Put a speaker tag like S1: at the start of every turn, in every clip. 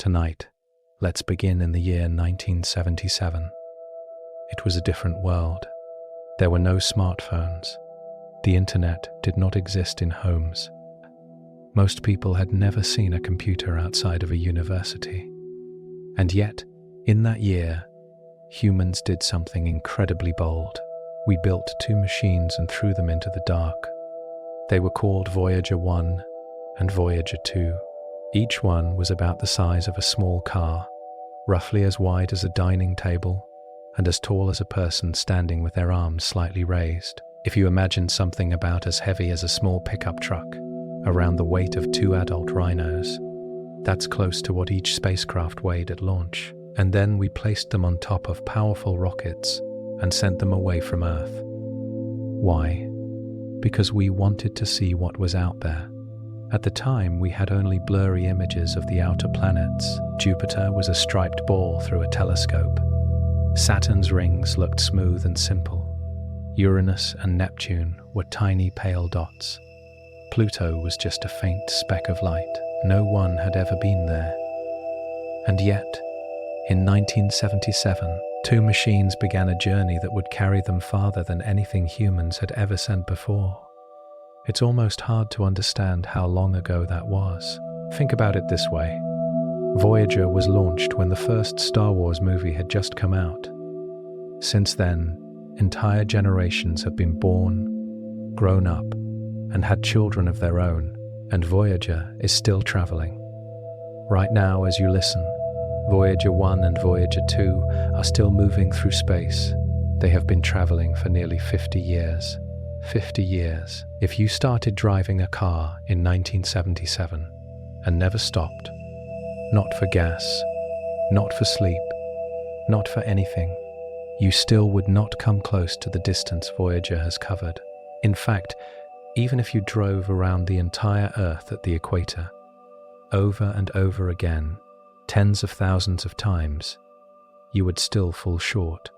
S1: Tonight, let's begin in the year 1977. It was a different world. There were no smartphones. The internet did not exist in homes. Most people had never seen a computer outside of a university. And yet, in that year, humans did something incredibly bold. We built two machines and threw them into the dark. They were called Voyager 1 and Voyager 2. Each one was about the size of a small car, roughly as wide as a dining table and as tall as a person standing with their arms slightly raised. If you imagine something about as heavy as a small pickup truck, around the weight of two adult rhinos, that's close to what each spacecraft weighed at launch. And then we placed them on top of powerful rockets and sent them away from Earth. Why? Because we wanted to see what was out there. At the time, we had only blurry images of the outer planets. Jupiter was a striped ball through a telescope. Saturn's rings looked smooth and simple. Uranus and Neptune were tiny pale dots. Pluto was just a faint speck of light. No one had ever been there. And yet, in 1977, two machines began a journey that would carry them farther than anything humans had ever sent before. It's almost hard to understand how long ago that was. Think about it this way. Voyager was launched when the first Star Wars movie had just come out. Since then, entire generations have been born, grown up, and had children of their own, and Voyager is still traveling. Right now, as you listen, Voyager 1 and Voyager 2 are still moving through space. They have been traveling for nearly 50 years. 50 years. If you started driving a car in 1977 and never stopped, not for gas, not for sleep, not for anything, you still would not come close to the distance Voyager has covered. In fact, even if you drove around the entire Earth at the equator, over and over again, tens of thousands of times, you would still fall short.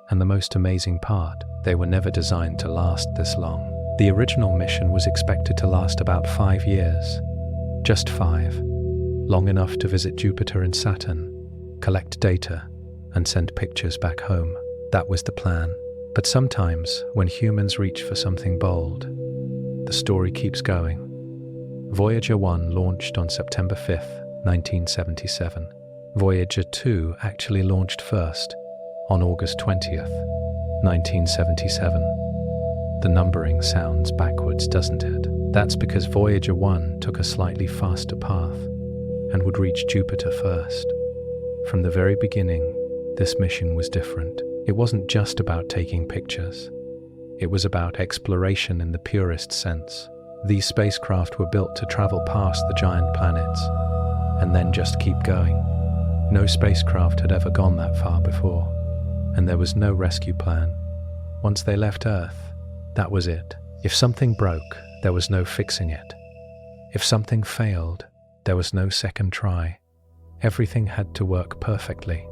S1: And the most amazing part, they were never designed to last this long. The original mission was expected to last about 5 years. Just 5. Long enough to visit Jupiter and Saturn, collect data, and send pictures back home. That was the plan. But sometimes, when humans reach for something bold, the story keeps going. Voyager 1 launched on September 5th, 1977. Voyager 2 actually launched first, on August 20th, 1977. The numbering sounds backwards, doesn't it? That's because Voyager 1 took a slightly faster path and would reach Jupiter first. From the very beginning, this mission was different. It wasn't just about taking pictures. It was about exploration in the purest sense. These spacecraft were built to travel past the giant planets and then just keep going. No spacecraft had ever gone that far before. And there was no rescue plan. Once they left Earth, that was it. If something broke, there was no fixing it. If something failed, there was no second try. Everything had to work perfectly.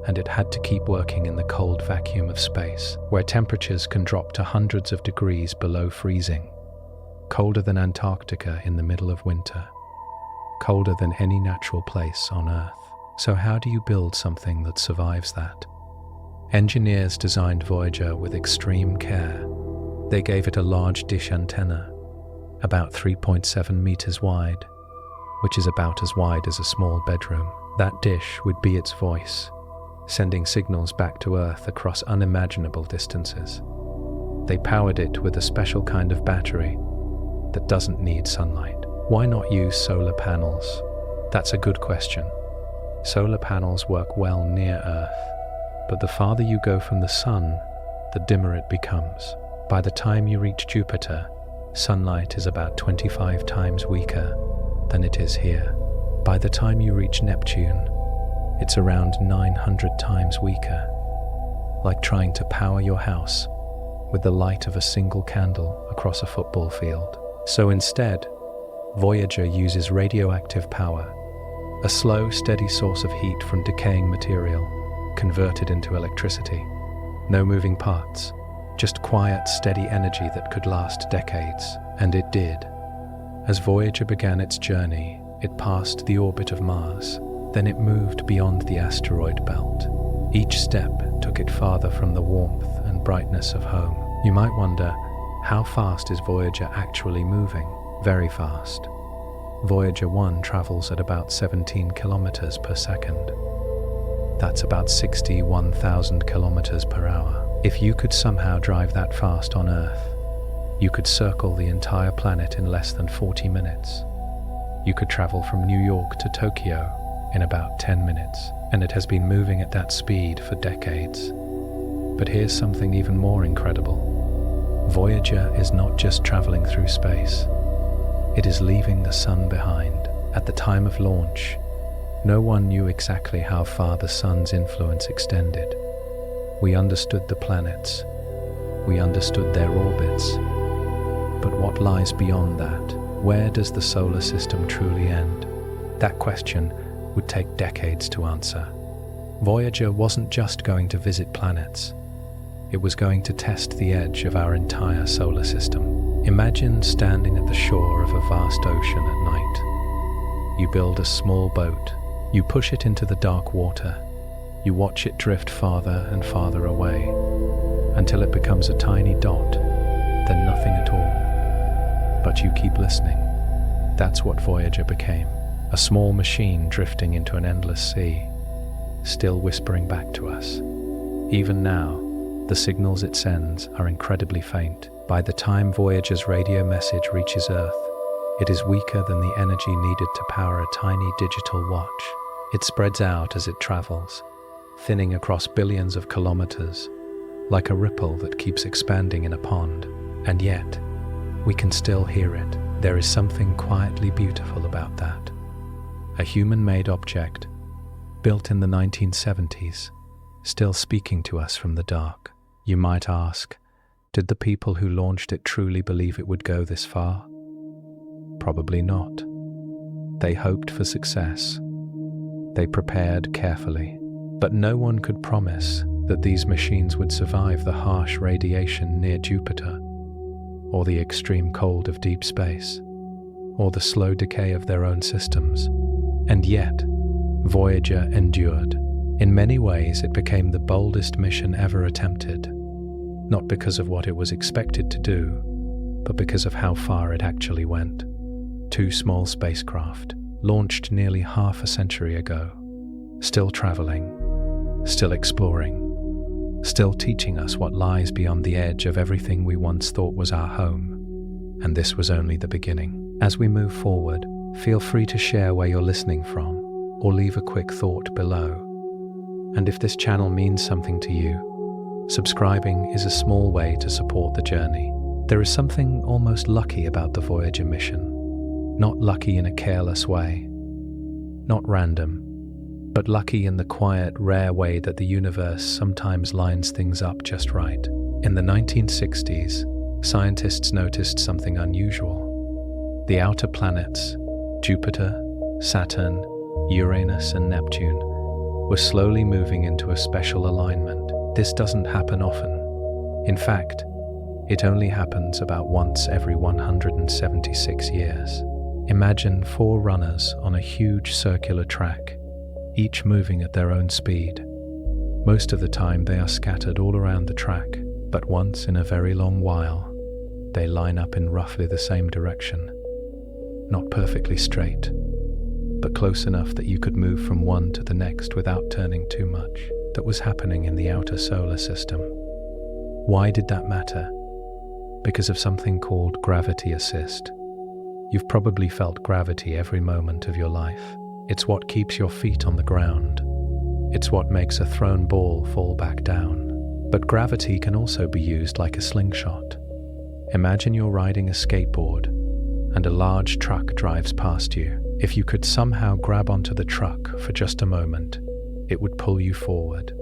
S1: And it had to keep working in the cold vacuum of space, where temperatures can drop to hundreds of degrees below freezing. Colder than Antarctica in the middle of winter. Colder than any natural place on Earth. So how do you build something that survives that? Engineers designed Voyager with extreme care. They gave it a large dish antenna, about 3.7 meters wide, which is about as wide as a small bedroom. That dish would be its voice, sending signals back to Earth across unimaginable distances. They powered it with a special kind of battery that doesn't need sunlight. Why not use solar panels? That's a good question. Solar panels work well near Earth. But the farther you go from the sun, the dimmer it becomes. By the time you reach Jupiter, sunlight is about 25 times weaker than it is here. By the time you reach Neptune, it's around 900 times weaker. Like trying to power your house with the light of a single candle across a football field. So instead, Voyager uses radioactive power, a slow, steady source of heat from decaying material, converted into electricity. No moving parts, just quiet, steady energy that could last decades. And it did. As Voyager began its journey, It passed the orbit of Mars. Then it moved beyond the asteroid belt. Each step took it farther from the warmth and brightness of home. You might wonder, how fast is Voyager actually moving? Very fast. Voyager 1 travels at about 17 kilometers per second. That's about 61,000 kilometers per hour. If you could somehow drive that fast on Earth, you could circle the entire planet in less than 40 minutes. You could travel from New York to Tokyo in about 10 minutes, and it has been moving at that speed for decades. But here's something even more incredible. Voyager is not just traveling through space. It is leaving the sun behind. At the time of launch, no one knew exactly how far the sun's influence extended. We understood the planets. We understood their orbits. But what lies beyond that? Where does the solar system truly end? That question would take decades to answer. Voyager wasn't just going to visit planets. It was going to test the edge of our entire solar system. Imagine standing at the shore of a vast ocean at night. You build a small boat. You push it into the dark water. You watch it drift farther and farther away until it becomes a tiny dot, then nothing at all. But you keep listening. That's what Voyager became. A small machine drifting into an endless sea, still whispering back to us. Even now, the signals it sends are incredibly faint. By the time Voyager's radio message reaches Earth, it is weaker than the energy needed to power a tiny digital watch. It spreads out as it travels, thinning across billions of kilometers, like a ripple that keeps expanding in a pond. And yet, we can still hear it. There is something quietly beautiful about that. A human-made object, built in the 1970s, still speaking to us from the dark. You might ask, did the people who launched it truly believe it would go this far? Probably not. They hoped for success. They prepared carefully. But no one could promise that these machines would survive the harsh radiation near Jupiter, or the extreme cold of deep space, or the slow decay of their own systems. And yet, Voyager endured. In many ways, it became the boldest mission ever attempted, not because of what it was expected to do, but because of how far it actually went. 2 small spacecraft, launched nearly half a century ago, still traveling, still exploring, still teaching us what lies beyond the edge of everything we once thought was our home. And this was only the beginning. As we move forward, feel free to share where you're listening from, or leave a quick thought below. And if this channel means something to you, subscribing is a small way to support the journey. There is something almost lucky about the Voyager mission. Not lucky in a careless way, not random, but lucky in the quiet, rare way that the universe sometimes lines things up just right. In the 1960s, scientists noticed something unusual. The outer planets, Jupiter, Saturn, Uranus, and Neptune, were slowly moving into a special alignment. This doesn't happen often. In fact, it only happens about once every 176 years. Imagine 4 runners on a huge circular track, each moving at their own speed. Most of the time they are scattered all around the track, but once in a very long while, they line up in roughly the same direction. Not perfectly straight, but close enough that you could move from one to the next without turning too much. That was happening in the outer solar system. Why did that matter? Because of something called gravity assist. You've probably felt gravity every moment of your life. It's what keeps your feet on the ground. It's what makes a thrown ball fall back down. But gravity can also be used like a slingshot. Imagine you're riding a skateboard and a large truck drives past you. If you could somehow grab onto the truck for just a moment, it would pull you forward,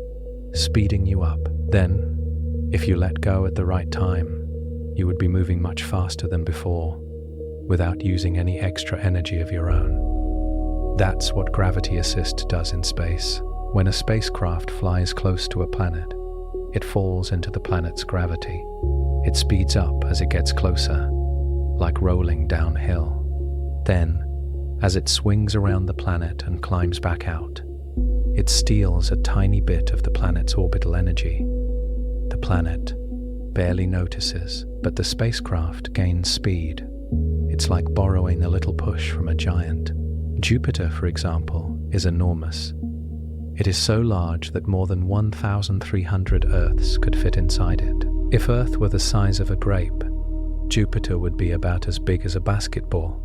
S1: speeding you up. Then, if you let go at the right time, you would be moving much faster than before, without using any extra energy of your own. That's what gravity assist does in space. When a spacecraft flies close to a planet, it falls into the planet's gravity. It speeds up as it gets closer, like rolling downhill. Then, As it swings around the planet and climbs back out, it steals a tiny bit of the planet's orbital energy. The planet barely notices, but the spacecraft gains speed. It's like borrowing a little push from a giant. Jupiter, for example, is enormous. It is so large that more than 1,300 Earths could fit inside it. If Earth were the size of a grape, Jupiter would be about as big as a basketball.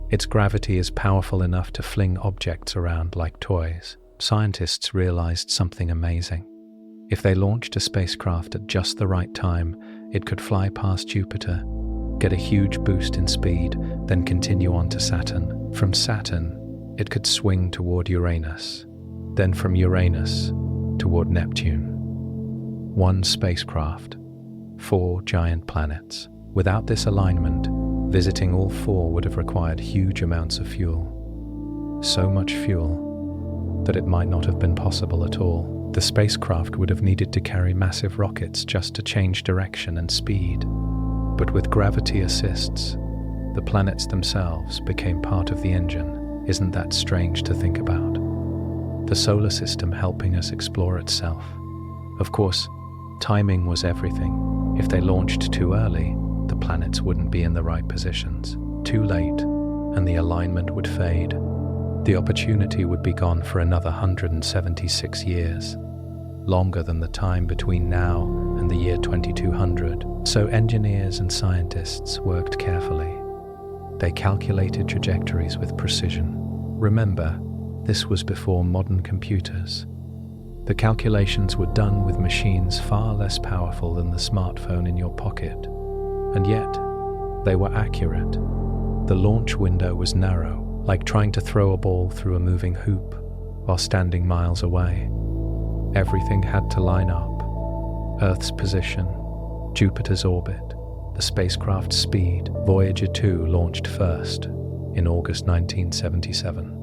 S1: Its gravity is powerful enough to fling objects around like toys. Scientists realized something amazing. If they launched a spacecraft at just the right time, it could fly past Jupiter, get a huge boost in speed, then continue on to Saturn. From Saturn, it could swing toward Uranus, then from Uranus toward Neptune. One spacecraft, 4 giant planets. Without this alignment, visiting all 4 would have required huge amounts of fuel. So much fuel that it might not have been possible at all. The spacecraft would have needed to carry massive rockets just to change direction and speed. But with gravity assists, the planets themselves became part of the engine. Isn't that strange to think about? The solar system helping us explore itself. Of course, timing was everything. If they launched too early, the planets wouldn't be in the right positions. Too late, and the alignment would fade. The opportunity would be gone for another 176 years, longer than the time between now and the year 2200. So engineers and scientists worked carefully. They calculated trajectories with precision. Remember, this was before modern computers. The calculations were done with machines far less powerful than the smartphone in your pocket. And yet, they were accurate. The launch window was narrow, like trying to throw a ball through a moving hoop while standing miles away. Everything had to line up. Earth's position, Jupiter's orbit, the spacecraft's speed. Voyager 2 launched first in August 1977.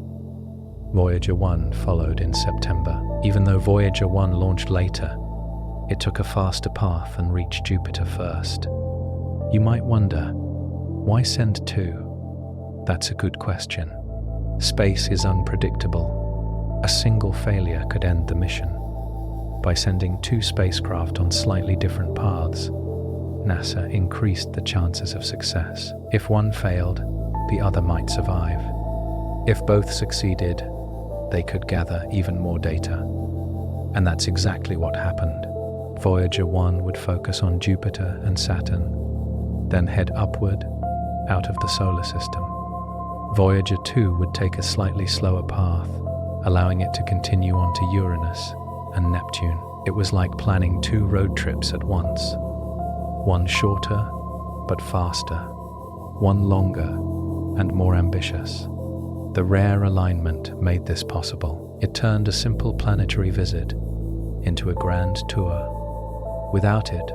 S1: Voyager 1 followed in September. Even though Voyager 1 launched later, it took a faster path and reached Jupiter first. You might wonder, why send 2? That's a good question. Space is unpredictable. A single failure could end the mission. By sending 2 spacecraft on slightly different paths, NASA increased the chances of success. If one failed, the other might survive. If both succeeded, they could gather even more data. And that's exactly what happened. Voyager 1 would focus on Jupiter and Saturn, then head upward out of the solar system. Voyager 2 would take a slightly slower path, allowing it to continue on to Uranus and Neptune. It was like planning 2 road trips at once. One shorter, but faster. One longer and more ambitious. The rare alignment made this possible. It turned a simple planetary visit into a grand tour. Without it,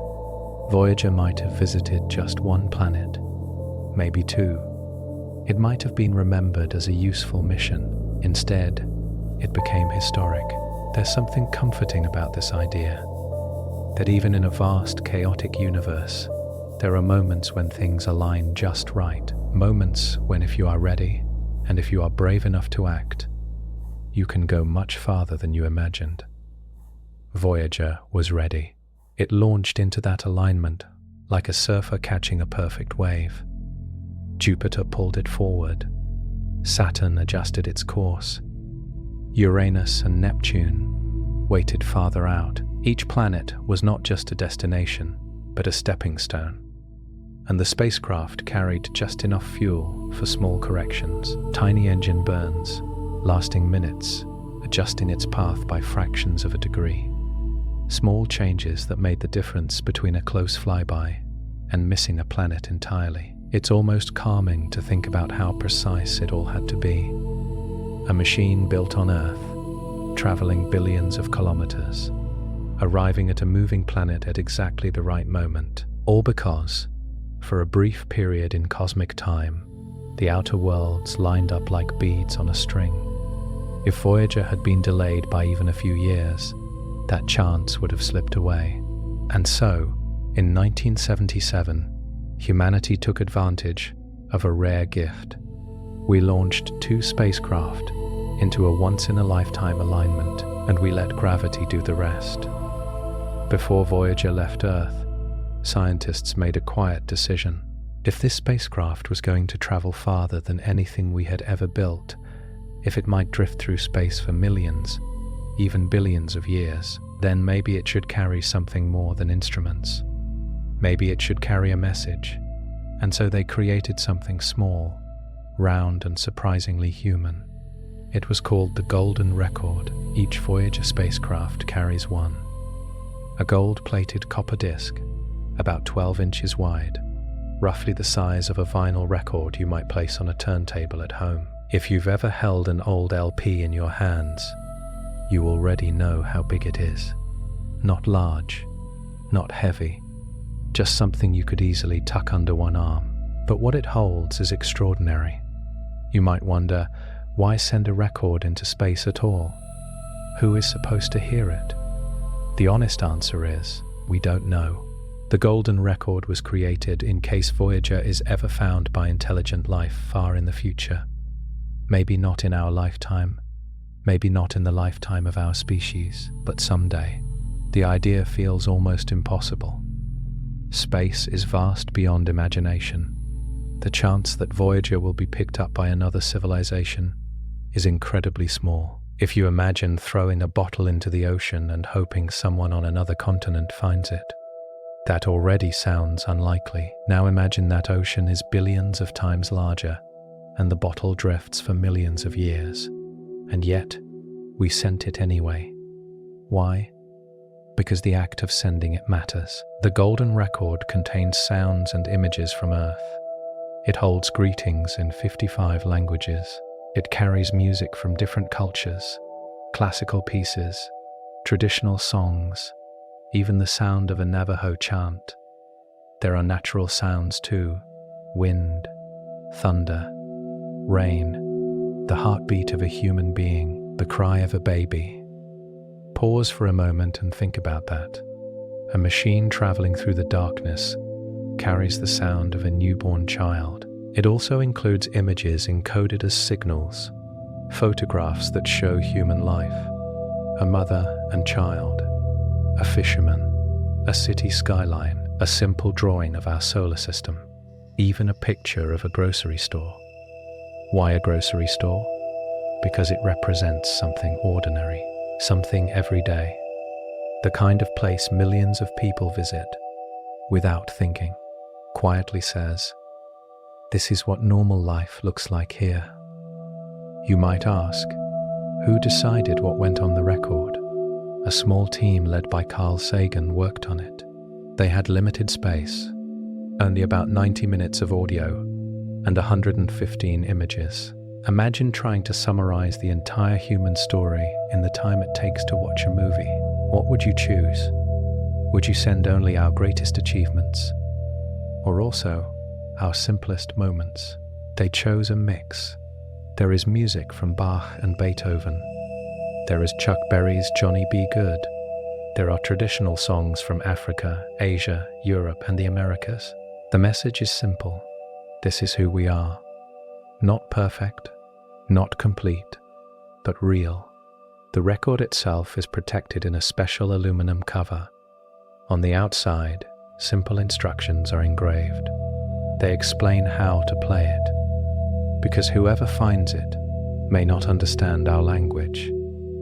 S1: Voyager might have visited just 1 planet, maybe 2. It might have been remembered as a useful mission. Instead, it became historic. There's something comforting about this idea, that even in a vast, chaotic universe, there are moments when things align just right. Moments when, if you are ready, and if you are brave enough to act, you can go much farther than you imagined. Voyager was ready. It launched into that alignment like a surfer catching a perfect wave. Jupiter pulled it forward. Saturn adjusted its course. Uranus and Neptune waited farther out. Each planet was not just a destination, but a stepping stone. And the spacecraft carried just enough fuel for small corrections. Tiny engine burns, lasting minutes, adjusting its path by fractions of a degree. Small changes that made the difference between a close flyby and missing a planet entirely. It's almost calming to think about how precise it all had to be. A machine built on Earth, traveling billions of kilometers, arriving at a moving planet at exactly the right moment. All because, for a brief period in cosmic time, the outer worlds lined up like beads on a string. If Voyager had been delayed by even a few years, that chance would have slipped away. And so, in 1977, humanity took advantage of a rare gift. We launched 2 spacecraft into a once-in-a-lifetime alignment, and we let gravity do the rest. Before Voyager left Earth, scientists made a quiet decision. If this spacecraft was going to travel farther than anything we had ever built, if it might drift through space for millions, even billions of years, then maybe it should carry something more than instruments. Maybe it should carry a message. And so they created something small, round and surprisingly human. It was called the Golden Record. Each Voyager spacecraft carries one. A gold-plated copper disc, about 12 inches wide, roughly the size of a vinyl record you might place on a turntable at home. If you've ever held an old LP in your hands, you already know how big it is. Not large, not heavy, just something you could easily tuck under one arm. But what it holds is extraordinary. You might wonder, why send a record into space at all? Who is supposed to hear it? The honest answer is, we don't know. The Golden Record was created in case Voyager is ever found by intelligent life far in the future. Maybe not in our lifetime, maybe not in the lifetime of our species, but someday. The idea feels almost impossible. Space is vast beyond imagination. The chance that Voyager will be picked up by another civilization is incredibly small. If you imagine throwing a bottle into the ocean and hoping someone on another continent finds it, that already sounds unlikely. Now imagine that ocean is billions of times larger, and the bottle drifts for millions of years. And yet, we sent it anyway. Why? Because the act of sending it matters. The Golden Record contains sounds and images from Earth. It holds greetings in 55 languages. It carries music from different cultures, classical pieces, traditional songs, even the sound of a Navajo chant. There are natural sounds too: wind, thunder, rain, the heartbeat of a human being, the cry of a baby. Pause for a moment and think about that. A machine traveling through the darkness carries the sound of a newborn child. It also includes images encoded as signals, photographs that show human life, a mother and child, a fisherman, a city skyline, a simple drawing of our solar system, even a picture of a grocery store. Why a grocery store? Because it represents something ordinary, something everyday, the kind of place millions of people visit without thinking. Quietly says, this is what normal life looks like here. You might ask, who decided what went on the record? A small team led by Carl Sagan worked on it. They had limited space, only about 90 minutes of audio, and 115 images. Imagine trying to summarize the entire human story in the time it takes to watch a movie. What would you choose? Would you send only our greatest achievements, or also our simplest moments? They chose a mix. There is music from Bach and Beethoven. There is Chuck Berry's Johnny B. Good. There are traditional songs from Africa, Asia, Europe, and the Americas. The message is simple. This is who we are. Not perfect, not complete, but real. The record itself is protected in a special aluminum cover. On the outside, simple instructions are engraved. They explain how to play it, because whoever finds it may not understand our language.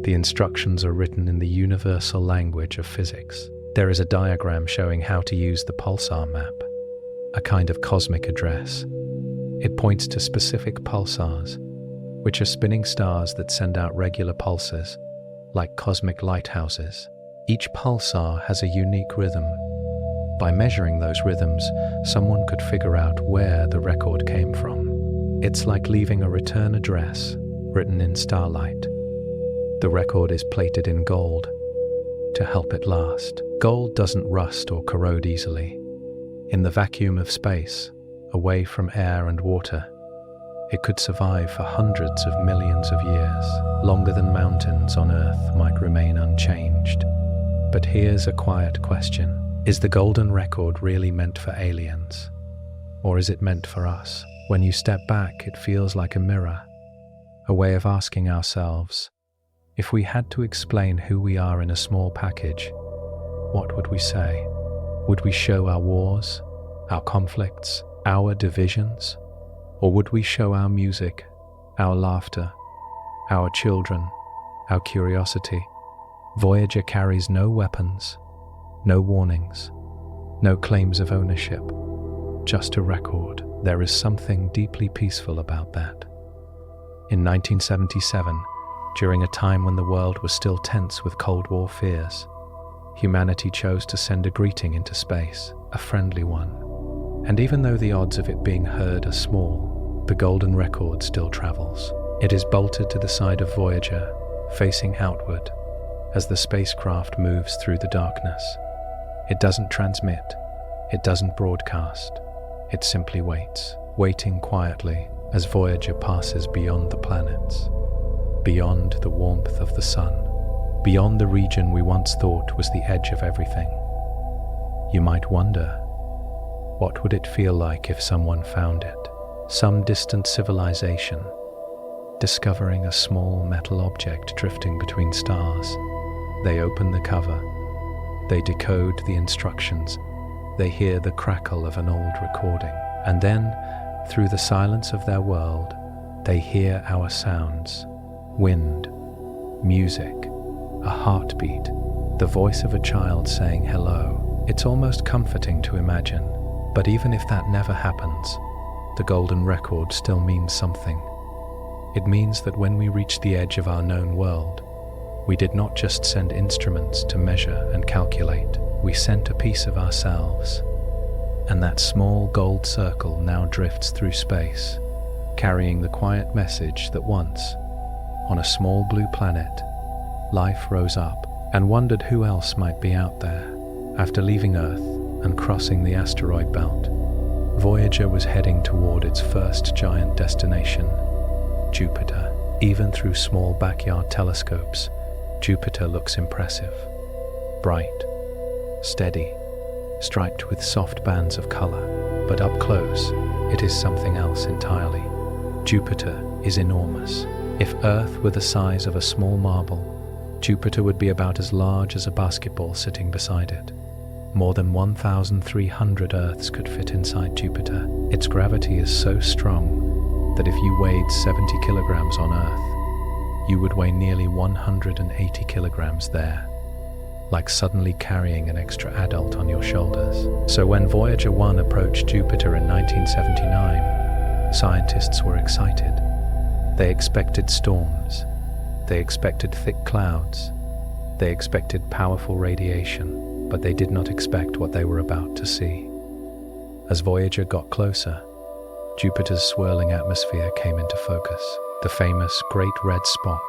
S1: The instructions are written in the universal language of physics. There is a diagram showing how to use the pulsar map, a kind of cosmic address. It points to specific pulsars, which are spinning stars that send out regular pulses, like cosmic lighthouses. Each pulsar has a unique rhythm. By measuring those rhythms, someone could figure out where the record came from. It's like leaving a return address written in starlight. The record is plated in gold to help it last. Gold doesn't rust or corrode easily. In the vacuum of space, away from air and water, it could survive for hundreds of millions of years, longer than mountains on Earth might remain unchanged. But here's a quiet question. Is the Golden Record really meant for aliens? Or is it meant for us? When you step back, it feels like a mirror, a way of asking ourselves, if we had to explain who we are in a small package, what would we say? Would we show our wars, our conflicts, our divisions? Or would we show our music, our laughter, our children, our curiosity? Voyager carries no weapons, no warnings, no claims of ownership, just a record. There is something deeply peaceful about that. In 1977, during a time when the world was still tense with Cold War fears, humanity chose to send a greeting into space, a friendly one. And even though the odds of it being heard are small, the golden record still travels. It is bolted to the side of Voyager, facing outward, as the spacecraft moves through the darkness. It doesn't transmit, it doesn't broadcast, it simply waits, waiting quietly as Voyager passes beyond the planets, beyond the warmth of the sun, beyond the region we once thought was the edge of everything. You might wonder, what would it feel like if someone found it? Some distant civilization, discovering a small metal object drifting between stars. They open the cover, they decode the instructions, they hear the crackle of an old recording, and then, through the silence of their world, they hear our sounds, wind, music, a heartbeat, the voice of a child saying hello. It's almost comforting to imagine, but even if that never happens, the golden record still means something. It means that when we reach the edge of our known world, we did not just send instruments to measure and calculate, we sent a piece of ourselves. And that small gold circle now drifts through space, carrying the quiet message that once, on a small blue planet, life rose up and wondered who else might be out there. After leaving Earth and crossing the asteroid belt, Voyager was heading toward its first giant destination, Jupiter. Even through small backyard telescopes, Jupiter looks impressive. Bright, steady, striped with soft bands of color. But up close, it is something else entirely. Jupiter is enormous. If Earth were the size of a small marble, Jupiter would be about as large as a basketball sitting beside it. More than 1,300 Earths could fit inside Jupiter. Its gravity is so strong that if you weighed 70 kilograms on Earth, you would weigh nearly 180 kilograms there, like suddenly carrying an extra adult on your shoulders. So when Voyager 1 approached Jupiter in 1979, scientists were excited. They expected storms, they expected thick clouds, they expected powerful radiation, but they did not expect what they were about to see. As Voyager got closer, Jupiter's swirling atmosphere came into focus. The famous Great Red Spot,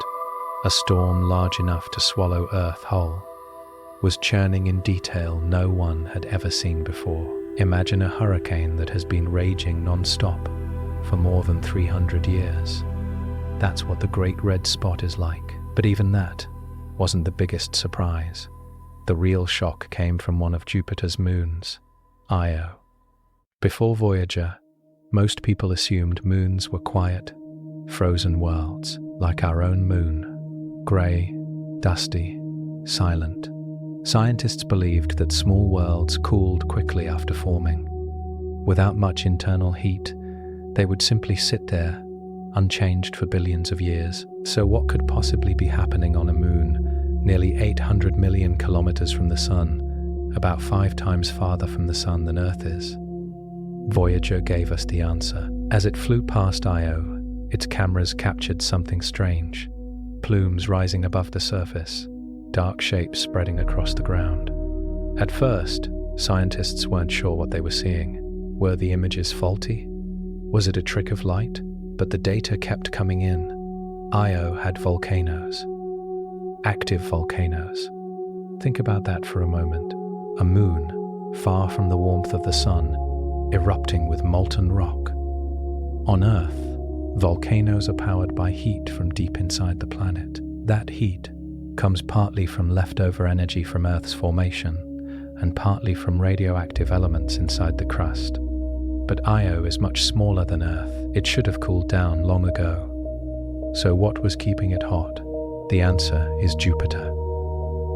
S1: a storm large enough to swallow Earth whole, was churning in detail no one had ever seen before. Imagine a hurricane that has been raging non-stop for more than 300 years. That's what the Great Red Spot is like. But even that wasn't the biggest surprise. The real shock came from one of Jupiter's moons, Io. Before Voyager, most people assumed moons were quiet, frozen worlds, like our own moon, grey, dusty, silent. Scientists believed that small worlds cooled quickly after forming. Without much internal heat, they would simply sit there, unchanged for billions of years. So what could possibly be happening on a moon nearly 800 million kilometers from the Sun, about 5 times farther from the Sun than Earth is? Voyager gave us the answer. As it flew past Io, its cameras captured something strange. Plumes rising above the surface, dark shapes spreading across the ground. At first, scientists weren't sure what they were seeing. Were the images faulty? Was it a trick of light? But the data kept coming in. Io had volcanoes. Active volcanoes. Think about that for a moment. A moon, far from the warmth of the sun, erupting with molten rock. On Earth, volcanoes are powered by heat from deep inside the planet. That heat comes partly from leftover energy from Earth's formation and partly from radioactive elements inside the crust. But Io is much smaller than Earth. It should have cooled down long ago. So what was keeping it hot? The answer is Jupiter.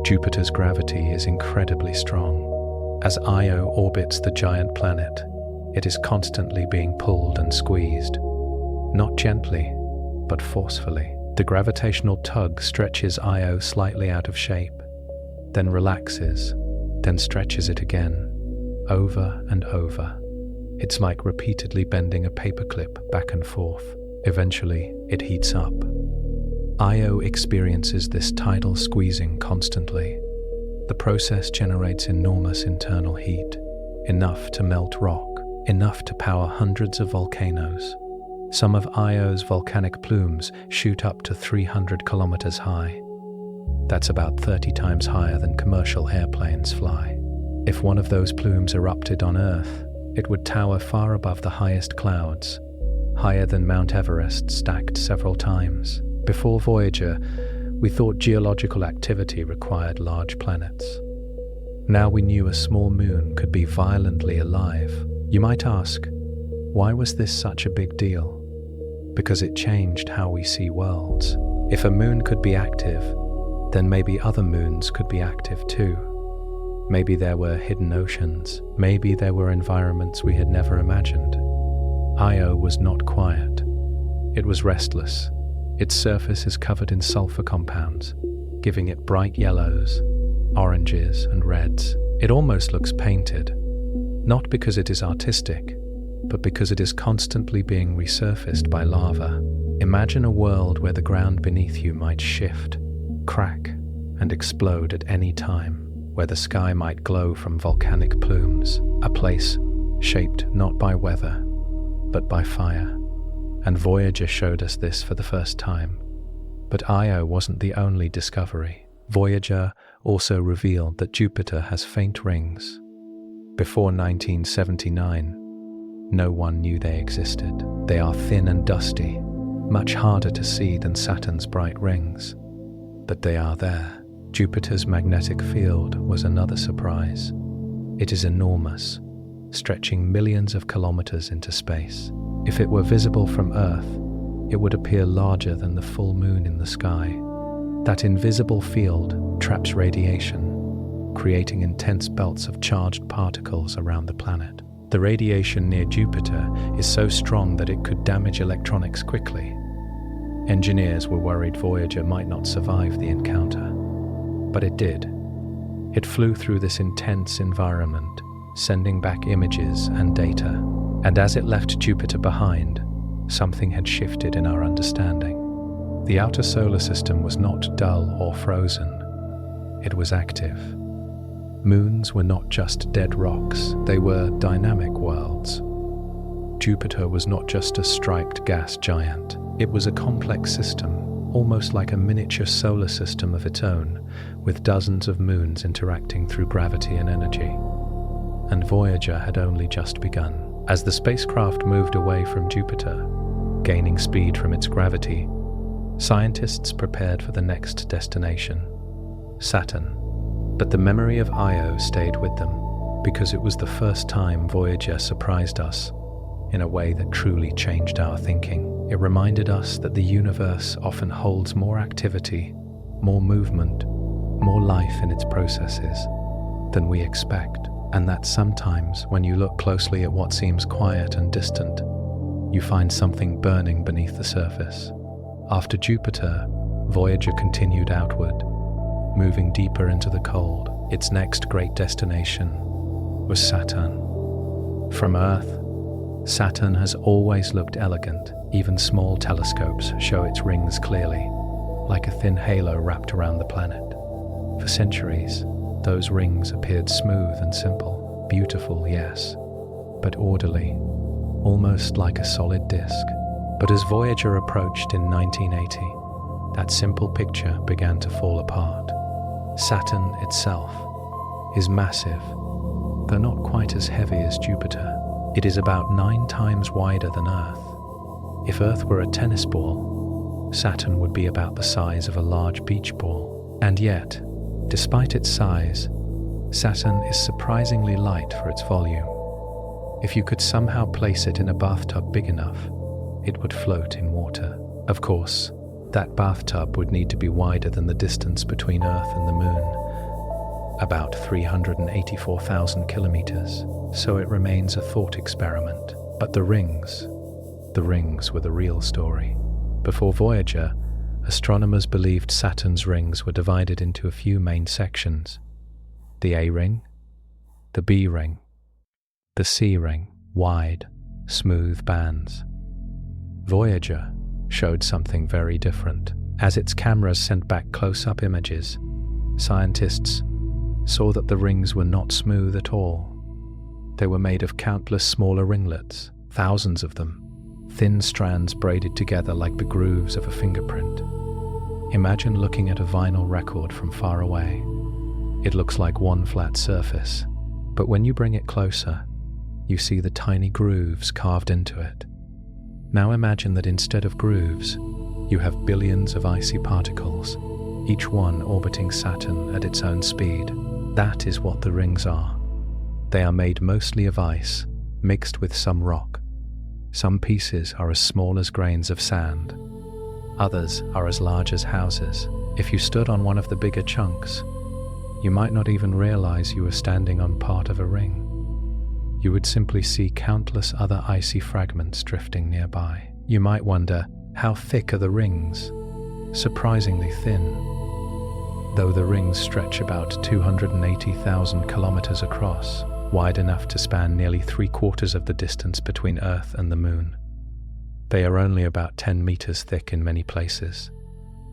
S1: Jupiter's gravity is incredibly strong. As Io orbits the giant planet, it is constantly being pulled and squeezed. Not gently, but forcefully. The gravitational tug stretches Io slightly out of shape, then relaxes, then stretches it again, over and over. It's like repeatedly bending a paperclip back and forth. Eventually, it heats up. Io experiences this tidal squeezing constantly. The process generates enormous internal heat, enough to melt rock, enough to power hundreds of volcanoes. Some of Io's volcanic plumes shoot up to 300 kilometers high. That's about 30 times higher than commercial airplanes fly. If one of those plumes erupted on Earth, it would tower far above the highest clouds, higher than Mount Everest stacked several times. Before Voyager, we thought geological activity required large planets. Now we knew a small moon could be violently alive. You might ask, why was this such a big deal? Because it changed how we see worlds. If a moon could be active, then maybe other moons could be active too. Maybe there were hidden oceans. Maybe there were environments we had never imagined. Io was not quiet. It was restless. Its surface is covered in sulfur compounds, giving it bright yellows, oranges, and reds. It almost looks painted, not because it is artistic, but because it is constantly being resurfaced by lava. Imagine a world where the ground beneath you might shift, crack, and explode at any time, where the sky might glow from volcanic plumes, a place shaped not by weather, but by fire. And Voyager showed us this for the first time. But Io wasn't the only discovery. Voyager also revealed that Jupiter has faint rings. Before 1979, no one knew they existed. They are thin and dusty, much harder to see than Saturn's bright rings. But they are there. Jupiter's magnetic field was another surprise. It is enormous, stretching millions of kilometers into space. If it were visible from Earth, it would appear larger than the full moon in the sky. That invisible field traps radiation, creating intense belts of charged particles around the planet. The radiation near Jupiter is so strong that it could damage electronics quickly. Engineers were worried Voyager might not survive the encounter. But it did. It flew through this intense environment, sending back images and data. And as it left Jupiter behind, something had shifted in our understanding. The outer solar system was not dull or frozen. It was active. Moons were not just dead rocks, they were dynamic worlds. Jupiter was not just a striped gas giant. It was a complex system, almost like a miniature solar system of its own, with dozens of moons interacting through gravity and energy. And Voyager had only just begun. As the spacecraft moved away from Jupiter, gaining speed from its gravity, scientists prepared for the next destination, Saturn. But the memory of Io stayed with them, because it was the first time Voyager surprised us in a way that truly changed our thinking. It reminded us that the universe often holds more activity, more movement, more life in its processes than we expect. And that sometimes, when you look closely at what seems quiet and distant, you find something burning beneath the surface. After Jupiter, Voyager continued outward, moving deeper into the cold. Its next great destination was Saturn. From Earth, Saturn has always looked elegant. Even small telescopes show its rings clearly, like a thin halo wrapped around the planet. For centuries, those rings appeared smooth and simple, beautiful, yes, but orderly, almost like a solid disk. But as Voyager approached in 1980, that simple picture began to fall apart. Saturn itself is massive, though not quite as heavy as Jupiter. It is about 9 times wider than Earth. If Earth were a tennis ball, Saturn would be about the size of a large beach ball. And yet, despite its size, Saturn is surprisingly light for its volume. If you could somehow place it in a bathtub big enough, it would float in water. Of course, that bathtub would need to be wider than the distance between Earth and the Moon, about 384,000 kilometers, so it remains a thought experiment. But the rings were the real story. Before Voyager, astronomers believed Saturn's rings were divided into a few main sections: the A ring, the B ring, the C ring, wide, smooth bands. Voyager showed something very different. As its cameras sent back close-up images, scientists saw that the rings were not smooth at all. They were made of countless smaller ringlets, thousands of them, thin strands braided together like the grooves of a fingerprint. Imagine looking at a vinyl record from far away. It looks like one flat surface, but when you bring it closer, you see the tiny grooves carved into it. Now imagine that instead of grooves, you have billions of icy particles, each one orbiting Saturn at its own speed. That is what the rings are. They are made mostly of ice, mixed with some rock. Some pieces are as small as grains of sand. Others are as large as houses. If you stood on one of the bigger chunks, you might not even realize you were standing on part of a ring. You would simply see countless other icy fragments drifting nearby. You might wonder, how thick are the rings? Surprisingly thin. Though the rings stretch about 280,000 kilometers across, wide enough to span nearly 3/4 of the distance between Earth and the Moon. They are only about 10 meters thick in many places.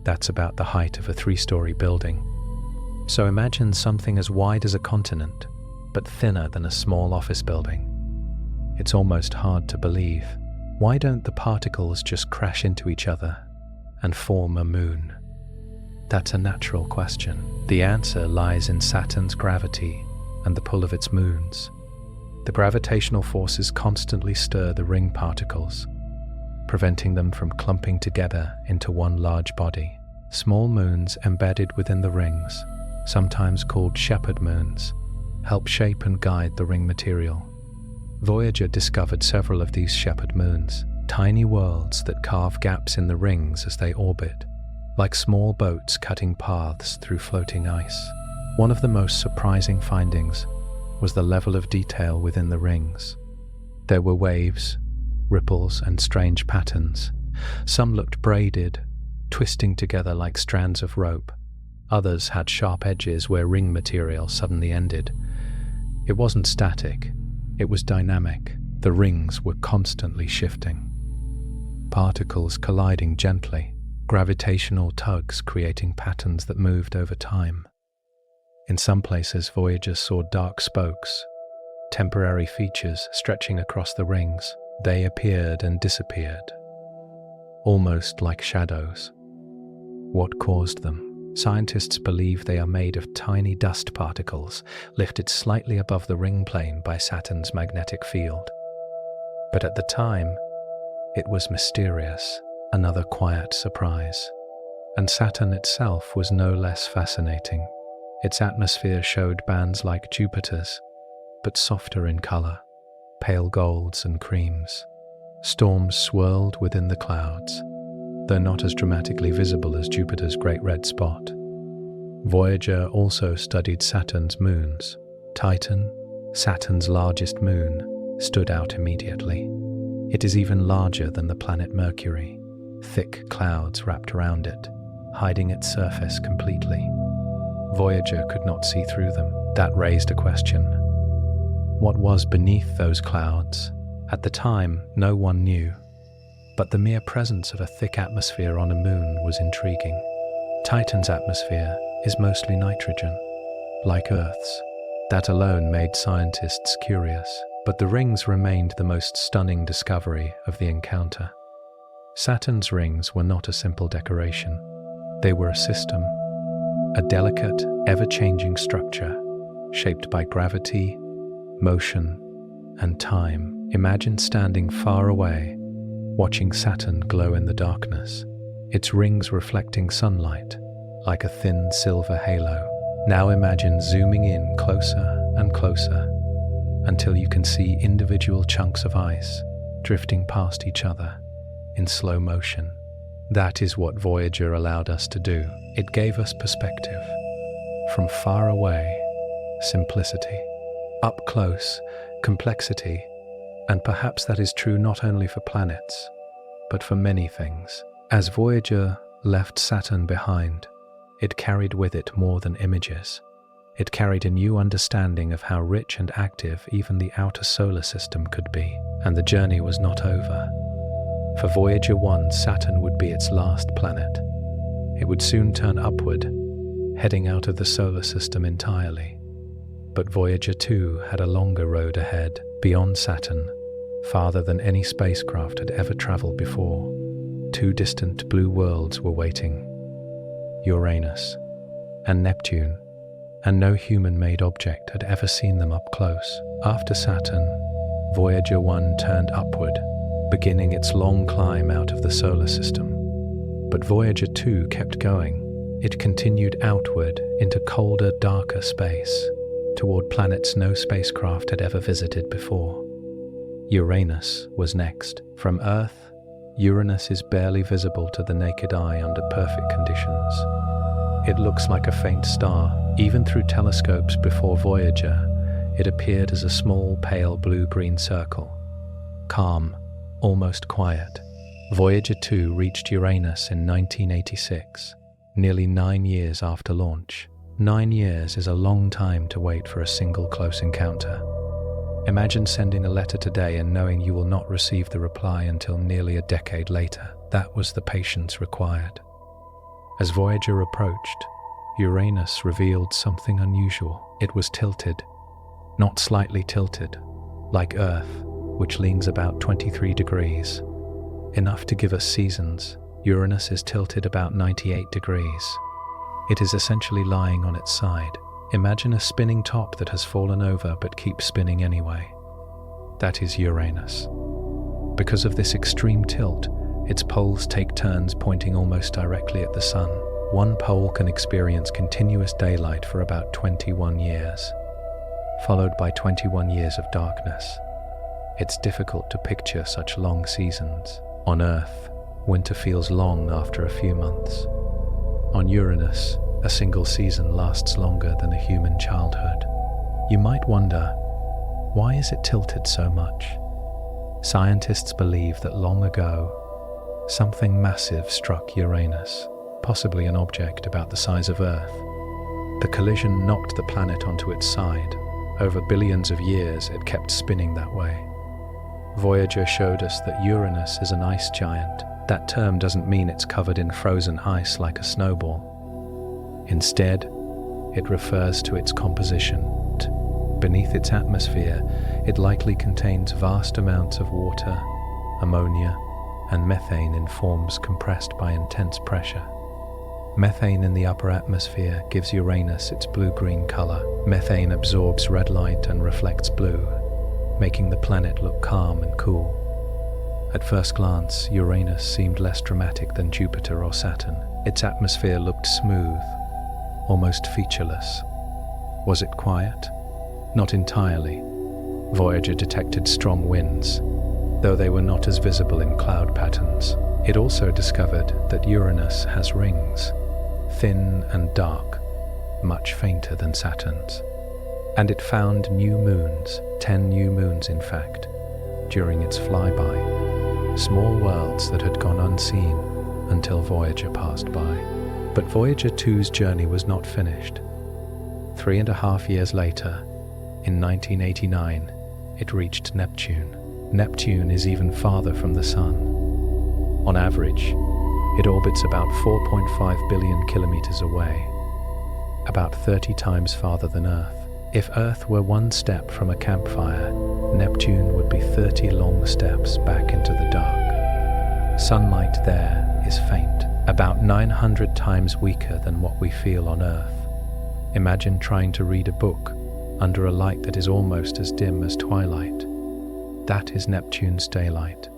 S1: That's about the height of a 3-story building. So imagine something as wide as a continent, but thinner than a small office building. It's almost hard to believe. Why don't the particles just crash into each other and form a moon? That's a natural question. The answer lies in Saturn's gravity and the pull of its moons. The gravitational forces constantly stir the ring particles, preventing them from clumping together into one large body. Small moons embedded within the rings, sometimes called shepherd moons, help shape and guide the ring material. Voyager discovered several of these shepherd moons, tiny worlds that carve gaps in the rings as they orbit, like small boats cutting paths through floating ice. One of the most surprising findings was the level of detail within the rings. There were waves, ripples, and strange patterns. Some looked braided, twisting together like strands of rope. Others had sharp edges where ring material suddenly ended. It wasn't static, it was dynamic. The rings were constantly shifting. Particles colliding gently, gravitational tugs creating patterns that moved over time. In some places, Voyager saw dark spokes, temporary features stretching across the rings. They appeared and disappeared, almost like shadows. What caused them? Scientists believe they are made of tiny dust particles lifted slightly above the ring plane by Saturn's magnetic field. But at the time, it was mysterious, another quiet surprise. And Saturn itself was no less fascinating. Its atmosphere showed bands like Jupiter's, but softer in color, pale golds and creams. Storms swirled within the clouds, though not as dramatically visible as Jupiter's Great Red Spot. Voyager also studied Saturn's moons. Titan, Saturn's largest moon, stood out immediately. It is even larger than the planet Mercury. Thick clouds wrapped around it, hiding its surface completely. Voyager could not see through them. That raised a question. What was beneath those clouds? At the time, no one knew. But the mere presence of a thick atmosphere on a moon was intriguing. Titan's atmosphere is mostly nitrogen, like Earth's. That alone made scientists curious, but the rings remained the most stunning discovery of the encounter. Saturn's rings were not a simple decoration. They were a system, a delicate, ever-changing structure shaped by gravity, motion, and time. Imagine standing far away, watching Saturn glow in the darkness, its rings reflecting sunlight like a thin silver halo. Now imagine zooming in closer and closer, until you can see individual chunks of ice drifting past each other in slow motion. That is what Voyager allowed us to do. It gave us perspective. From far away, simplicity. Up close, complexity. And perhaps that is true not only for planets, but for many things. As Voyager left Saturn behind, it carried with it more than images. It carried a new understanding of how rich and active even the outer solar system could be. And the journey was not over. For Voyager 1, Saturn would be its last planet. It would soon turn upward, heading out of the solar system entirely. But Voyager 2 had a longer road ahead, beyond Saturn, farther than any spacecraft had ever traveled before. Two distant blue worlds were waiting: Uranus and Neptune, and no human-made object had ever seen them up close. After Saturn, Voyager 1 turned upward, beginning its long climb out of the solar system. But Voyager 2 kept going. It continued outward into colder, darker space, toward planets no spacecraft had ever visited before. Uranus was next. From Earth, Uranus is barely visible to the naked eye under perfect conditions. It looks like a faint star. Even through telescopes before Voyager, it appeared as a small, pale blue-green circle. Calm, almost quiet. Voyager 2 reached Uranus in 1986, nearly 9 years after launch. 9 years is a long time to wait for a single close encounter. Imagine sending a letter today and knowing you will not receive the reply until nearly a decade later. That was the patience required. As Voyager approached, Uranus revealed something unusual. It was tilted, not slightly tilted, like Earth, which leans about 23 degrees. Enough to give us seasons. Uranus is tilted about 98 degrees. It is essentially lying on its side. Imagine a spinning top that has fallen over but keeps spinning anyway. That is Uranus. Because of this extreme tilt, its poles take turns pointing almost directly at the sun. One pole can experience continuous daylight for about 21 years, followed by 21 years of darkness. It's difficult to picture such long seasons. On Earth, winter feels long after a few months. On Uranus, a single season lasts longer than a human childhood. You might wonder, why is it tilted so much? Scientists believe that long ago, something massive struck Uranus, possibly an object about the size of Earth. The collision knocked the planet onto its side. Over billions of years, it kept spinning that way. Voyager showed us that Uranus is an ice giant. That term doesn't mean it's covered in frozen ice like a snowball. Instead, it refers to its composition. Beneath its atmosphere, it likely contains vast amounts of water, ammonia, and methane in forms compressed by intense pressure. Methane in the upper atmosphere gives Uranus its blue-green color. Methane absorbs red light and reflects blue, making the planet look calm and cool. At first glance, Uranus seemed less dramatic than Jupiter or Saturn. Its atmosphere looked smooth, almost featureless. Was it quiet? Not entirely. Voyager detected strong winds, though they were not as visible in cloud patterns. It also discovered that Uranus has rings, thin and dark, much fainter than Saturn's. And it found new moons, 10 new moons in fact, during its flyby. Small worlds that had gone unseen until Voyager passed by. But Voyager 2's journey was not finished. 3.5 years later, in 1989, it reached Neptune. Neptune is even farther from the Sun. On average, it orbits about 4.5 billion kilometers away, about 30 times farther than Earth. If Earth were one step from a campfire, Neptune would be 30 long steps back into the dark. Sunlight there is faint, about 900 times weaker than what we feel on Earth. Imagine trying to read a book under a light that is almost as dim as twilight. That is Neptune's daylight.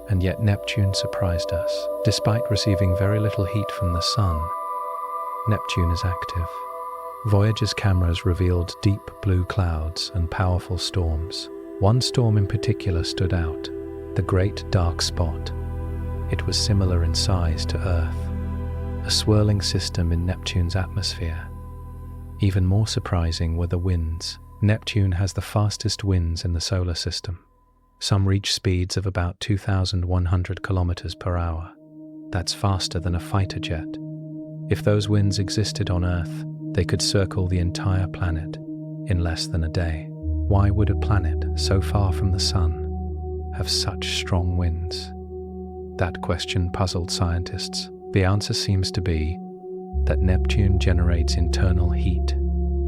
S1: And yet Neptune surprised us. Despite receiving very little heat from the Sun, Neptune is active. Voyager's cameras revealed deep blue clouds and powerful storms. One storm in particular stood out, the Great Dark Spot. It was similar in size to Earth, a swirling system in Neptune's atmosphere. Even more surprising were the winds. Neptune has the fastest winds in the solar system. Some reach speeds of about 2,100 kilometers per hour. That's faster than a fighter jet. If those winds existed on Earth, they could circle the entire planet in less than a day. Why would a planet so far from the sun have such strong winds? That question puzzled scientists. The answer seems to be that Neptune generates internal heat.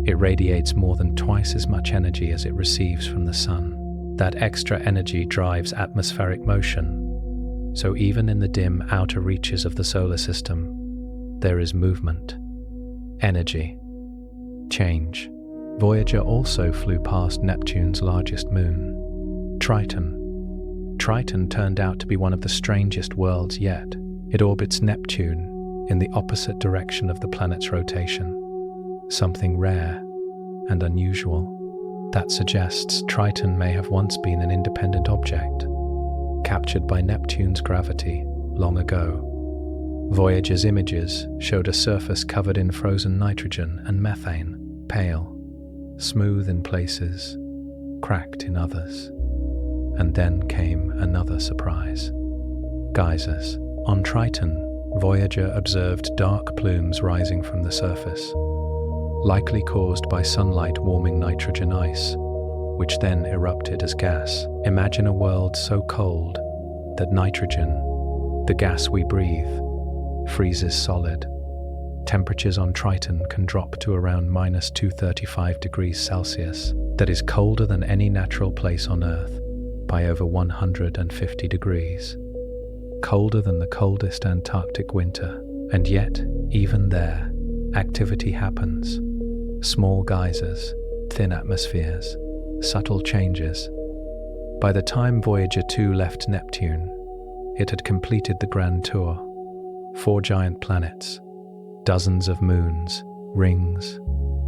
S1: It radiates more than twice as much energy as it receives from the sun. That extra energy drives atmospheric motion, so even in the dim outer reaches of the solar system, there is movement, energy, change. Voyager also flew past Neptune's largest moon, Triton. Triton turned out to be one of the strangest worlds yet. It orbits Neptune in the opposite direction of the planet's rotation, something rare and unusual. That suggests Triton may have once been an independent object, captured by Neptune's gravity long ago. Voyager's images showed a surface covered in frozen nitrogen and methane, pale, smooth in places, cracked in others. And then came another surprise. Geysers. On Triton, Voyager observed dark plumes rising from the surface, likely caused by sunlight warming nitrogen ice, which then erupted as gas. Imagine a world so cold that nitrogen, the gas we breathe, freezes solid. Temperatures on Triton can drop to around minus 235 degrees Celsius. That is colder than any natural place on Earth by over 150 degrees. Colder than the coldest Antarctic winter. And yet, even there, activity happens. Small geysers, thin atmospheres, subtle changes. By the time Voyager 2 left Neptune, it had completed the grand tour. 4 giant planets, dozens of moons, rings,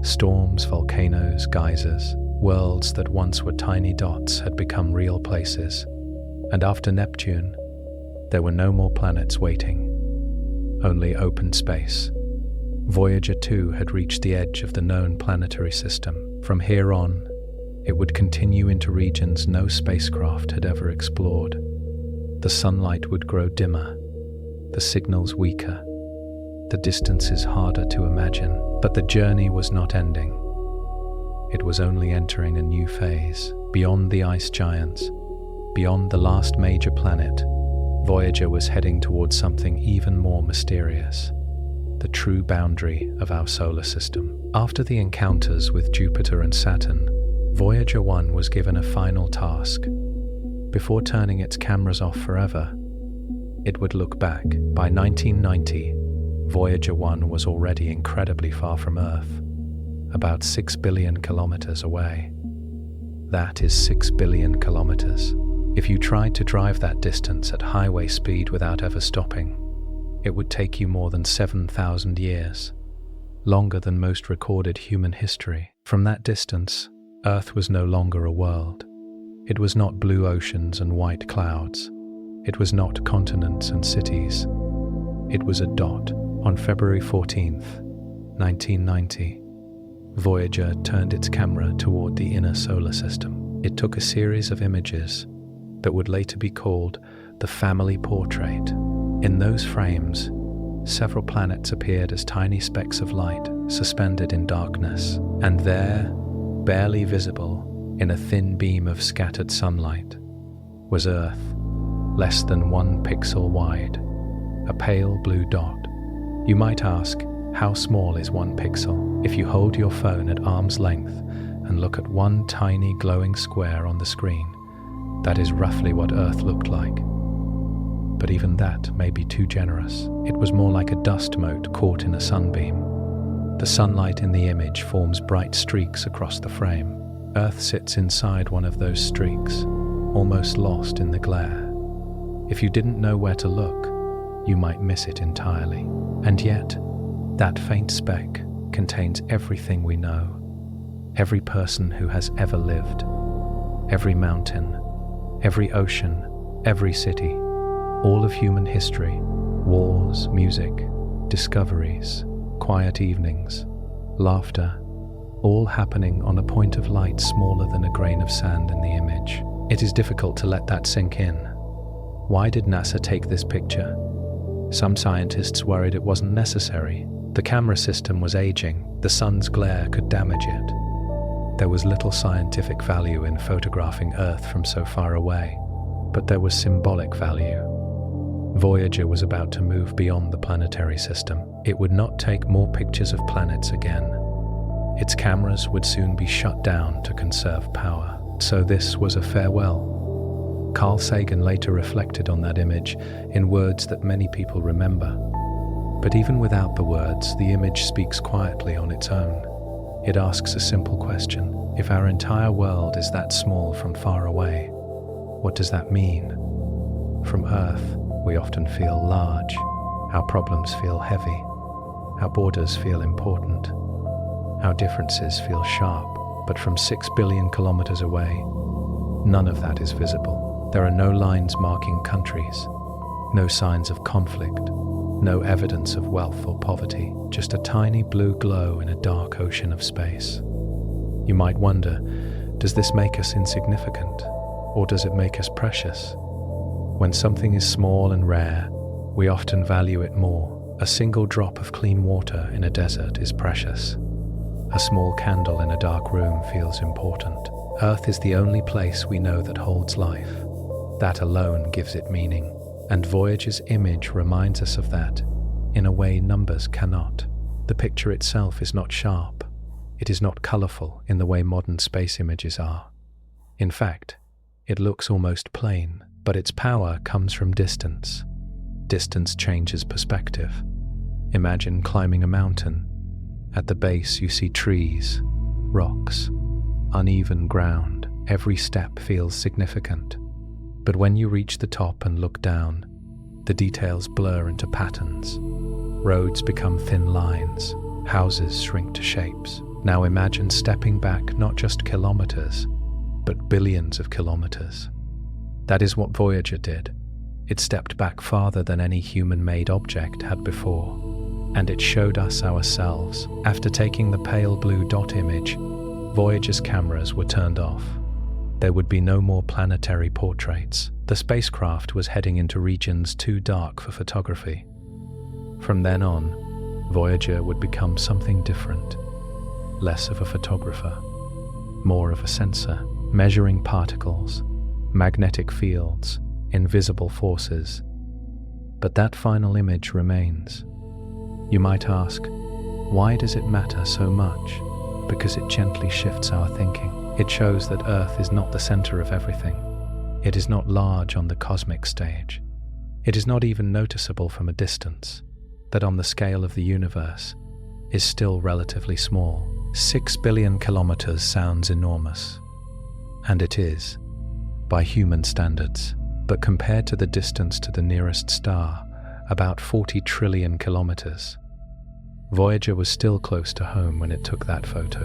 S1: storms, volcanoes, geysers. Worlds that once were tiny dots had become real places. And after Neptune, there were no more planets waiting, only open space. Voyager 2 had reached the edge of the known planetary system. From here on, it would continue into regions no spacecraft had ever explored. The sunlight would grow dimmer, the signals weaker, the distances harder to imagine. But the journey was not ending. It was only entering a new phase. Beyond the ice giants, beyond the last major planet, Voyager was heading towards something even more mysterious, the true boundary of our solar system. After the encounters with Jupiter and Saturn, Voyager 1 was given a final task. Before turning its cameras off forever, it would look back. By 1990, Voyager 1 was already incredibly far from Earth, about 6 billion kilometers away. That is 6 billion kilometers. If you tried to drive that distance at highway speed without ever stopping, it would take you more than 7,000 years, longer than most recorded human history. From that distance, Earth was no longer a world. It was not blue oceans and white clouds. It was not continents and cities. It was a dot. On February 14th, 1990, Voyager turned its camera toward the inner solar system. It took a series of images that would later be called the family portrait. In those frames, several planets appeared as tiny specks of light suspended in darkness. And there, barely visible in a thin beam of scattered sunlight, was Earth, less than 1 pixel wide, a pale blue dot. You might ask, how small is 1 pixel? If you hold your phone at arm's length and look at one tiny glowing square on the screen, that is roughly what Earth looked like. But even that may be too generous. It was more like a dust mote caught in a sunbeam. The sunlight in the image forms bright streaks across the frame. Earth sits inside one of those streaks, almost lost in the glare. If you didn't know where to look, you might miss it entirely. And yet, that faint speck contains everything we know, every person who has ever lived, every mountain, every ocean, every city, all of human history, wars, music, discoveries, quiet evenings, laughter, all happening on a point of light smaller than a grain of sand in the image. It is difficult to let that sink in. Why did NASA take this picture? Some scientists worried it wasn't necessary. The camera system was aging. The sun's glare could damage it. There was little scientific value in photographing Earth from so far away, but there was symbolic value. Voyager was about to move beyond the planetary system. It would not take more pictures of planets again. Its cameras would soon be shut down to conserve power. So this was a farewell. Carl Sagan later reflected on that image in words that many people remember. But even without the words, the image speaks quietly on its own. It asks a simple question. If our entire world is that small from far away, what does that mean? From Earth, we often feel large. Our problems feel heavy. Our borders feel important. Our differences feel sharp. But from 6 billion kilometers away, none of that is visible. There are no lines marking countries, no signs of conflict, no evidence of wealth or poverty, just a tiny blue glow in a dark ocean of space. You might wonder, does this make us insignificant, or does it make us precious? When something is small and rare, we often value it more. A single drop of clean water in a desert is precious. A small candle in a dark room feels important. Earth is the only place we know that holds life. That alone gives it meaning. And Voyager's image reminds us of that, in a way numbers cannot. The picture itself is not sharp. It is not colorful in the way modern space images are. In fact, it looks almost plain, but its power comes from distance. Distance changes perspective. Imagine climbing a mountain. At the base you see trees, rocks, uneven ground. Every step feels significant. But when you reach the top and look down, the details blur into patterns. Roads become thin lines, houses shrink to shapes. Now imagine stepping back not just kilometers, but billions of kilometers. That is what Voyager did. It stepped back farther than any human-made object had before, and it showed us ourselves. After taking the pale blue dot image, Voyager's cameras were turned off. There would be no more planetary portraits. The spacecraft was heading into regions too dark for photography. From then on, Voyager would become something different. Less of a photographer, more of a sensor, measuring particles, magnetic fields, invisible forces. But that final image remains. You might ask, why does it matter so much? Because it gently shifts our thinking. It shows that Earth is not the center of everything. It is not large on the cosmic stage. It is not even noticeable from a distance. That on the scale of the universe is still relatively small. 6 billion kilometers sounds enormous. And it is, by human standards. But compared to the distance to the nearest star, about 40 trillion kilometers, Voyager was still close to home when it took that photo.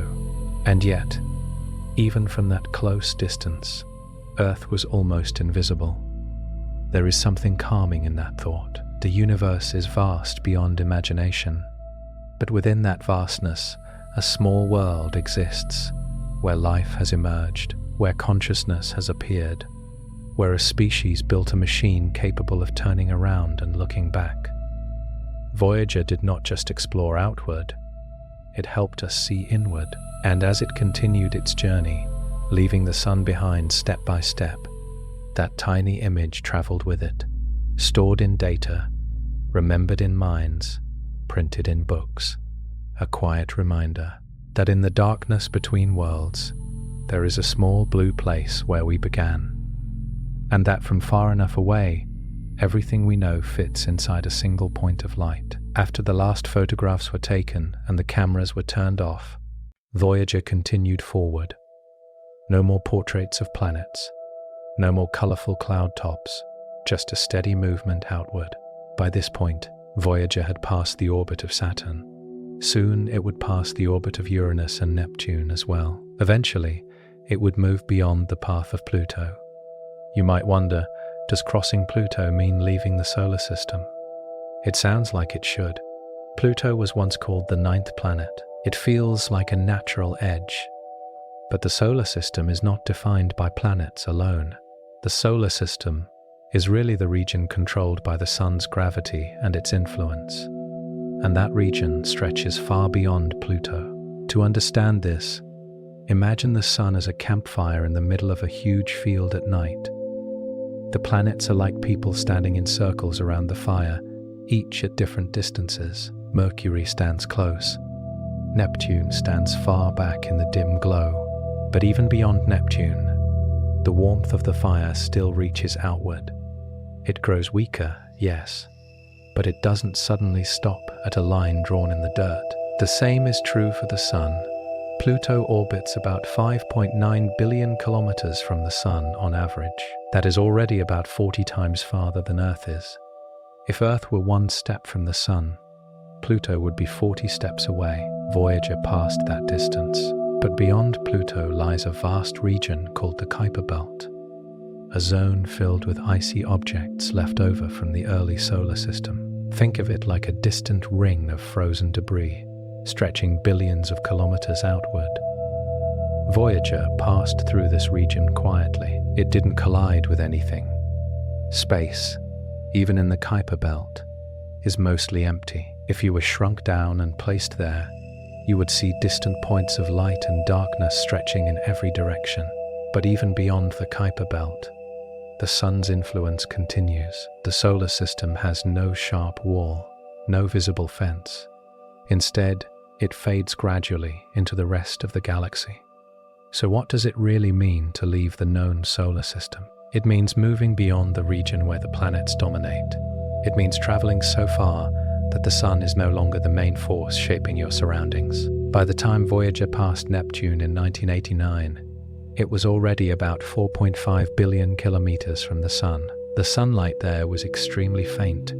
S1: And yet, even from that close distance, Earth was almost invisible. There is something calming in that thought. The universe is vast beyond imagination, but within that vastness, a small world exists, where life has emerged, where consciousness has appeared, where a species built a machine capable of turning around and looking back. Voyager did not just explore outward, it helped us see inward. And as it continued its journey, leaving the sun behind step by step, that tiny image traveled with it, stored in data, remembered in minds, printed in books. A quiet reminder that in the darkness between worlds, there is a small blue place where we began. And that from far enough away, everything we know fits inside a single point of light. After the last photographs were taken and the cameras were turned off, Voyager continued forward. No more portraits of planets, no more colorful cloud tops, just a steady movement outward. By this point, Voyager had passed the orbit of Saturn. Soon it would pass the orbit of Uranus and Neptune as well. Eventually, it would move beyond the path of Pluto. You might wonder, does crossing Pluto mean leaving the solar system? It sounds like it should. Pluto was once called the ninth planet. It feels like a natural edge. But the solar system is not defined by planets alone. The solar system is really the region controlled by the sun's gravity and its influence. And that region stretches far beyond Pluto. To understand this, imagine the sun as a campfire in the middle of a huge field at night. The planets are like people standing in circles around the fire, each at different distances. Mercury stands close. Neptune stands far back in the dim glow. But even beyond Neptune, the warmth of the fire still reaches outward. It grows weaker, yes, but it doesn't suddenly stop at a line drawn in the dirt. The same is true for the sun. Pluto orbits about 5.9 billion kilometers from the sun on average. That is already about 40 times farther than Earth is. If Earth were one step from the sun, Pluto would be 40 steps away. Voyager passed that distance. But beyond Pluto lies a vast region called the Kuiper Belt, a zone filled with icy objects left over from the early solar system. Think of it like a distant ring of frozen debris, stretching billions of kilometers outward. Voyager passed through this region quietly. It didn't collide with anything. Space, even in the Kuiper Belt, is mostly empty. If you were shrunk down and placed there, you would see distant points of light and darkness stretching in every direction. But even beyond the Kuiper Belt, the sun's influence continues. The solar system has no sharp wall, no visible fence. Instead, it fades gradually into the rest of the galaxy. So what does it really mean to leave the known solar system? It means moving beyond the region where the planets dominate. It means traveling so far that the sun is no longer the main force shaping your surroundings. By the time Voyager passed Neptune in 1989, it was already about 4.5 billion kilometers from the sun. The sunlight there was extremely faint,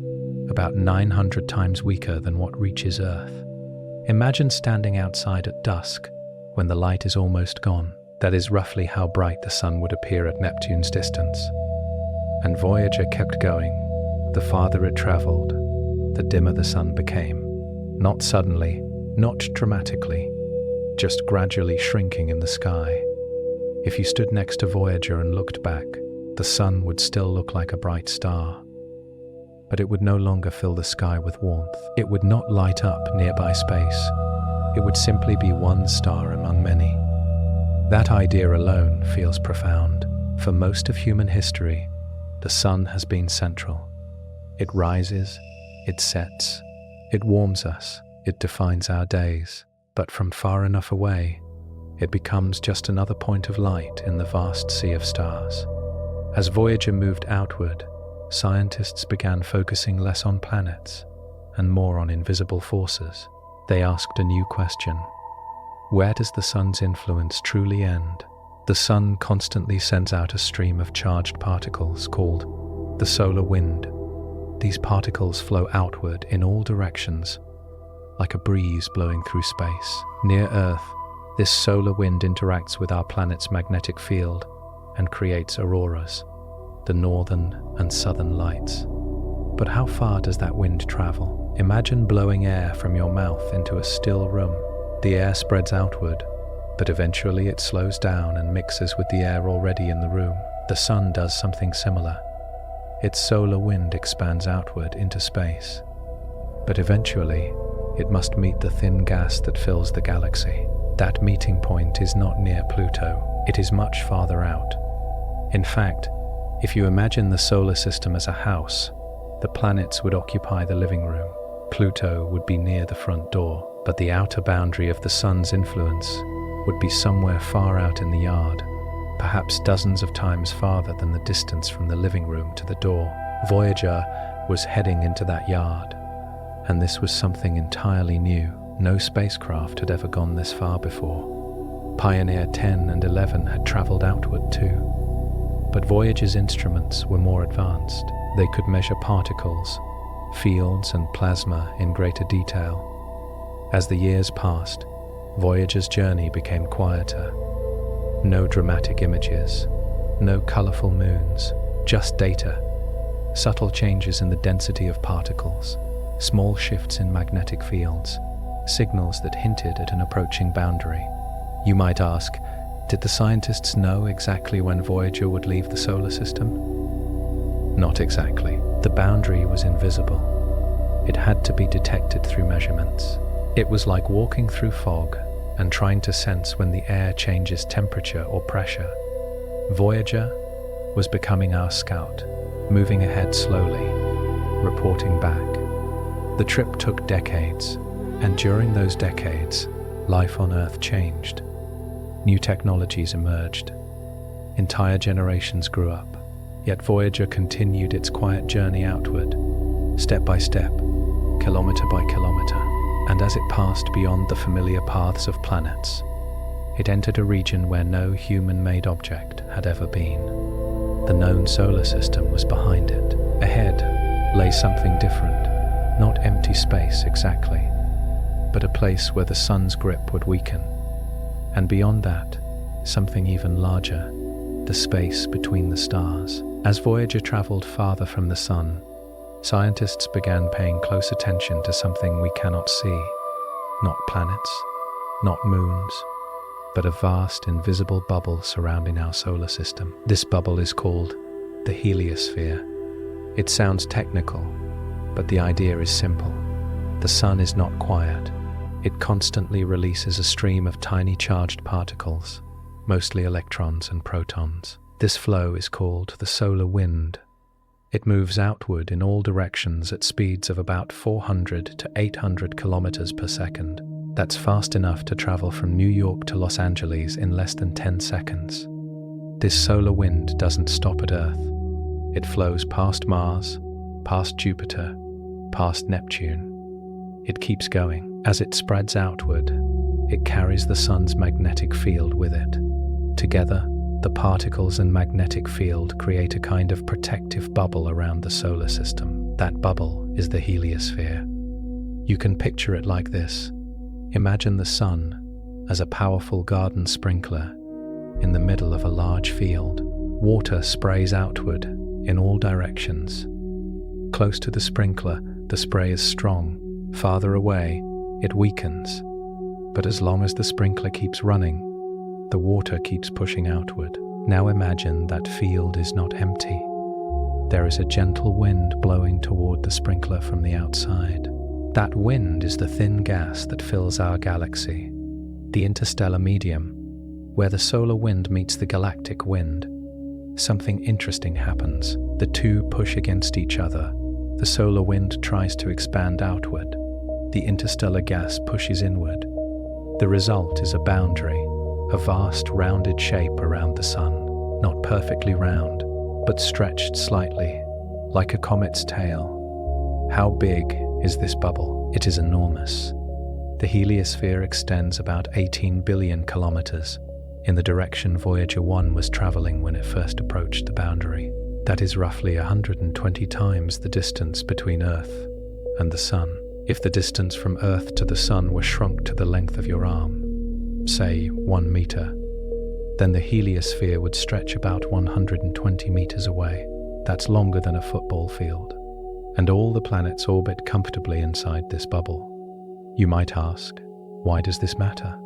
S1: about 900 times weaker than what reaches Earth. Imagine standing outside at dusk when the light is almost gone. That is roughly how bright the sun would appear at Neptune's distance. And Voyager kept going. The farther it traveled, the dimmer the sun became. Not suddenly, not dramatically, just gradually shrinking in the sky. If you stood next to Voyager and looked back, the sun would still look like a bright star. But it would no longer fill the sky with warmth. It would not light up nearby space. It would simply be one star among many. That idea alone feels profound. For most of human history, the sun has been central. It rises, it sets, it warms us, it defines our days. But from far enough away, it becomes just another point of light in the vast sea of stars. As Voyager moved outward, scientists began focusing less on planets and more on invisible forces. They asked a new question. Where does the sun's influence truly end? The sun constantly sends out a stream of charged particles called the solar wind. These particles flow outward in all directions, like a breeze blowing through space. Near Earth, this solar wind interacts with our planet's magnetic field and creates auroras, the northern and southern lights. But how far does that wind travel? Imagine blowing air from your mouth into a still room. The air spreads outward, but eventually it slows down and mixes with the air already in the room. The sun does something similar. Its solar wind expands outward into space. But eventually, it must meet the thin gas that fills the galaxy. That meeting point is not near Pluto. It is much farther out. In fact, if you imagine the solar system as a house, the planets would occupy the living room. Pluto would be near the front door, but the outer boundary of the sun's influence would be somewhere far out in the yard, perhaps dozens of times farther than the distance from the living room to the door. Voyager was heading into that yard, and this was something entirely new. No spacecraft had ever gone this far before. Pioneer 10 and 11 had traveled outward too. But Voyager's instruments were more advanced. They could measure particles, fields and plasma in greater detail. As the years passed, Voyager's journey became quieter. No dramatic images, no colorful moons, just data. Subtle changes in the density of particles, small shifts in magnetic fields, signals that hinted at an approaching boundary. You might ask, did the scientists know exactly when Voyager would leave the solar system? Not exactly. The boundary was invisible. It had to be detected through measurements. It was like walking through fog and trying to sense when the air changes temperature or pressure. Voyager was becoming our scout, moving ahead slowly, reporting back. The trip took decades, and during those decades, life on Earth changed. New technologies emerged. Entire generations grew up, yet Voyager continued its quiet journey outward, step by step, kilometer by kilometer, and as it passed beyond the familiar paths of planets, it entered a region where no human-made object had ever been. The known solar system was behind it. Ahead lay something different, not empty space exactly, but a place where the sun's grip would weaken. And beyond that, something even larger, the space between the stars. As Voyager traveled farther from the sun, scientists began paying close attention to something we cannot see. Not planets, not moons, but a vast invisible bubble surrounding our solar system. This bubble is called the heliosphere. It sounds technical, but the idea is simple. The sun is not quiet. It constantly releases a stream of tiny charged particles, mostly electrons and protons. This flow is called the solar wind. It moves outward in all directions at speeds of about 400 to 800 kilometers per second. That's fast enough to travel from New York to Los Angeles in less than 10 seconds. This solar wind doesn't stop at Earth. It flows past Mars, past Jupiter, past Neptune. It keeps going. As it spreads outward, it carries the sun's magnetic field with it. Together, the particles and magnetic field create a kind of protective bubble around the solar system. That bubble is the heliosphere. You can picture it like this. Imagine the sun as a powerful garden sprinkler in the middle of a large field. Water sprays outward in all directions. Close to the sprinkler, the spray is strong. Farther away, it weakens. But as long as the sprinkler keeps running, the water keeps pushing outward. Now imagine that field is not empty. There is a gentle wind blowing toward the sprinkler from the outside. That wind is the thin gas that fills our galaxy, the interstellar medium, where the solar wind meets the galactic wind. Something interesting happens. The two push against each other. The solar wind tries to expand outward. The interstellar gas pushes inward. The result is a boundary, a vast rounded shape around the sun, not perfectly round, but stretched slightly, like a comet's tail. How big is this bubble? It is enormous. The heliosphere extends about 18 billion kilometers in the direction Voyager 1 was traveling when it first approached the boundary. That is roughly 120 times the distance between Earth and the Sun. If the distance from Earth to the Sun was shrunk to the length of your arm, say 1 meter, then the heliosphere would stretch about 120 meters away. That's longer than a football field. And all the planets orbit comfortably inside this bubble. You might ask, why does this matter?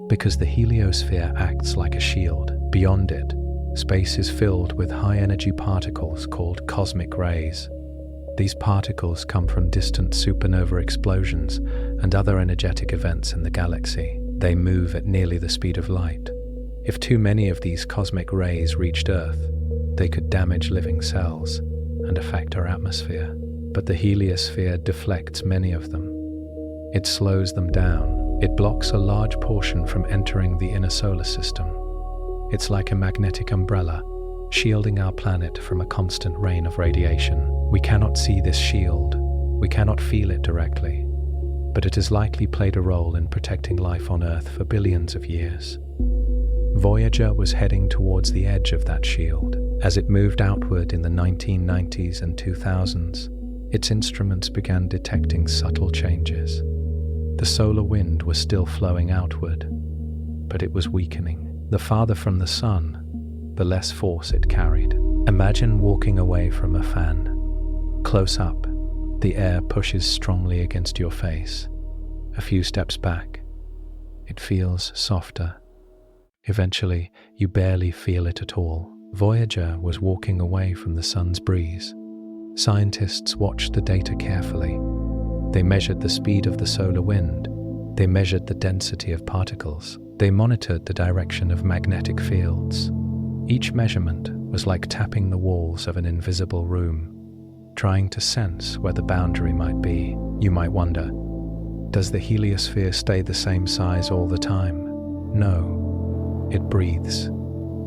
S1: Because the heliosphere acts like a shield. Beyond it, space is filled with high-energy particles called cosmic rays. These particles come from distant supernova explosions and other energetic events in the galaxy. They move at nearly the speed of light. If too many of these cosmic rays reached Earth, they could damage living cells and affect our atmosphere. But the heliosphere deflects many of them. It slows them down. It blocks a large portion from entering the inner solar system. It's like a magnetic umbrella, shielding our planet from a constant rain of radiation. We cannot see this shield. We cannot feel it directly, but it has likely played a role in protecting life on Earth for billions of years. Voyager was heading towards the edge of that shield. As it moved outward in the 1990s and 2000s, its instruments began detecting subtle changes. The solar wind was still flowing outward, but it was weakening. The farther from the sun, the less force it carried. Imagine walking away from a fan. Close up, the air pushes strongly against your face. A few steps back, it feels softer. Eventually, you barely feel it at all. Voyager was walking away from the sun's breeze. Scientists watched the data carefully. They measured the speed of the solar wind. They measured the density of particles. They monitored the direction of magnetic fields. Each measurement was like tapping the walls of an invisible room, trying to sense where the boundary might be. You might wonder, does the heliosphere stay the same size all the time? No, it breathes.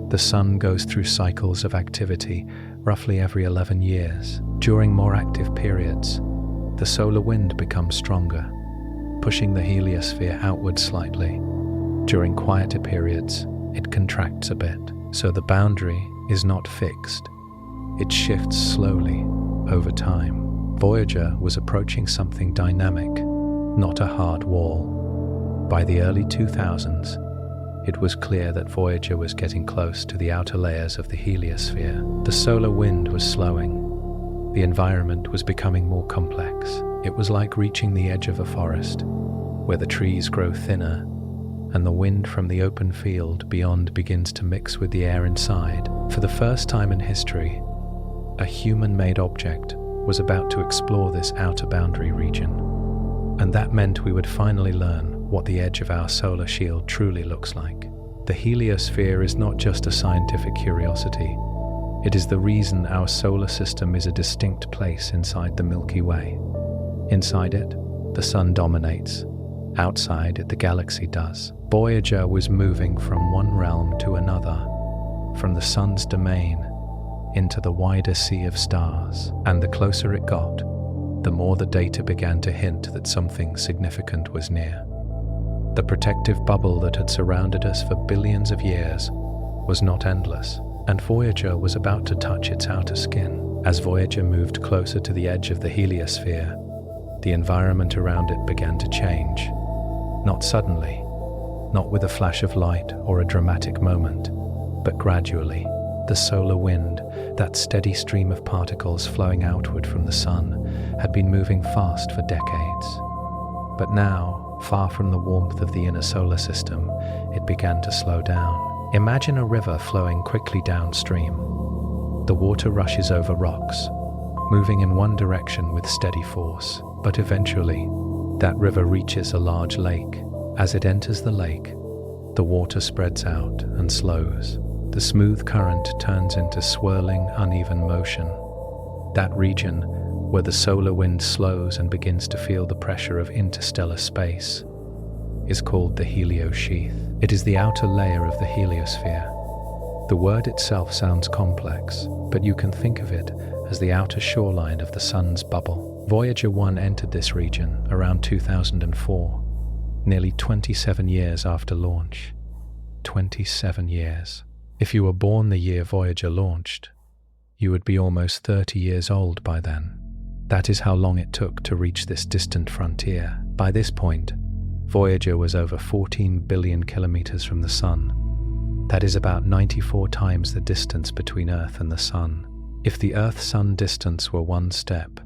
S1: The sun goes through cycles of activity roughly every 11 years. During more active periods, the solar wind becomes stronger, pushing the heliosphere outward slightly. During quieter periods, it contracts a bit, so the boundary is not fixed. It shifts slowly over time. Voyager was approaching something dynamic, not a hard wall. By the early 2000s, it was clear that Voyager was getting close to the outer layers of the heliosphere. The solar wind was slowing. The environment was becoming more complex. It was like reaching the edge of a forest, where the trees grow thinner, and the wind from the open field beyond begins to mix with the air inside. For the first time in history, a human-made object was about to explore this outer boundary region. And that meant we would finally learn what the edge of our solar shield truly looks like. The heliosphere is not just a scientific curiosity. It is the reason our solar system is a distinct place inside the Milky Way. Inside it, the sun dominates. Outside it, the galaxy does. Voyager was moving from one realm to another, from the sun's domain into the wider sea of stars. And the closer it got, the more the data began to hint that something significant was near. The protective bubble that had surrounded us for billions of years was not endless, and Voyager was about to touch its outer skin. As Voyager moved closer to the edge of the heliosphere, the environment around it began to change. Not suddenly, not with a flash of light or a dramatic moment, but gradually. The solar wind, that steady stream of particles flowing outward from the sun, had been moving fast for decades. But now, far from the warmth of the inner solar system, it began to slow down. Imagine a river flowing quickly downstream. The water rushes over rocks, moving in one direction with steady force. But eventually, that river reaches a large lake. As it enters the lake, the water spreads out and slows. The smooth current turns into swirling, uneven motion. That region, where the solar wind slows and begins to feel the pressure of interstellar space, is called the heliosheath. It is the outer layer of the heliosphere. The word itself sounds complex, but you can think of it as the outer shoreline of the sun's bubble. Voyager 1 entered this region around 2004, nearly 27 years after launch. 27 years. If you were born the year Voyager launched, you would be almost 30 years old by then. That is how long it took to reach this distant frontier. By this point, Voyager was over 14 billion kilometers from the Sun. That is about 94 times the distance between Earth and the Sun. If the Earth-Sun distance were one step,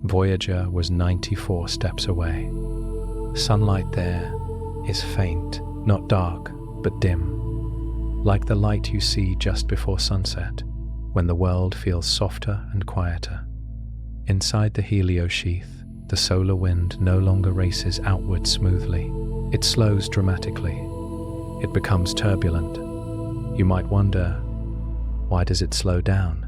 S1: Voyager was 94 steps away. Sunlight there is faint, not dark, but dim. Like the light you see just before sunset, when the world feels softer and quieter. Inside the heliosheath, the solar wind no longer races outward smoothly. It slows dramatically. It becomes turbulent. You might wonder, why does it slow down?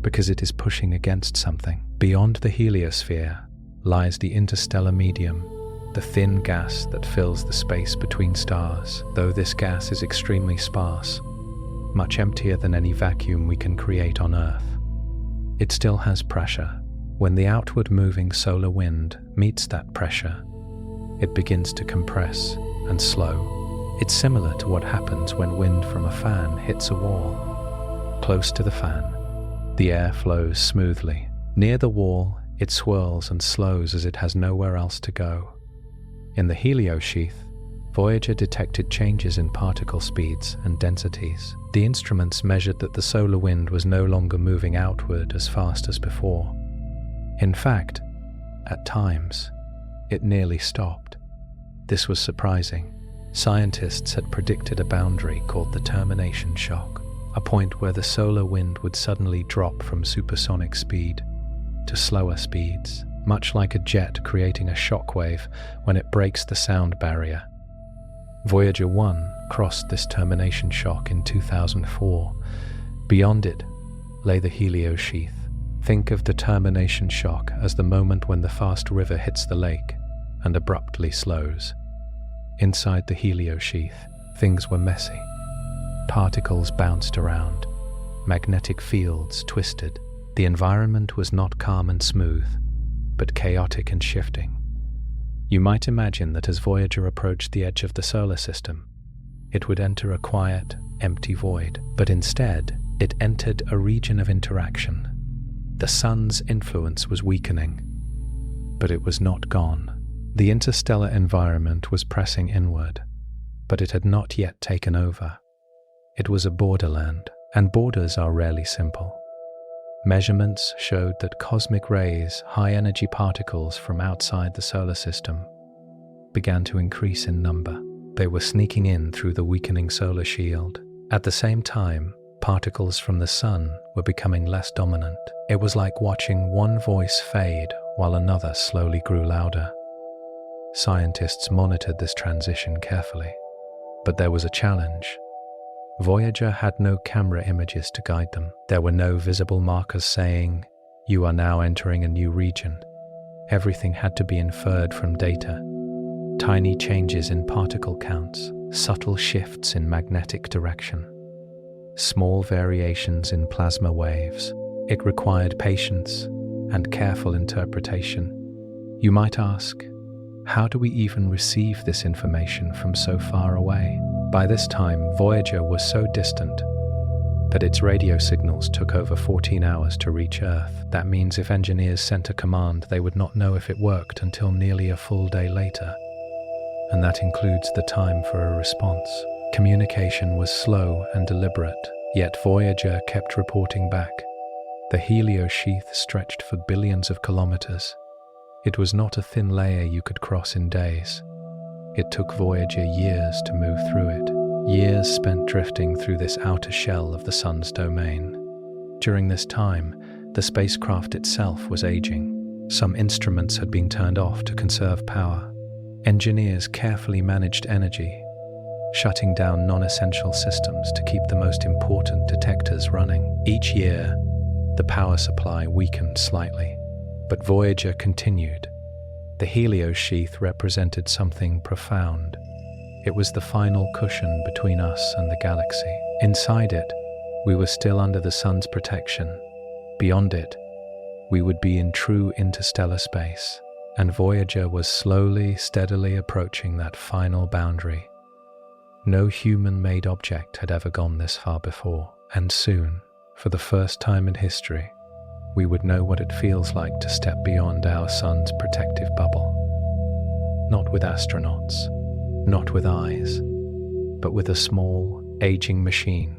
S1: Because it is pushing against something. Beyond the heliosphere lies the interstellar medium, the thin gas that fills the space between stars. Though this gas is extremely sparse, much emptier than any vacuum we can create on Earth, it still has pressure. When the outward moving solar wind meets that pressure, it begins to compress and slow. It's similar to what happens when wind from a fan hits a wall. Close to the fan, the air flows smoothly. Near the wall, it swirls and slows as it has nowhere else to go. In the heliosheath, Voyager detected changes in particle speeds and densities. The instruments measured that the solar wind was no longer moving outward as fast as before. In fact, at times, it nearly stopped. This was surprising. Scientists had predicted a boundary called the termination shock, a point where the solar wind would suddenly drop from supersonic speed to slower speeds, much like a jet creating a shockwave when it breaks the sound barrier. Voyager 1 crossed this termination shock in 2004. Beyond it lay the heliosheath. Think of the termination shock as the moment when the fast river hits the lake and abruptly slows. Inside the heliosheath, things were messy. Particles bounced around. Magnetic fields twisted. The environment was not calm and smooth, but chaotic and shifting. You might imagine that as Voyager approached the edge of the solar system, it would enter a quiet, empty void, but instead, it entered a region of interaction. The sun's influence was weakening, but it was not gone. The interstellar environment was pressing inward, but it had not yet taken over. It was a borderland, and borders are rarely simple. Measurements showed that cosmic rays, high-energy particles from outside the solar system, began to increase in number. They were sneaking in through the weakening solar shield. At the same time, particles from the sun were becoming less dominant. It was like watching one voice fade while another slowly grew louder. Scientists monitored this transition carefully, but there was a challenge. Voyager had no camera images to guide them. There were no visible markers saying, "You are now entering a new region." Everything had to be inferred from data. Tiny changes in particle counts, subtle shifts in magnetic direction, small variations in plasma waves. It required patience and careful interpretation. You might ask, how do we even receive this information from so far away? By this time, Voyager was so distant that its radio signals took over 14 hours to reach Earth. That means if engineers sent a command, they would not know if it worked until nearly a full day later. And that includes the time for a response. Communication was slow and deliberate, yet Voyager kept reporting back. The heliosheath stretched for billions of kilometers. It was not a thin layer you could cross in days. It took Voyager years to move through it, years spent drifting through this outer shell of the sun's domain. During this time, the spacecraft itself was aging. Some instruments had been turned off to conserve power. Engineers carefully managed energy, shutting down non-essential systems to keep the most important detectors running. Each year, the power supply weakened slightly, but Voyager continued. The heliosheath represented something profound. It was the final cushion between us and the galaxy. Inside it, we were still under the sun's protection. Beyond it, we would be in true interstellar space, and Voyager was slowly, steadily approaching that final boundary. No human-made object had ever gone this far before, and soon, for the first time in history, we would know what it feels like to step beyond our sun's protective bubble. Not with astronauts, not with eyes, but with a small, aging machine,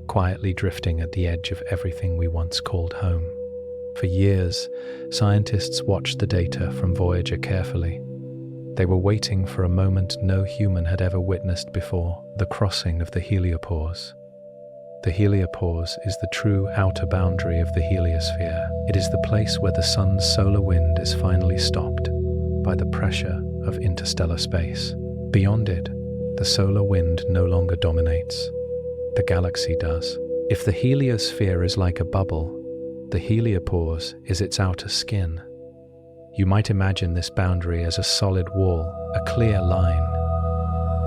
S1: quietly drifting at the edge of everything we once called home. For years, scientists watched the data from Voyager carefully. They were waiting for a moment no human had ever witnessed before, the crossing of the heliopause. The heliopause is the true outer boundary of the heliosphere. It is the place where the sun's solar wind is finally stopped by the pressure of interstellar space. Beyond it, the solar wind no longer dominates. The galaxy does. If the heliosphere is like a bubble, the heliopause is its outer skin. You might imagine this boundary as a solid wall, a clear line,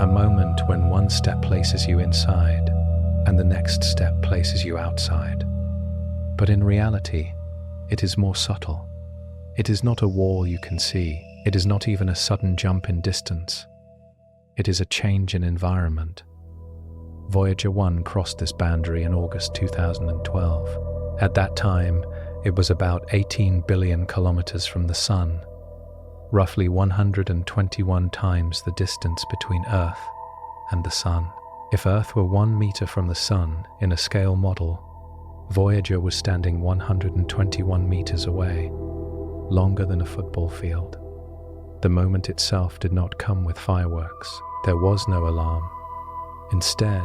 S1: a moment when one step places you inside and the next step places you outside. But in reality, it is more subtle. It is not a wall you can see. It is not even a sudden jump in distance. It is a change in environment. Voyager 1 crossed this boundary in August 2012. At that time, it was about 18 billion kilometers from the sun. roughly 121 times the distance between Earth and the Sun. If Earth were 1 meter from the Sun in a scale model, Voyager was standing 121 meters away, longer than a football field. The moment itself did not come with fireworks. There was no alarm. Instead,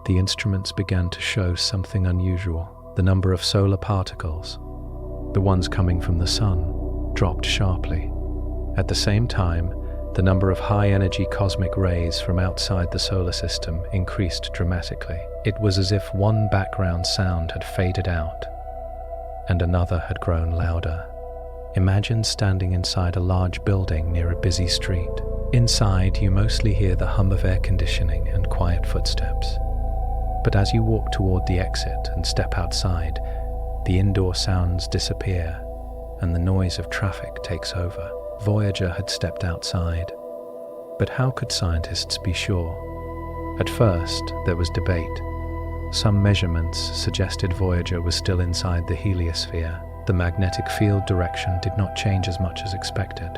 S1: the instruments began to show something unusual. The number of solar particles, the ones coming from the Sun, dropped sharply. At the same time, the number of high-energy cosmic rays from outside the solar system increased dramatically. It was as if one background sound had faded out and another had grown louder. Imagine standing inside a large building near a busy street. Inside, you mostly hear the hum of air conditioning and quiet footsteps. But as you walk toward the exit and step outside, the indoor sounds disappear and the noise of traffic takes over. Voyager had stepped outside. But how could scientists be sure? At first, there was debate. Some measurements suggested Voyager was still inside the heliosphere. The magnetic field direction did not change as much as expected.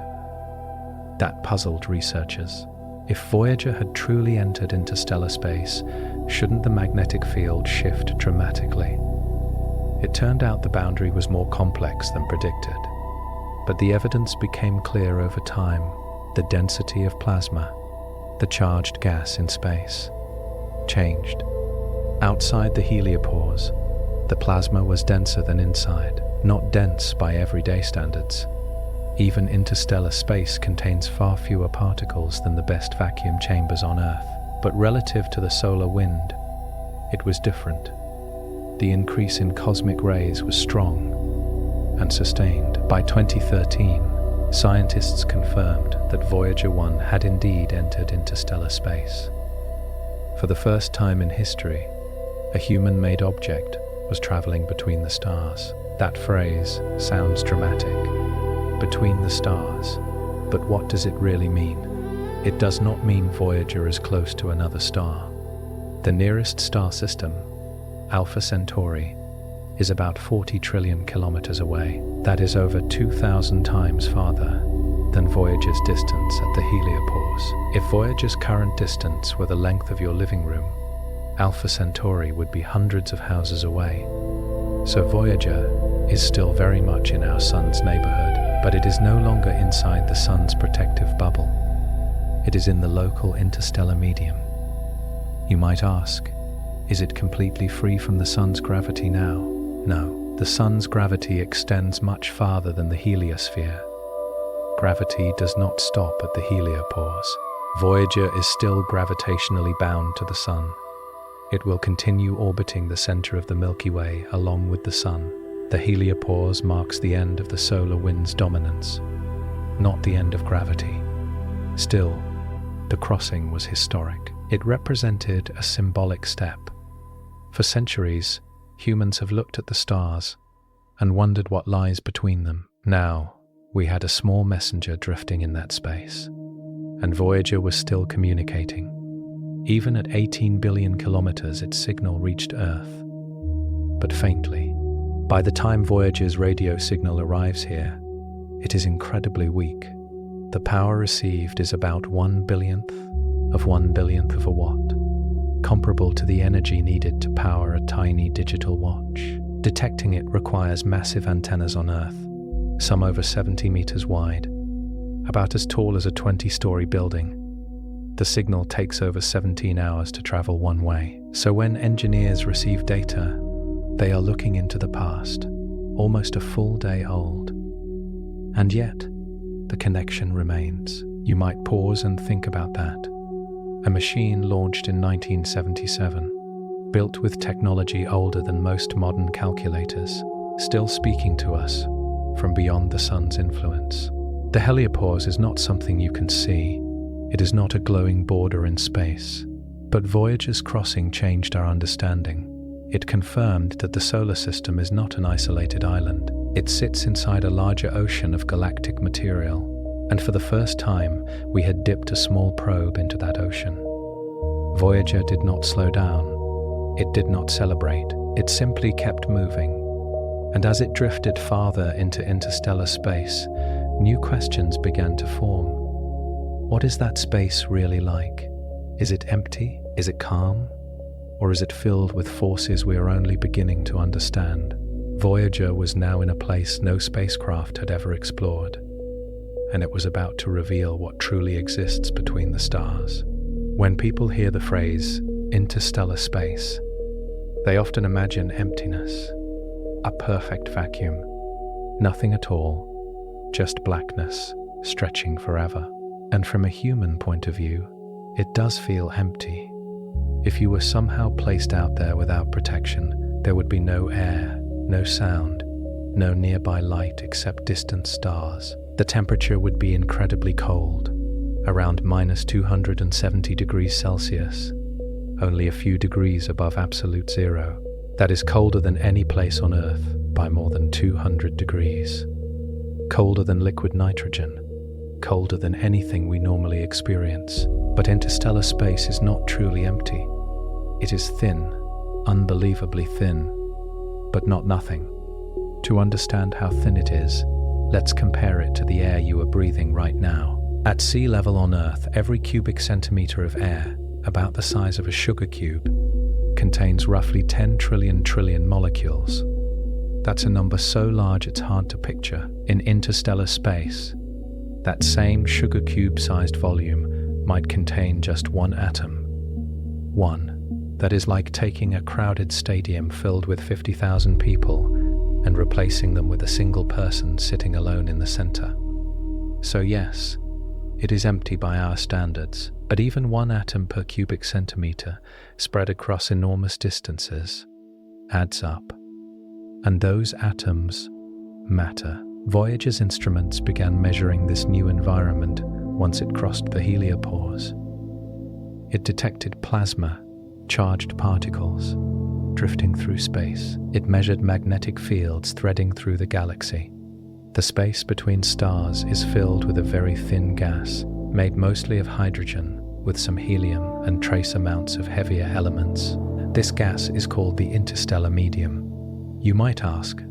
S1: That puzzled researchers. If Voyager had truly entered interstellar space, shouldn't the magnetic field shift dramatically? It turned out the boundary was more complex than predicted. But the evidence became clear over time. The density of plasma, the charged gas in space, changed. Outside the heliopause, the plasma was denser than inside, not dense by everyday standards. Even interstellar space contains far fewer particles than the best vacuum chambers on Earth. But relative to the solar wind, it was different. The increase in cosmic rays was strong and sustained. By 2013, scientists confirmed that Voyager 1 had indeed entered interstellar space. For the first time in history, a human-made object was traveling between the stars. That phrase sounds dramatic. Between the stars. But what does it really mean? It does not mean Voyager is close to another star. The nearest star system, Alpha Centauri, is about 40 trillion kilometers away. That is over 2,000 times farther than Voyager's distance at the heliopause. If Voyager's current distance were the length of your living room, Alpha Centauri would be hundreds of houses away. So Voyager is still very much in our Sun's neighborhood, but it is no longer inside the Sun's protective bubble. It is in the local interstellar medium. You might ask, is it completely free from the Sun's gravity now? No, the Sun's gravity extends much farther than the heliosphere. Gravity does not stop at the heliopause. Voyager is still gravitationally bound to the Sun. It will continue orbiting the center of the Milky Way along with the Sun. The heliopause marks the end of the solar wind's dominance, not the end of gravity. Still, the crossing was historic. It represented a symbolic step. For centuries, humans have looked at the stars and wondered what lies between them. Now, we had a small messenger drifting in that space, and Voyager was still communicating. Even at 18 billion kilometers, its signal reached Earth, but faintly. By the time Voyager's radio signal arrives here, it is incredibly weak. The power received is about 1/billionth of a watt, comparable to the energy needed to power a tiny digital watch. Detecting it requires massive antennas on Earth, some over 70 meters wide, about as tall as a 20-story building. The signal takes over 17 hours to travel one way. So when engineers receive data, they are looking into the past, almost a full day old. And yet, the connection remains. You might pause and think about that. A machine launched in 1977, built with technology older than most modern calculators, still speaking to us from beyond the Sun's influence. The heliopause is not something you can see. It is not a glowing border in space. But Voyager's crossing changed our understanding. It confirmed that the solar system is not an isolated island. It sits inside a larger ocean of galactic material. And for the first time, we had dipped a small probe into that ocean. Voyager did not slow down. It did not celebrate. It simply kept moving. And as it drifted farther into interstellar space, new questions began to form. What is that space really like? Is it empty? Is it calm? Or is it filled with forces we are only beginning to understand? Voyager was now in a place no spacecraft had ever explored, and it was about to reveal what truly exists between the stars. When people hear the phrase interstellar space, they often imagine emptiness, a perfect vacuum, nothing at all, just blackness stretching forever. And from a human point of view, it does feel empty. If you were somehow placed out there without protection, there would be no air, no sound, no nearby light except distant stars. The temperature would be incredibly cold, around -270 degrees Celsius, only a few degrees above absolute zero. That is colder than any place on Earth by more than 200 degrees. Colder than liquid nitrogen, colder than anything we normally experience. But interstellar space is not truly empty. It is thin, unbelievably thin, but not nothing. To understand how thin it is, let's compare it to the air you are breathing right now. At sea level on Earth, every cubic centimeter of air, about the size of a sugar cube, contains roughly 10 trillion molecules. That's a number so large it's hard to picture. In interstellar space, that same sugar cube-sized volume might contain just one atom. One. That is like taking a crowded stadium filled with 50,000 people and replacing them with a single person sitting alone in the center. So yes, it is empty by our standards, but even one atom per cubic centimeter spread across enormous distances adds up. And those atoms matter. Voyager's instruments began measuring this new environment once it crossed the heliopause. It detected plasma, charged particles, drifting through space. It measured magnetic fields threading through the galaxy. The space between stars is filled with a very thin gas, made mostly of hydrogen, with some helium and trace amounts of heavier elements. This gas is called the interstellar medium. You might ask,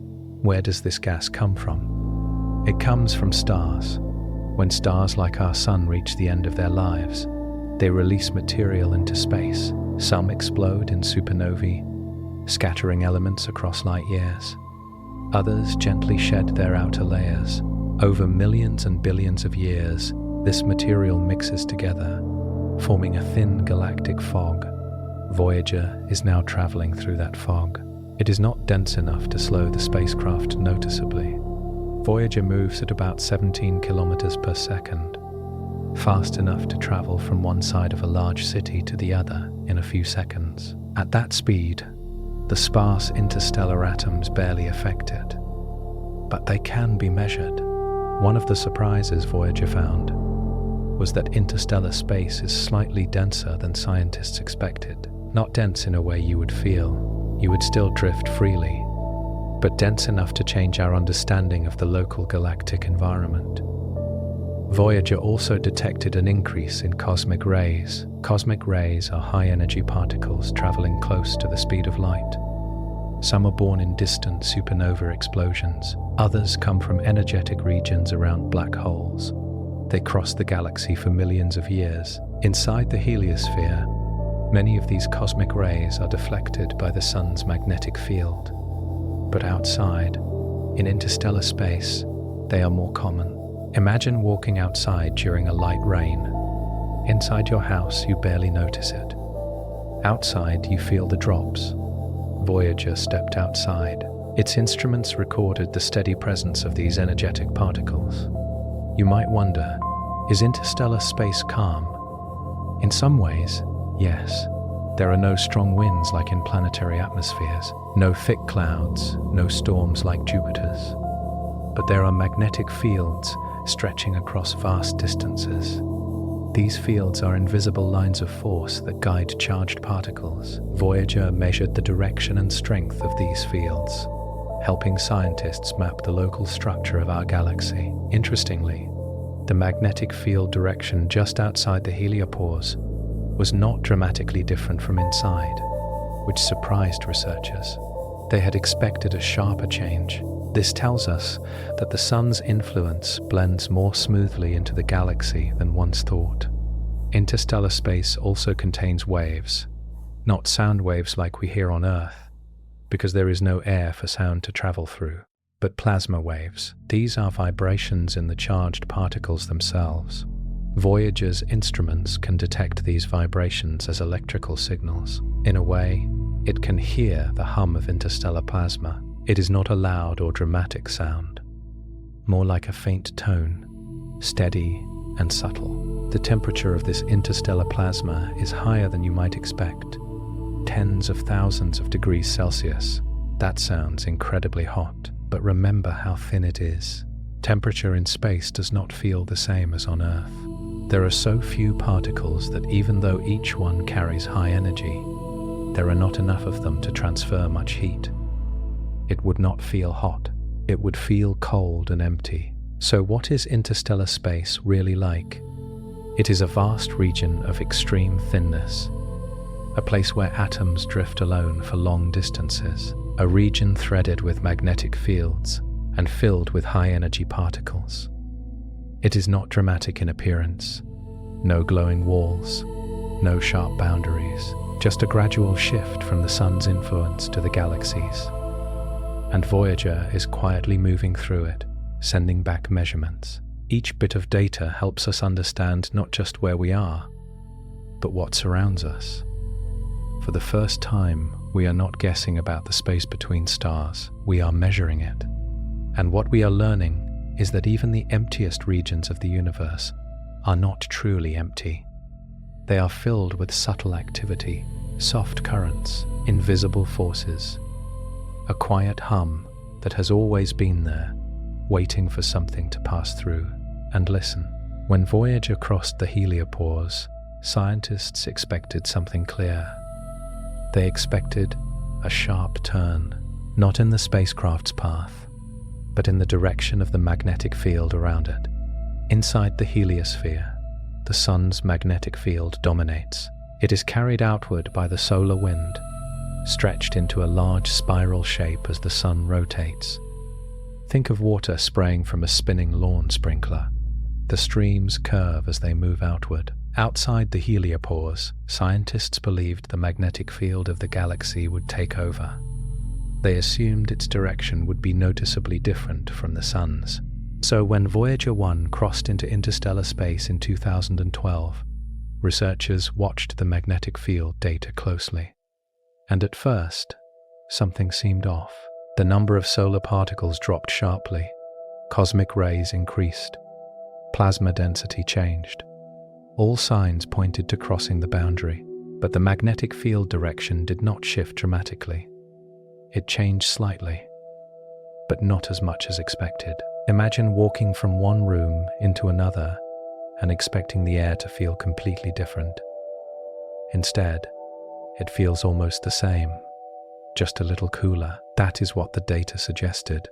S1: where does this gas come from? It comes from stars. When stars like our Sun reach the end of their lives, they release material into space. Some explode in supernovae, scattering elements across light years. Others gently shed their outer layers. Over millions and billions of years, this material mixes together, forming a thin galactic fog. Voyager is now traveling through that fog. It is not dense enough to slow the spacecraft noticeably. Voyager moves at about 17 kilometers per second, fast enough to travel from one side of a large city to the other in a few seconds. At that speed, the sparse interstellar atoms barely affect it, but they can be measured. One of the surprises Voyager found was that interstellar space is slightly denser than scientists expected. Not dense in a way you would feel. You would still drift freely, but dense enough to change our understanding of the local galactic environment. Voyager also detected an increase in cosmic rays. Cosmic rays are high-energy particles traveling close to the speed of light. Some are born in distant supernova explosions. Others come from energetic regions around black holes. They cross the galaxy for millions of years. Inside the heliosphere, many of these cosmic rays are deflected by the sun's magnetic field. But outside, in interstellar space, they are more common. Imagine walking outside during a light rain. Inside your house, you barely notice it. Outside, you feel the drops. Voyager stepped outside. Its instruments recorded the steady presence of these energetic particles. You might wonder, is interstellar space calm? In some ways, yes. There are no strong winds like in planetary atmospheres, no thick clouds, no storms like Jupiter's. But there are magnetic fields stretching across vast distances. These fields are invisible lines of force that guide charged particles. Voyager measured the direction and strength of these fields, helping scientists map the local structure of our galaxy. Interestingly, the magnetic field direction just outside the heliopause was not dramatically different from inside, which surprised researchers. They had expected a sharper change, This tells us that the sun's influence blends more smoothly into the galaxy than once thought. Interstellar space also contains waves, not sound waves like we hear on Earth, because there is no air for sound to travel through, but plasma waves. These are vibrations in the charged particles themselves. Voyager's instruments can detect these vibrations as electrical signals. In a way, it can hear the hum of interstellar plasma. It is not a loud or dramatic sound, more like a faint tone, steady and subtle. The temperature of this interstellar plasma is higher than you might expect, tens of thousands of degrees Celsius. That sounds incredibly hot, but remember how thin it is. Temperature in space does not feel the same as on Earth. There are so few particles that even though each one carries high energy, there are not enough of them to transfer much heat. It would not feel hot. It would feel cold and empty. So what is interstellar space really like? It is a vast region of extreme thinness, a place where atoms drift alone for long distances, a region threaded with magnetic fields and filled with high-energy particles. It is not dramatic in appearance, no glowing walls, no sharp boundaries, just a gradual shift from the sun's influence to the galaxies. And Voyager is quietly moving through it, sending back measurements. Each bit of data helps us understand not just where we are, but what surrounds us. For the first time, we are not guessing about the space between stars, we are measuring it. And what we are learning is that even the emptiest regions of the universe are not truly empty. They are filled with subtle activity, soft currents, invisible forces, a quiet hum that has always been there, waiting for something to pass through. And listen, when Voyager crossed the heliopause, scientists expected something clear. They expected a sharp turn, not in the spacecraft's path, but in the direction of the magnetic field around it. Inside the heliosphere, the sun's magnetic field dominates. It is carried outward by the solar wind, stretched into a large spiral shape as the sun rotates. Think of water spraying from a spinning lawn sprinkler. The streams curve as they move outward. Outside the heliopause, scientists believed the magnetic field of the galaxy would take over. They assumed its direction would be noticeably different from the sun's. So when Voyager 1 crossed into interstellar space in 2012, researchers watched the magnetic field data closely. And at first, something seemed off. The number of solar particles dropped sharply, cosmic rays increased, plasma density changed. All signs pointed to crossing the boundary, but the magnetic field direction did not shift dramatically. It changed slightly, but not as much as expected. Imagine walking from one room into another and expecting the air to feel completely different. Instead, it feels almost the same, just a little cooler. That is what the data suggested.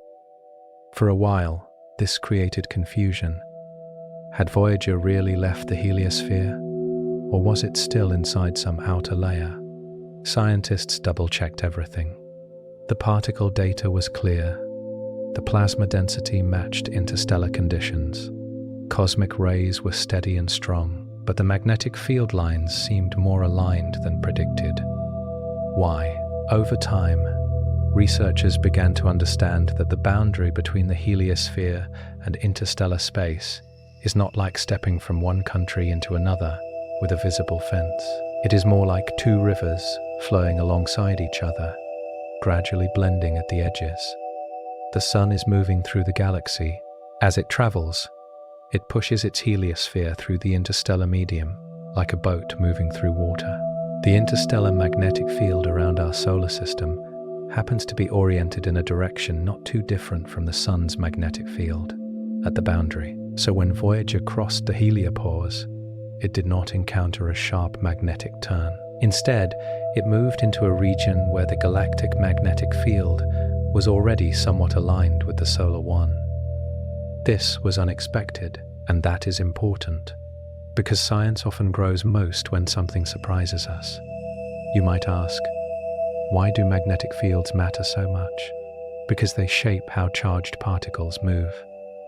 S1: For a while, this created confusion. Had Voyager really left the heliosphere, or was it still inside some outer layer? Scientists double-checked everything. The particle data was clear. The plasma density matched interstellar conditions. Cosmic rays were steady and strong, but the magnetic field lines seemed more aligned than predicted. Why? Over time, researchers began to understand that the boundary between the heliosphere and interstellar space is not like stepping from one country into another with a visible fence. It is more like two rivers flowing alongside each other, gradually blending at the edges. The sun is moving through the galaxy. As it travels, it pushes its heliosphere through the interstellar medium, like a boat moving through water. The interstellar magnetic field around our solar system happens to be oriented in a direction not too different from the sun's magnetic field at the boundary. So when Voyager crossed the heliopause, it did not encounter a sharp magnetic turn. Instead, it moved into a region where the galactic magnetic field was already somewhat aligned with the solar one. This was unexpected, and that is important, because science often grows most when something surprises us. You might ask, why do magnetic fields matter so much? because they shape how charged particles move.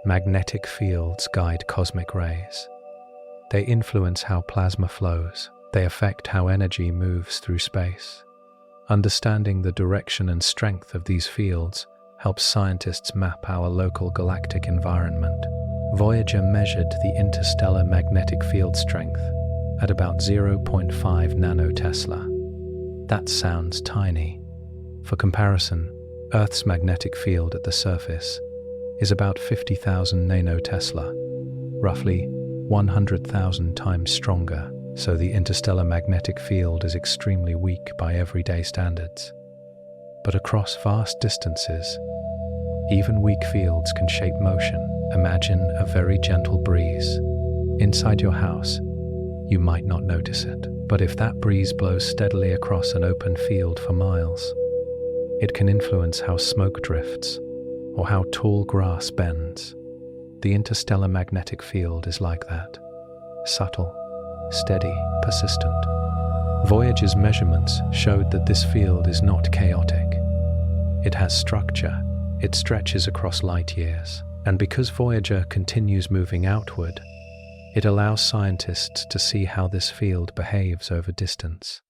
S1: Magnetic fields guide cosmic rays. They influence how plasma flows. They affect how energy moves through space. Understanding the direction and strength of these fields helps scientists map our local galactic environment. Voyager measured the interstellar magnetic field strength at about 0.5 nanotesla. That sounds tiny. For comparison, Earth's magnetic field at the surface is about 50,000 nanotesla, roughly 100,000 times stronger, so the interstellar magnetic field is extremely weak by everyday standards. But across vast distances, even weak fields can shape motion. Imagine a very gentle breeze. Inside your house, you might not notice it, but if that breeze blows steadily across an open field for miles, it can influence how smoke drifts or how tall grass bends. The interstellar magnetic field is like that. Subtle, steady, persistent. Voyager's measurements showed that this field is not chaotic. It has structure. It stretches across light years. And because Voyager continues moving outward, it allows scientists to see how this field behaves over distance.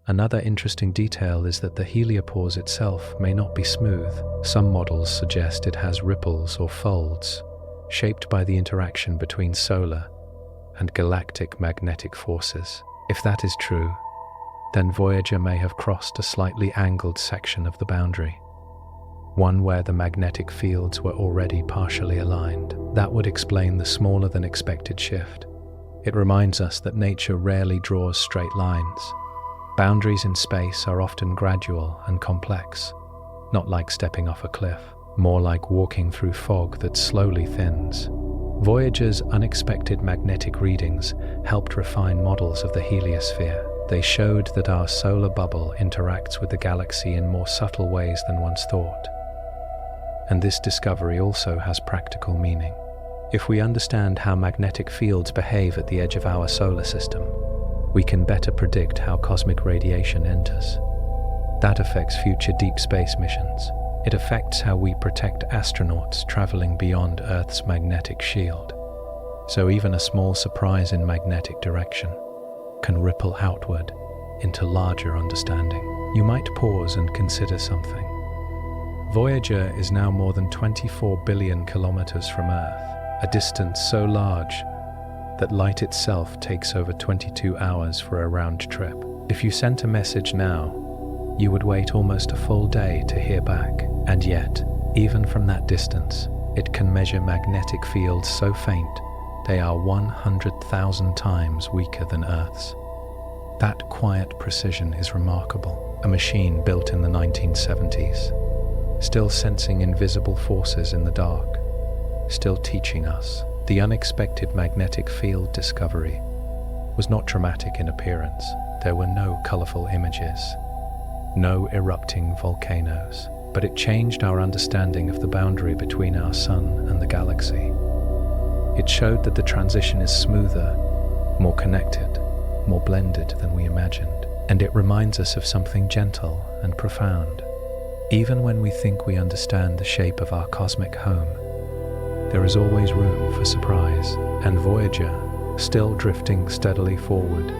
S1: Another interesting detail is that the heliopause itself may not be smooth. Some models suggest it has ripples or folds, shaped by the interaction between solar and galactic magnetic forces. If that is true, then Voyager may have crossed a slightly angled section of the boundary, one where the magnetic fields were already partially aligned. That would explain the smaller than expected shift. It reminds us that nature rarely draws straight lines. Boundaries in space are often gradual and complex, not like stepping off a cliff, more like walking through fog that slowly thins. Voyager's unexpected magnetic readings helped refine models of the heliosphere. They showed that our solar bubble interacts with the galaxy in more subtle ways than once thought. And this discovery also has practical meaning. If we understand how magnetic fields behave at the edge of our solar system, we can better predict how cosmic radiation enters. That affects future deep space missions. It affects how we protect astronauts traveling beyond Earth's magnetic shield. So even a small surprise in magnetic direction can ripple outward into larger understanding. You might pause and consider something. Voyager is now more than 24 billion kilometers from Earth, a distance so large that light itself takes over 22 hours for a round trip. If you sent a message now, you would wait almost a full day to hear back. And yet, even from that distance, it can measure magnetic fields so faint they are 100,000 times weaker than Earth's. That quiet precision is remarkable. A machine built in the 1970s, still sensing invisible forces in the dark, still teaching us. The unexpected magnetic field discovery was not dramatic in appearance. There were no colorful images, no erupting volcanoes, but it changed our understanding of the boundary between our sun and the galaxy. It showed that the transition is smoother, more connected, more blended than we imagined. And it reminds us of something gentle and profound. Even when we think we understand the shape of our cosmic home, there is always room for surprise. And Voyager, still drifting steadily forward,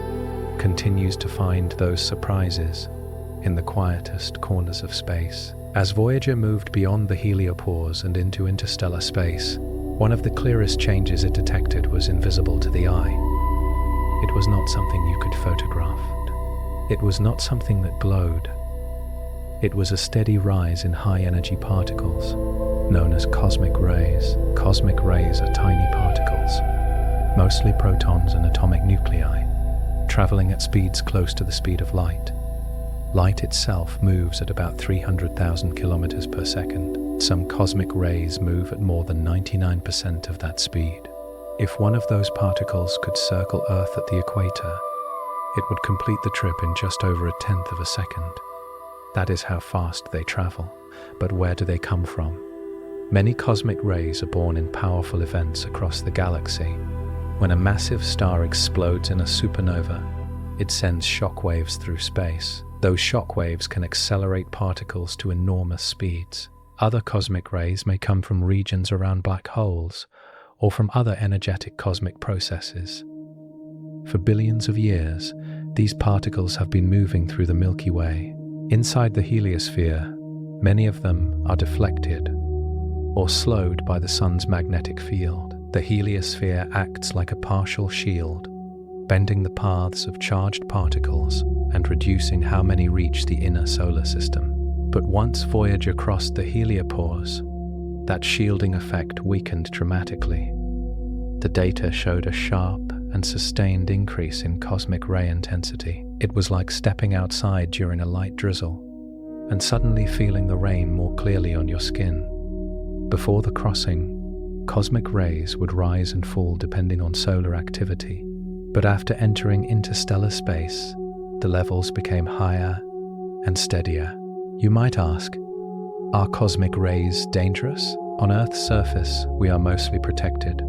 S1: continues to find those surprises in the quietest corners of space. As Voyager moved beyond the heliopause and into interstellar space, one of the clearest changes it detected was invisible to the eye. It was not something you could photograph. It was not something that glowed. It was a steady rise in high-energy particles, known as cosmic rays. Cosmic rays are tiny particles, mostly protons and atomic nuclei, traveling at speeds close to the speed of light. Light itself moves at about 300,000 kilometers per second. Some cosmic rays move at more than 99% of that speed. If one of those particles could circle Earth at the equator, it would complete the trip in just over a tenth of a second. That is how fast they travel. But where do they come from? Many cosmic rays are born in powerful events across the galaxy. When a massive star explodes in a supernova, it sends shockwaves through space. Those shockwaves can accelerate particles to enormous speeds. Other cosmic rays may come from regions around black holes or from other energetic cosmic processes. For billions of years, these particles have been moving through the Milky Way. Inside the heliosphere, many of them are deflected or slowed by the sun's magnetic field. The heliosphere acts like a partial shield, bending the paths of charged particles and reducing how many reach the inner solar system. But once Voyager crossed the heliopause, that shielding effect weakened dramatically. The data showed a sharp and sustained increase in cosmic ray intensity. It was like stepping outside during a light drizzle and suddenly feeling the rain more clearly on your skin. Before the crossing, cosmic rays would rise and fall depending on solar activity. But after entering interstellar space, the levels became higher and steadier. You might ask, are cosmic rays dangerous? On Earth's surface, we are mostly protected.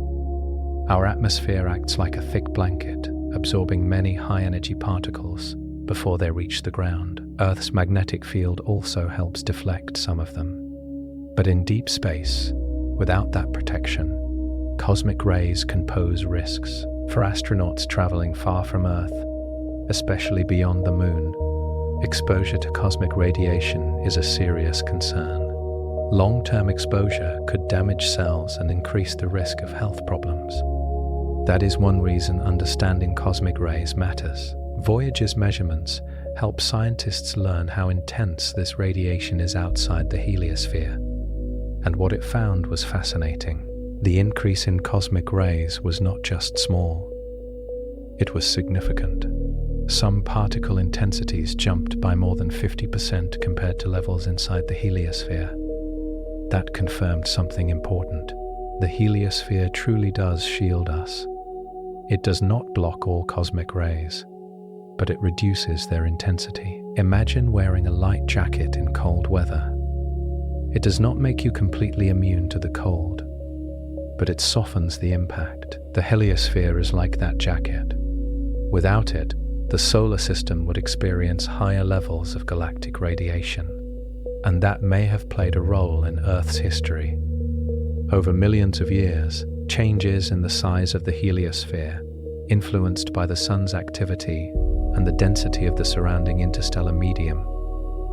S1: Our atmosphere acts like a thick blanket, absorbing many high-energy particles before they reach the ground. Earth's magnetic field also helps deflect some of them. But in deep space, without that protection, cosmic rays can pose risks. For astronauts traveling far from Earth, especially beyond the Moon, exposure to cosmic radiation is a serious concern. Long-term exposure could damage cells and increase the risk of health problems. That is one reason understanding cosmic rays matters. Voyager's measurements help scientists learn how intense this radiation is outside the heliosphere. And what it found was fascinating. The increase in cosmic rays was not just small. It was significant. Some particle intensities jumped by more than 50% compared to levels inside the heliosphere. That confirmed something important. The heliosphere truly does shield us. It does not block all cosmic rays, but it reduces their intensity. Imagine wearing a light jacket in cold weather. It does not make you completely immune to the cold, but it softens the impact. The heliosphere is like that jacket. Without it, the solar system would experience higher levels of galactic radiation, and that may have played a role in Earth's history. Over millions of years, changes in the size of the heliosphere, influenced by the sun's activity and the density of the surrounding interstellar medium,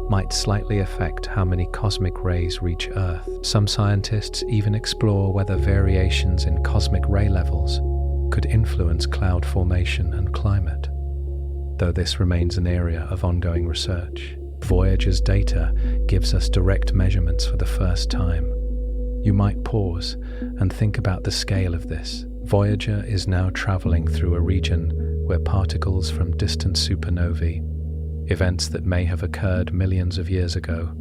S1: might slightly affect how many cosmic rays reach Earth. Some scientists even explore whether variations in cosmic ray levels could influence cloud formation and climate, though this remains an area of ongoing research. Voyager's data gives us direct measurements for the first time. You might pause and think about the scale of this. Voyager is now traveling through a region where particles from distant supernovae, events that may have occurred millions of years ago,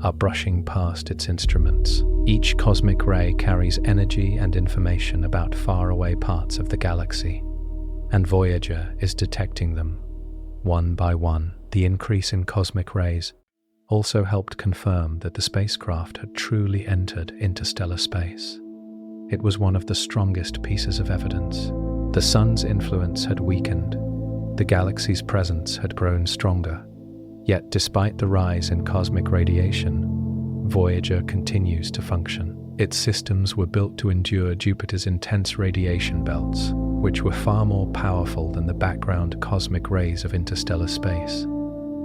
S1: are brushing past its instruments. Each cosmic ray carries energy and information about faraway parts of the galaxy, and Voyager is detecting them, one by one. The increase in cosmic rays also helped confirm that the spacecraft had truly entered interstellar space. It was one of the strongest pieces of evidence. The sun's influence had weakened. The galaxy's presence had grown stronger. Yet despite the rise in cosmic radiation, Voyager continues to function. Its systems were built to endure Jupiter's intense radiation belts, which were far more powerful than the background cosmic rays of interstellar space.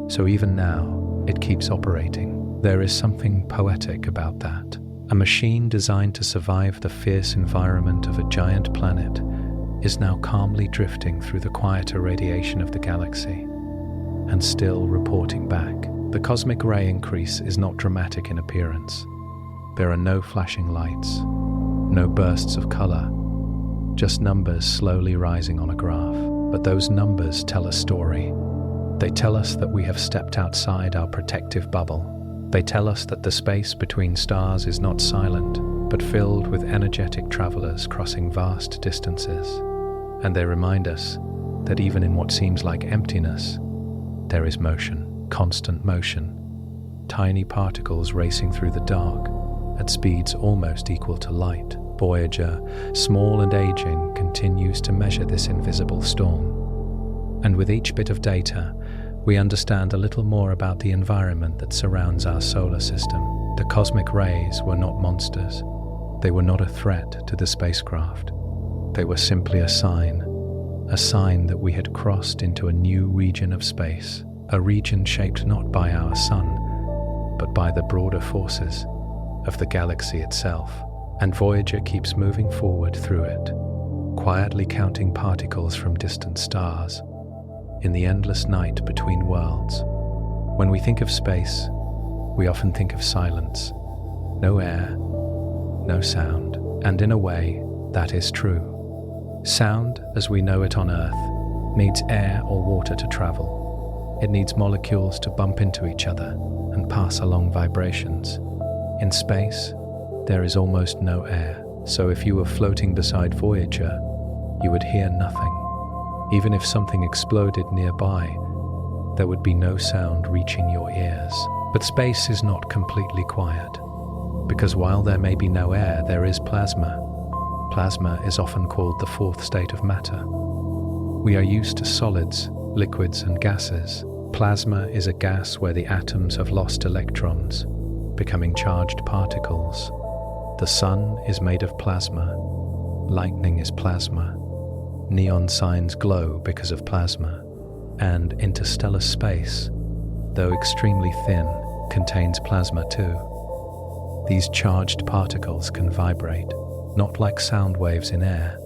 S1: So even now, it keeps operating. There is something poetic about that. A machine designed to survive the fierce environment of a giant planet is now calmly drifting through the quieter radiation of the galaxy, and still reporting back. The cosmic ray increase is not dramatic in appearance. There are no flashing lights, no bursts of color, just numbers slowly rising on a graph. But those numbers tell a story. They tell us that we have stepped outside our protective bubble. They tell us that the space between stars is not silent, but filled with energetic travelers crossing vast distances. And they remind us that even in what seems like emptiness, there is motion, constant motion, tiny particles racing through the dark at speeds almost equal to light. Voyager, small and aging, continues to measure this invisible storm. And with each bit of data, we understand a little more about the environment that surrounds our solar system. The cosmic rays were not monsters. They were not a threat to the spacecraft. They were simply a sign that we had crossed into a new region of space, a region shaped not by our sun, but by the broader forces of the galaxy itself. And Voyager keeps moving forward through it, quietly counting particles from distant stars in the endless night between worlds. When we think of space, we often think of silence. No air, no sound, and in a way, that is true. Sound, as we know it on Earth, needs air or water to travel. It needs molecules to bump into each other and pass along vibrations. In space, there is almost no air, so if you were floating beside Voyager, you would hear nothing. Even if something exploded nearby, there would be no sound reaching your ears. But space is not completely quiet, because while there may be no air, there is plasma. Plasma is often called the fourth state of matter. We are used to solids, liquids, and gases. Plasma is a gas where the atoms have lost electrons, becoming charged particles. The sun is made of plasma. Lightning is plasma. Neon signs glow because of plasma. And interstellar space, though extremely thin, contains plasma too. These charged particles can vibrate, not like sound waves in air,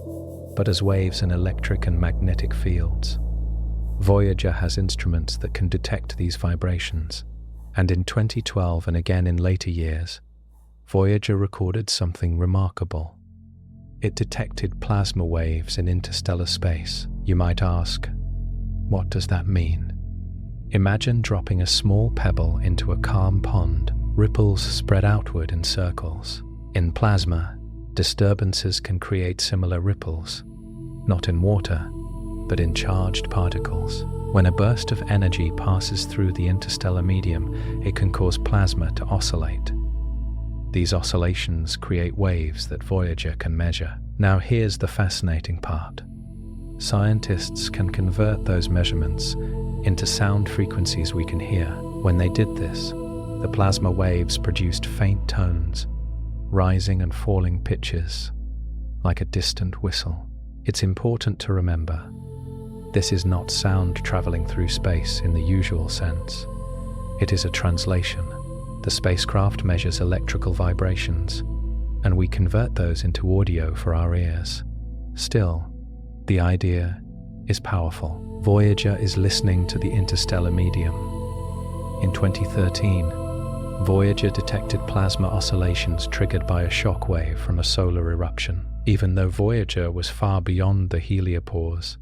S1: but as waves in electric and magnetic fields. Voyager has instruments that can detect these vibrations, and in 2012 and again in later years, Voyager recorded something remarkable. It detected plasma waves in interstellar space. You might ask, what does that mean? Imagine dropping a small pebble into a calm pond. Ripples spread outward in circles. In plasma, disturbances can create similar ripples, not in water, but in charged particles. When a burst of energy passes through the interstellar medium, it can cause plasma to oscillate. These oscillations create waves that Voyager can measure. Now here's the fascinating part. Scientists can convert those measurements into sound frequencies we can hear. When they did this, the plasma waves produced faint tones, rising and falling pitches, like a distant whistle. It's important to remember, this is not sound traveling through space in the usual sense. It is a translation. The spacecraft measures electrical vibrations, and we convert those into audio for our ears. Still, the idea is powerful. Voyager is listening to the interstellar medium. In 2013, Voyager detected plasma oscillations triggered by a shock wave from a solar eruption. Even though Voyager was far beyond the heliopause,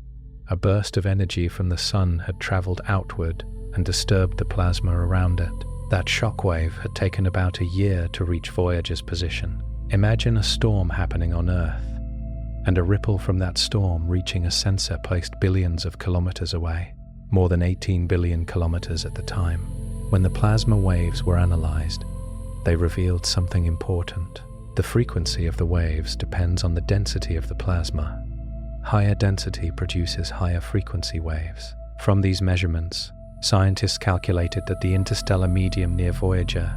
S1: a burst of energy from the sun had traveled outward and disturbed the plasma around it. That shockwave had taken about a year to reach Voyager's position. Imagine a storm happening on Earth, and a ripple from that storm reaching a sensor placed billions of kilometers away, more than 18 billion kilometers at the time. When the plasma waves were analyzed, they revealed something important. The frequency of the waves depends on the density of the plasma. Higher density produces higher frequency waves. From these measurements, scientists calculated that the interstellar medium near Voyager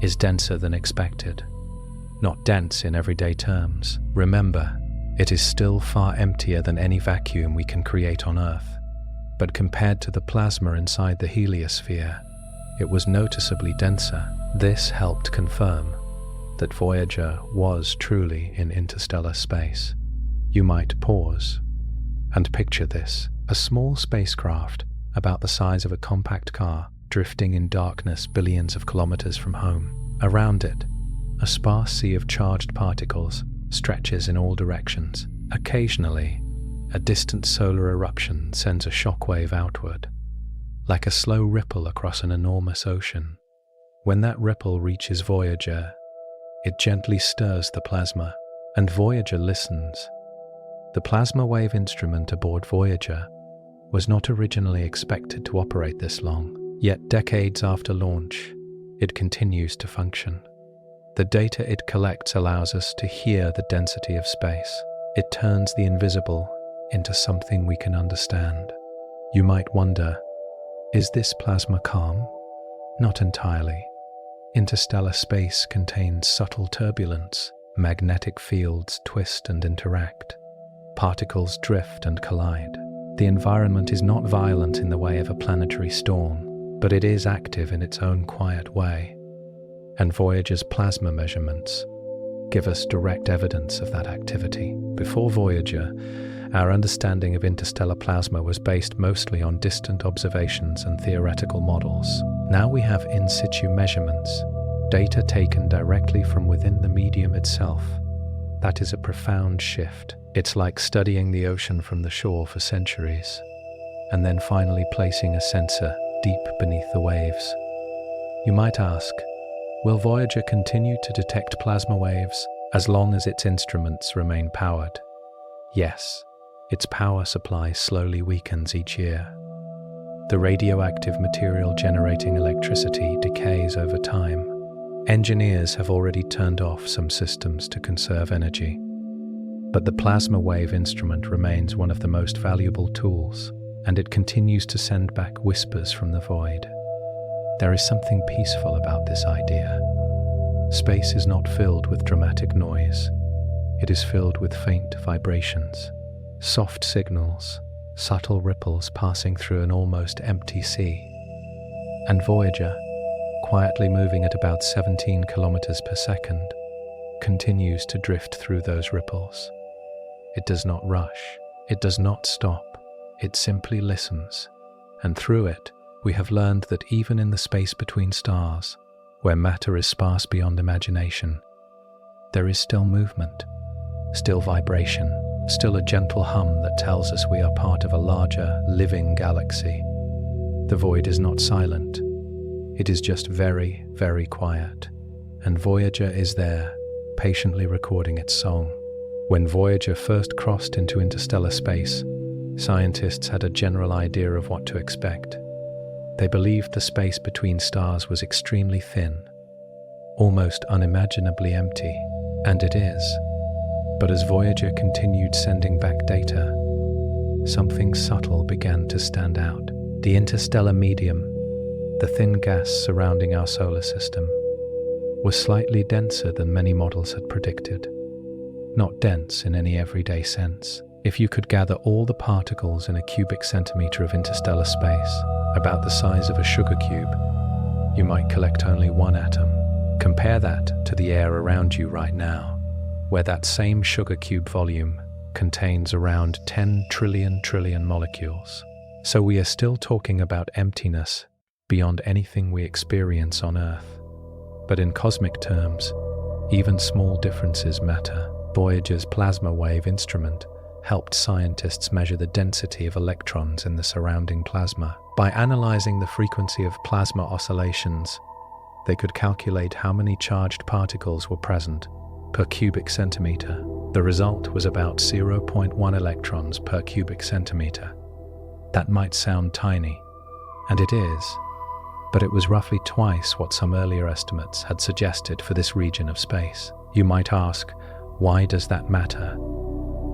S1: is denser than expected. Not dense in everyday terms. Remember, it is still far emptier than any vacuum we can create on Earth. But compared to the plasma inside the heliosphere, it was noticeably denser. This helped confirm that Voyager was truly in interstellar space. You might pause and picture this: a small spacecraft about the size of a compact car, drifting in darkness billions of kilometers from home. Around it, a sparse sea of charged particles stretches in all directions. Occasionally, a distant solar eruption sends a shockwave outward, like a slow ripple across an enormous ocean. When that ripple reaches Voyager, it gently stirs the plasma, and Voyager listens. The plasma wave instrument aboard Voyager was not originally expected to operate this long, yet decades after launch, it continues to function. The data it collects allows us to hear the density of space. It turns the invisible into something we can understand. You might wonder, is this plasma calm? Not entirely. Interstellar space contains subtle turbulence. Magnetic fields twist and interact. Particles drift and collide. The environment is not violent in the way of a planetary storm, but it is active in its own quiet way. And Voyager's plasma measurements give us direct evidence of that activity. Before Voyager, our understanding of interstellar plasma was based mostly on distant observations and theoretical models. Now we have in situ measurements, data taken directly from within the medium itself. That is a profound shift. It's like studying the ocean from the shore for centuries, and then finally placing a sensor deep beneath the waves. You might ask, will Voyager continue to detect plasma waves as long as its instruments remain powered? Yes, its power supply slowly weakens each year. The radioactive material generating electricity decays over time. Engineers have already turned off some systems to conserve energy. But the plasma wave instrument remains one of the most valuable tools, and it continues to send back whispers from the void. There is something peaceful about this idea. Space is not filled with dramatic noise. It is filled with faint vibrations, soft signals, subtle ripples passing through an almost empty sea. And Voyager, quietly moving at about 17 kilometers per second, continues to drift through those ripples. It does not rush. It does not stop. It simply listens. And through it, we have learned that even in the space between stars, where matter is sparse beyond imagination, there is still movement, still vibration, still a gentle hum that tells us we are part of a larger, living galaxy. The void is not silent. It is just very, very quiet. And Voyager is there, patiently recording its song. When Voyager first crossed into interstellar space, scientists had a general idea of what to expect. They believed the space between stars was extremely thin, almost unimaginably empty, and it is. But as Voyager continued sending back data, something subtle began to stand out. The interstellar medium, the thin gas surrounding our solar system, was slightly denser than many models had predicted. Not dense in any everyday sense. If you could gather all the particles in a cubic centimeter of interstellar space, about the size of a sugar cube, you might collect only one atom. Compare that to the air around you right now, where that same sugar cube volume contains around 10 trillion molecules. So we are still talking about emptiness beyond anything we experience on Earth. But in cosmic terms, even small differences matter. Voyager's plasma wave instrument helped scientists measure the density of electrons in the surrounding plasma. By analyzing the frequency of plasma oscillations, they could calculate how many charged particles were present per cubic centimeter. The result was about 0.1 electrons per cubic centimeter. That might sound tiny, and it is, but it was roughly twice what some earlier estimates had suggested for this region of space. You might ask, why does that matter?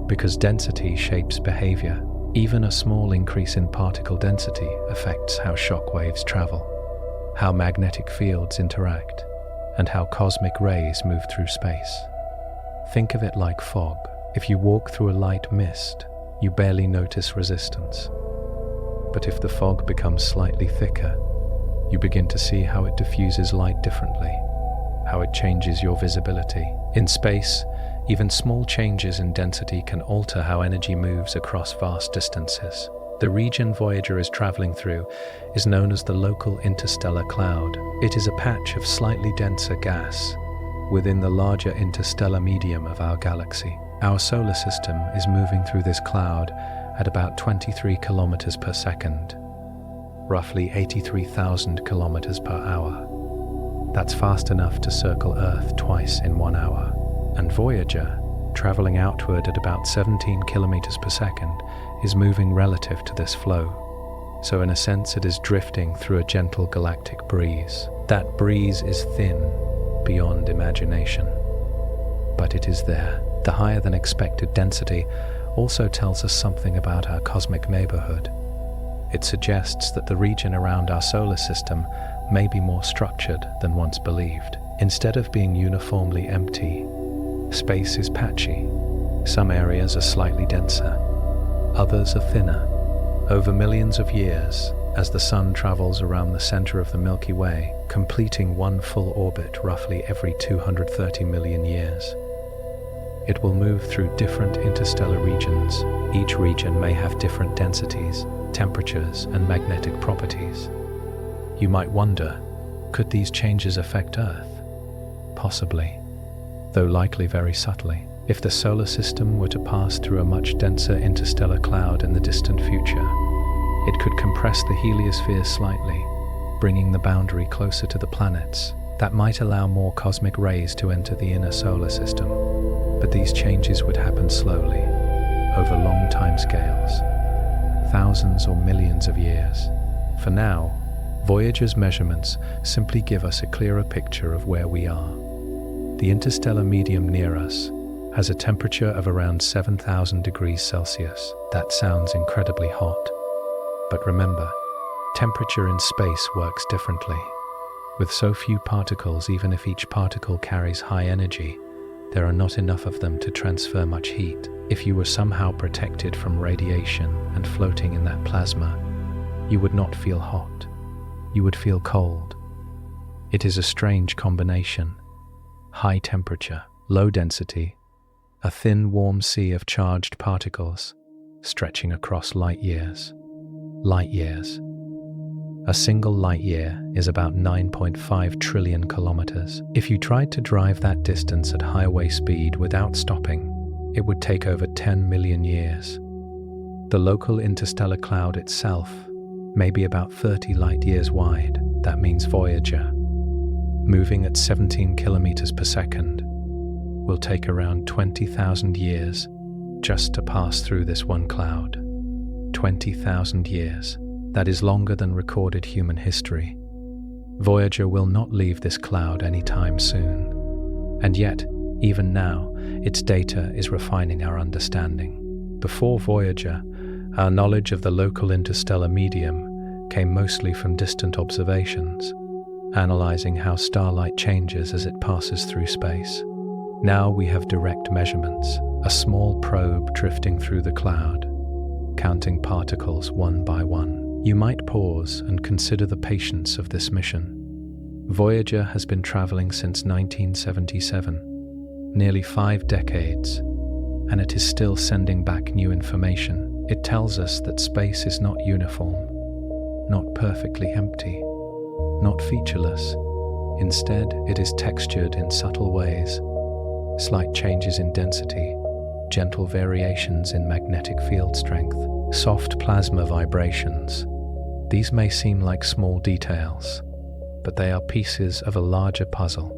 S1: Because density shapes behavior. Even a small increase in particle density affects how shock waves travel, how magnetic fields interact, and how cosmic rays move through space. Think of it like fog. If you walk through a light mist, you barely notice resistance. But if the fog becomes slightly thicker, you begin to see how it diffuses light differently, how it changes your visibility. In space, even small changes in density can alter how energy moves across vast distances. The region Voyager is traveling through is known as the local interstellar cloud. It is a patch of slightly denser gas within the larger interstellar medium of our galaxy. Our solar system is moving through this cloud at about 23 kilometers per second, roughly 83,000 kilometers per hour. That's fast enough to circle Earth twice in 1 hour. And Voyager, traveling outward at about 17 kilometers per second, is moving relative to this flow. So in a sense, it is drifting through a gentle galactic breeze. That breeze is thin, beyond imagination, but it is there. The higher than expected density also tells us something about our cosmic neighborhood. It suggests that the region around our solar system may be more structured than once believed. Instead of being uniformly empty, space is patchy. Some areas are slightly denser, others are thinner. Over millions of years, as the Sun travels around the center of the Milky Way, completing one full orbit roughly every 230 million years, it will move through different interstellar regions. Each region may have different densities, temperatures, and magnetic properties. You might wonder, could these changes affect Earth? Possibly, though likely very subtly. If the solar system were to pass through a much denser interstellar cloud in the distant future, it could compress the heliosphere slightly, bringing the boundary closer to the planets. That might allow more cosmic rays to enter the inner solar system, but these changes would happen slowly, over long timescales, thousands or millions of years. For now, Voyager's measurements simply give us a clearer picture of where we are. The interstellar medium near us has a temperature of around 7,000 degrees Celsius. That sounds incredibly hot. But remember, temperature in space works differently. With so few particles, even if each particle carries high energy, there are not enough of them to transfer much heat. If you were somehow protected from radiation and floating in that plasma, you would not feel hot. You would feel cold. It is a strange combination. High temperature, low density, a thin, warm sea of charged particles stretching across light years. Light years. A single light year is about 9.5 trillion kilometers. If you tried to drive that distance at highway speed without stopping, it would take over 10 million years. The local interstellar cloud itself may be about 30 light years wide. That means Voyager, moving at 17 kilometers per second, will take around 20,000 years just to pass through this one cloud. 20,000 years. That is longer than recorded human history. Voyager will not leave this cloud anytime soon. And yet, even now, its data is refining our understanding. Before Voyager, our knowledge of the local interstellar medium came mostly from distant observations, analyzing how starlight changes as it passes through space. Now we have direct measurements, a small probe drifting through the cloud, counting particles one by one. You might pause and consider the patience of this mission. Voyager has been traveling since 1977, nearly 5 decades, and it is still sending back new information. It tells us that space is not uniform, not perfectly empty, not featureless. Instead, it is textured in subtle ways, slight changes in density, gentle variations in magnetic field strength, soft plasma vibrations. These may seem like small details, but they are pieces of a larger puzzle.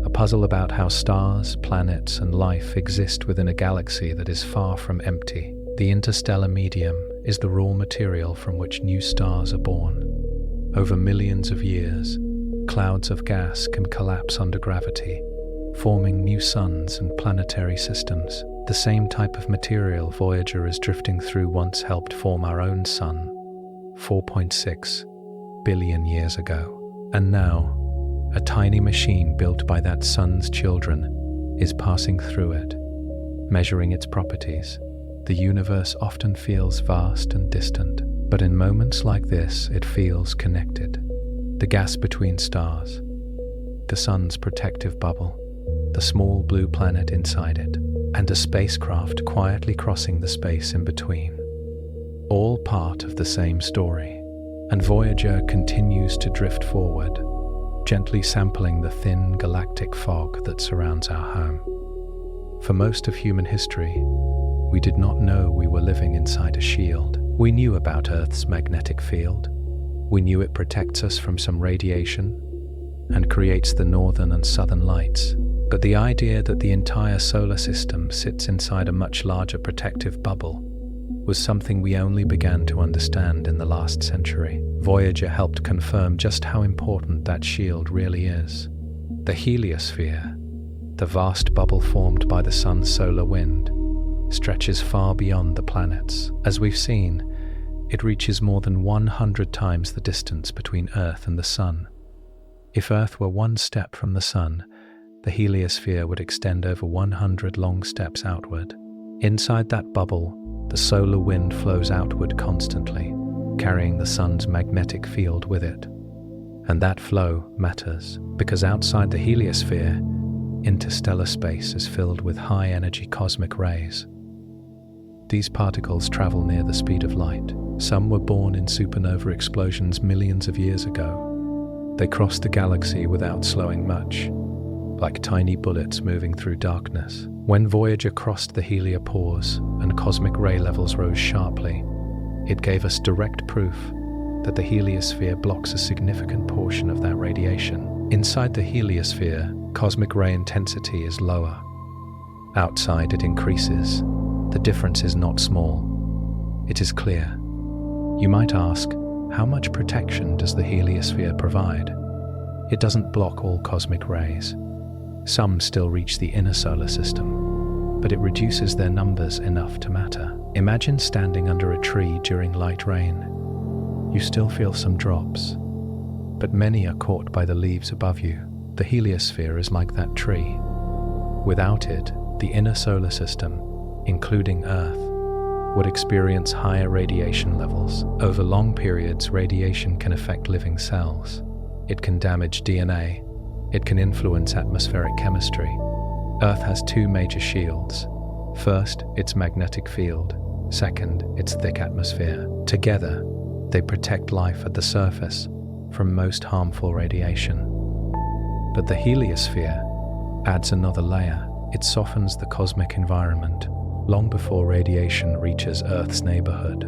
S1: A puzzle about how stars, planets, and life exist within a galaxy that is far from empty. The interstellar medium is the raw material from which new stars are born. Over millions of years, clouds of gas can collapse under gravity, forming new suns and planetary systems. The same type of material Voyager is drifting through once helped form our own sun 4.6 billion years ago. And now, a tiny machine built by that sun's children is passing through it, measuring its properties. The universe often feels vast and distant, but in moments like this, it feels connected. The gas between stars, the sun's protective bubble, the small blue planet inside it, and a spacecraft quietly crossing the space in between. All part of the same story. And Voyager continues to drift forward, gently sampling the thin galactic fog that surrounds our home. For most of human history, we did not know we were living inside a shield. We knew about Earth's magnetic field. We knew it protects us from some radiation and creates the northern and southern lights. But the idea that the entire solar system sits inside a much larger protective bubble was something we only began to understand in the last century. Voyager helped confirm just how important that shield really is. The heliosphere, the vast bubble formed by the sun's solar wind, stretches far beyond the planets. As we've seen, it reaches more than 100 times the distance between Earth and the sun. If Earth were one step from the Sun, the heliosphere would extend over 100 long steps outward. Inside that bubble, the solar wind flows outward constantly, carrying the Sun's magnetic field with it. And that flow matters, because outside the heliosphere, interstellar space is filled with high-energy cosmic rays. These particles travel near the speed of light. Some were born in supernova explosions millions of years ago. They crossed the galaxy without slowing much, like tiny bullets moving through darkness. When Voyager crossed the heliopause and cosmic ray levels rose sharply, it gave us direct proof that the heliosphere blocks a significant portion of that radiation. Inside the heliosphere, cosmic ray intensity is lower. Outside, it increases. The difference is not small. It is clear. You might ask, how much protection does the heliosphere provide? It doesn't block all cosmic rays. Some still reach the inner solar system, but it reduces their numbers enough to matter. Imagine standing under a tree during light rain. You still feel some drops, but many are caught by the leaves above you. The heliosphere is like that tree. Without it, the inner solar system, including Earth, would experience higher radiation levels. Over long periods, radiation can affect living cells. It can damage DNA. It can influence atmospheric chemistry. Earth has two major shields. First, its magnetic field. Second, its thick atmosphere. Together, they protect life at the surface from most harmful radiation. But the heliosphere adds another layer. It softens the cosmic environment long before radiation reaches Earth's neighborhood.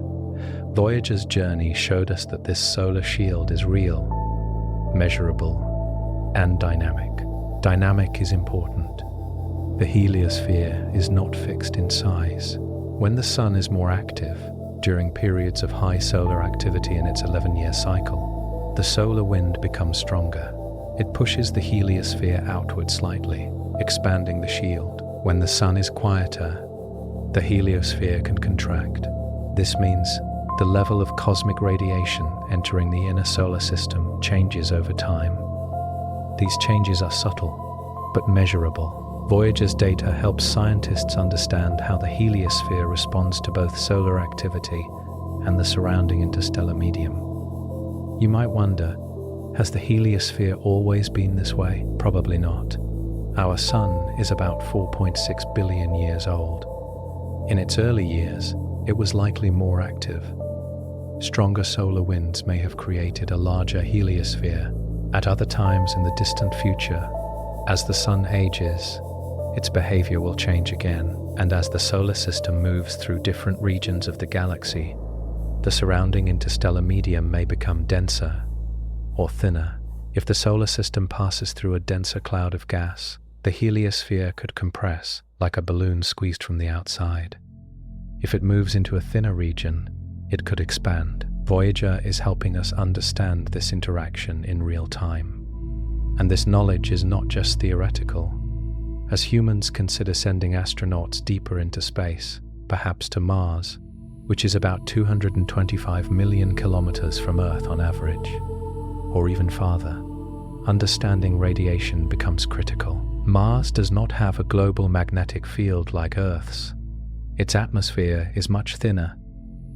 S1: Voyager's journey showed us that this solar shield is real, measurable, and dynamic. Dynamic is important. The heliosphere is not fixed in size. When the Sun is more active, during periods of high solar activity in its 11-year cycle, the solar wind becomes stronger. It pushes the heliosphere outward slightly, expanding the shield. When the Sun is quieter, the heliosphere can contract. This means the level of cosmic radiation entering the inner solar system changes over time. These changes are subtle, but measurable. Voyager's data helps scientists understand how the heliosphere responds to both solar activity and the surrounding interstellar medium. You might wonder, has the heliosphere always been this way? Probably not. Our Sun is about 4.6 billion years old. In its early years, it was likely more active. Stronger solar winds may have created a larger heliosphere. At other times in the distant future, as the Sun ages, its behavior will change again, and as the solar system moves through different regions of the galaxy, the surrounding interstellar medium may become denser or thinner. If the solar system passes through a denser cloud of gas, the heliosphere could compress like a balloon squeezed from the outside. If it moves into a thinner region, it could expand. Voyager is helping us understand this interaction in real time. And this knowledge is not just theoretical. As humans consider sending astronauts deeper into space, perhaps to Mars, which is about 225 million kilometers from Earth on average, or even farther, understanding radiation becomes critical. Mars does not have a global magnetic field like Earth's. Its atmosphere is much thinner,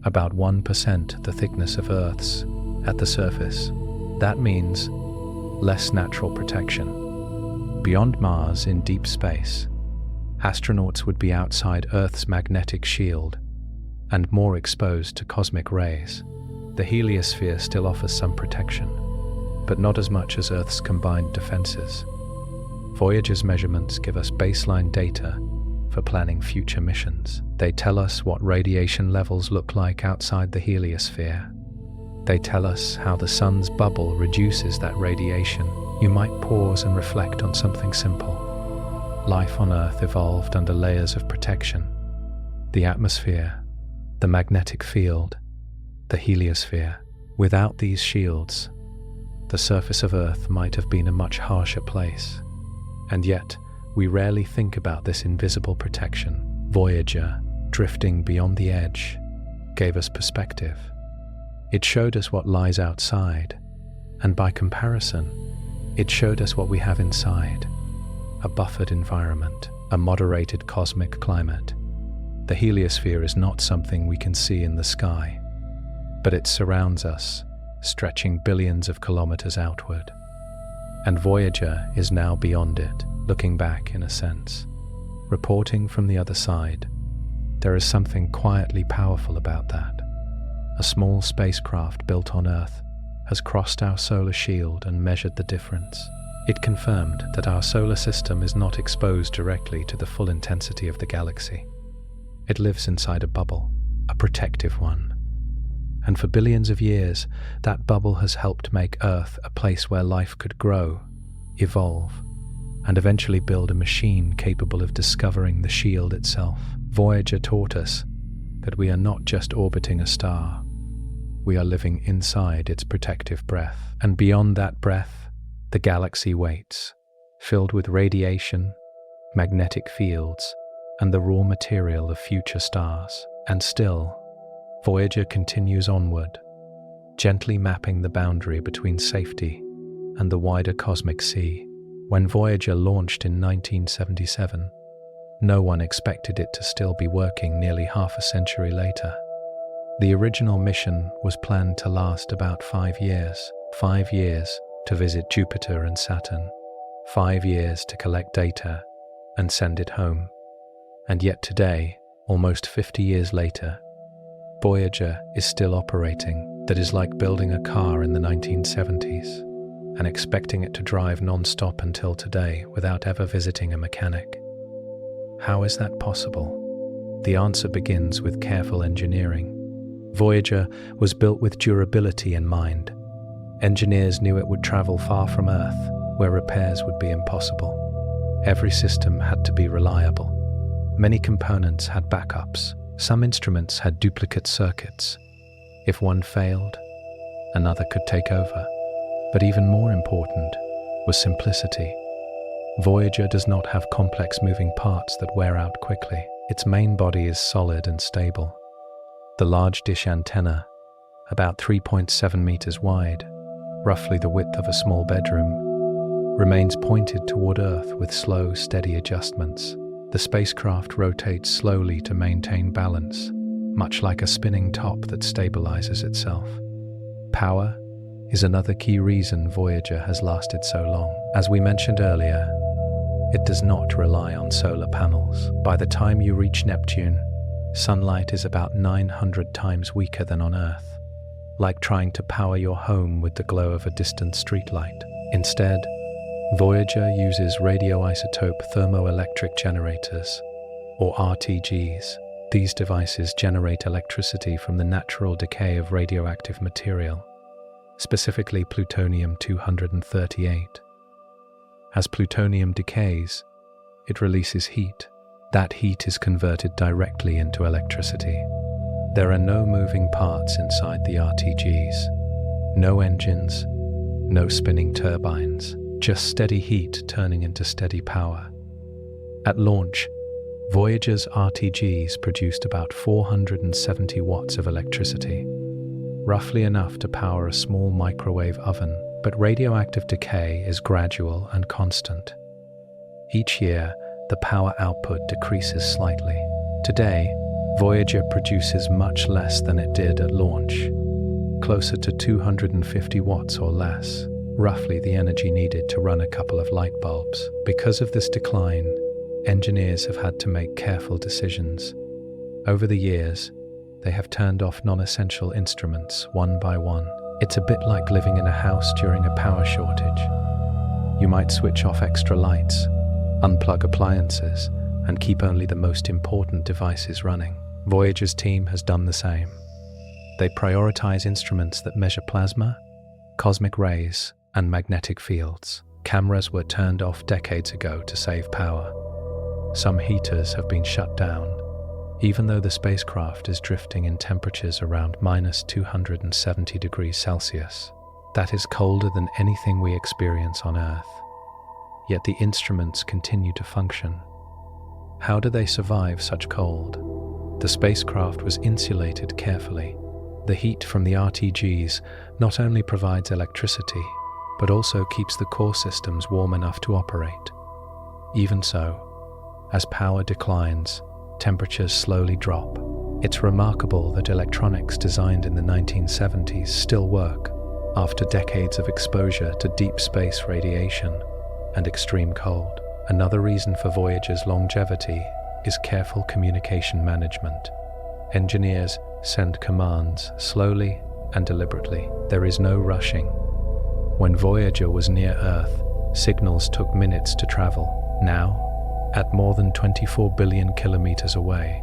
S1: about 1% the thickness of Earth's, at the surface. That means less natural protection. Beyond Mars, in deep space, astronauts would be outside Earth's magnetic shield and more exposed to cosmic rays. The heliosphere still offers some protection, but not as much as Earth's combined defenses. Voyager's measurements give us baseline data for planning future missions. They tell us what radiation levels look like outside the heliosphere. They tell us how the Sun's bubble reduces that radiation. You might pause and reflect on something simple. Life on Earth evolved under layers of protection. The atmosphere, the magnetic field, the heliosphere. Without these shields, the surface of Earth might have been a much harsher place. And yet, we rarely think about this invisible protection. Voyager, drifting beyond the edge, gave us perspective. It showed us what lies outside, and by comparison, It showed us what we have inside: a buffered environment, a moderated cosmic climate. The heliosphere is not something we can see in the sky, but it surrounds us, stretching billions of kilometers outward. And Voyager is now beyond it, looking back in a sense. Reporting from the other side, there is something quietly powerful about that. A small spacecraft built on Earth has crossed our solar shield and measured the difference. It confirmed that our solar system is not exposed directly to the full intensity of the galaxy. It lives inside a bubble, a protective one. And for billions of years, that bubble has helped make Earth a place where life could grow, evolve, and eventually build a machine capable of discovering the shield itself. Voyager taught us that we are not just orbiting a star. We are living inside its protective breath. And beyond that breath, the galaxy waits, filled with radiation, magnetic fields, and the raw material of future stars. And still, Voyager continues onward, gently mapping the boundary between safety and the wider cosmic sea. When Voyager launched in 1977, no one expected it to still be working nearly half a century later. The original mission was planned to last about 5 years. 5 years to visit Jupiter and Saturn. 5 years to collect data and send it home. And yet today, almost 50 years later, Voyager is still operating. That is like building a car in the 1970s and expecting it to drive non-stop until today without ever visiting a mechanic. How is that possible? The answer begins with careful engineering. Voyager was built with durability in mind. Engineers knew it would travel far from Earth, where repairs would be impossible. Every system had to be reliable. Many components had backups. Some instruments had duplicate circuits. If one failed, another could take over. But even more important was simplicity. Voyager does not have complex moving parts that wear out quickly. Its main body is solid and stable. The large dish antenna, about 3.7 meters wide, roughly the width of a small bedroom, remains pointed toward Earth with slow, steady adjustments. The spacecraft rotates slowly to maintain balance, much like a spinning top that stabilizes itself. Power is another key reason Voyager has lasted so long. As we mentioned earlier, it does not rely on solar panels. By the time you reach Neptune, sunlight is about 900 times weaker than on Earth, like trying to power your home with the glow of a distant streetlight. Instead, Voyager uses radioisotope thermoelectric generators, or RTGs. These devices generate electricity from the natural decay of radioactive material, specifically plutonium-238. As plutonium decays, it releases heat. That heat is converted directly into electricity. There are no moving parts inside the RTGs. No engines, no spinning turbines. Just steady heat turning into steady power. At launch, Voyager's RTGs produced about 470 watts of electricity, roughly enough to power a small microwave oven, but radioactive decay is gradual and constant. Each year, the power output decreases slightly. Today, Voyager produces much less than it did at launch, closer to 250 watts or less. Roughly the energy needed to run a couple of light bulbs. Because of this decline, engineers have had to make careful decisions. Over the years, they have turned off non-essential instruments one by one. It's a bit like living in a house during a power shortage. You might switch off extra lights, unplug appliances, and keep only the most important devices running. Voyager's team has done the same. They prioritize instruments that measure plasma, cosmic rays, and magnetic fields. Cameras were turned off decades ago to save power. Some heaters have been shut down, even though the spacecraft is drifting in temperatures around -270 degrees Celsius. That is colder than anything we experience on Earth. Yet the instruments continue to function. How do they survive such cold? The spacecraft was insulated carefully. The heat from the RTGs not only provides electricity, but also keeps the core systems warm enough to operate. Even so, as power declines, temperatures slowly drop. It's remarkable that electronics designed in the 1970s still work after decades of exposure to deep space radiation and extreme cold. Another reason for Voyager's longevity is careful communication management. Engineers send commands slowly and deliberately. There is no rushing. When Voyager was near Earth, signals took minutes to travel. Now, at more than 24 billion kilometers away,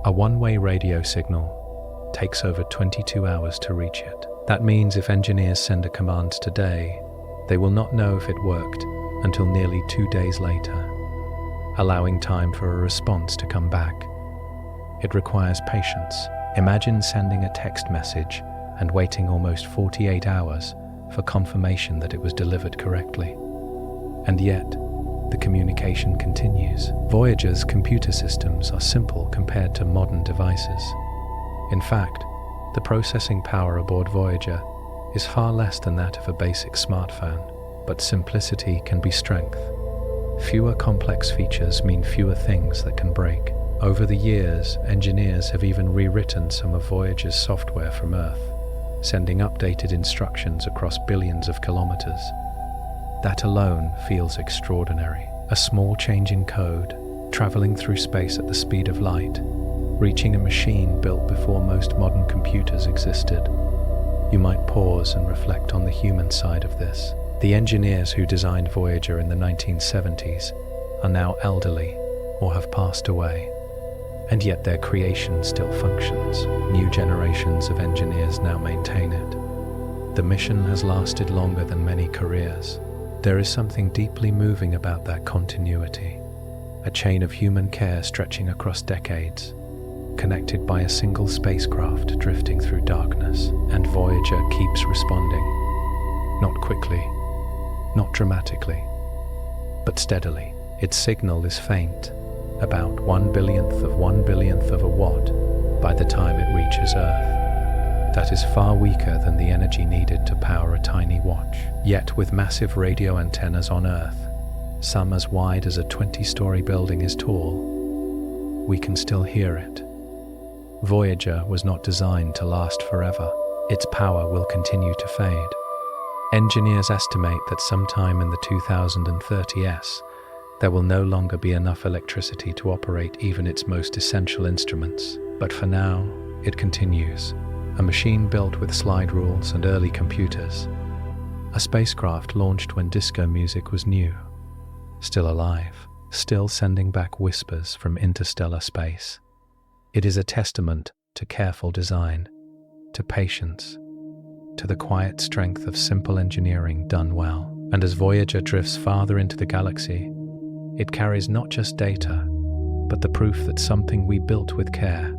S1: a one-way radio signal takes over 22 hours to reach it. That means if engineers send a command today, they will not know if it worked until nearly 2 days later, allowing time for a response to come back. It requires patience. Imagine sending a text message and waiting almost 48 hours for confirmation that it was delivered correctly. And yet, the communication continues. Voyager's computer systems are simple compared to modern devices. In fact, the processing power aboard Voyager is far less than that of a basic smartphone, but simplicity can be strength. Fewer complex features mean fewer things that can break. Over the years, engineers have even rewritten some of Voyager's software from Earth, sending updated instructions across billions of kilometers. That alone feels extraordinary. A small change in code, traveling through space at the speed of light, reaching a machine built before most modern computers existed. You might pause and reflect on the human side of this. The engineers who designed Voyager in the 1970s are now elderly or have passed away, and yet their creation still functions. New generations of engineers now maintain it. The mission has lasted longer than many careers. There is something deeply moving about that continuity, a chain of human care stretching across decades, connected by a single spacecraft drifting through darkness. And Voyager keeps responding, not quickly, not dramatically, but steadily. Its signal is faint, about 1/1 billionth of a watt by the time it reaches Earth. That is far weaker than the energy needed to power a tiny watch. Yet with massive radio antennas on Earth, some as wide as a 20-story building is tall, we can still hear it. Voyager was not designed to last forever. Its power will continue to fade. Engineers estimate that sometime in the 2030s, there will no longer be enough electricity to operate even its most essential instruments. But for now, it continues. A machine built with slide rules and early computers. A spacecraft launched when disco music was new. Still alive, still sending back whispers from interstellar space. It is a testament to careful design, to patience, to the quiet strength of simple engineering done well. And as Voyager drifts farther into the galaxy, it carries not just data, but the proof that something we built with care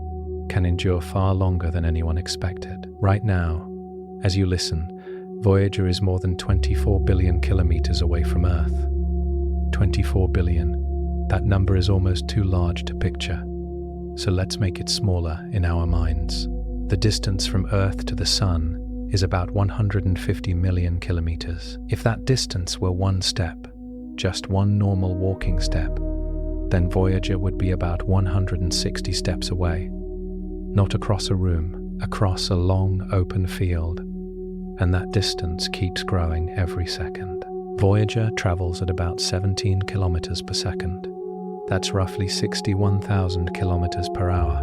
S1: can endure far longer than anyone expected. Right now, as you listen, Voyager is more than 24 billion kilometers away from Earth. 24 billion. That number is almost too large to picture. So let's make it smaller in our minds. The distance from Earth to the Sun is about 150 million kilometers. If that distance were one step, just one normal walking step, then Voyager would be about 160 steps away. Not across a room, across a long open field, and that distance keeps growing every second. Voyager travels at about 17 kilometers per second. That's roughly 61,000 kilometers per hour,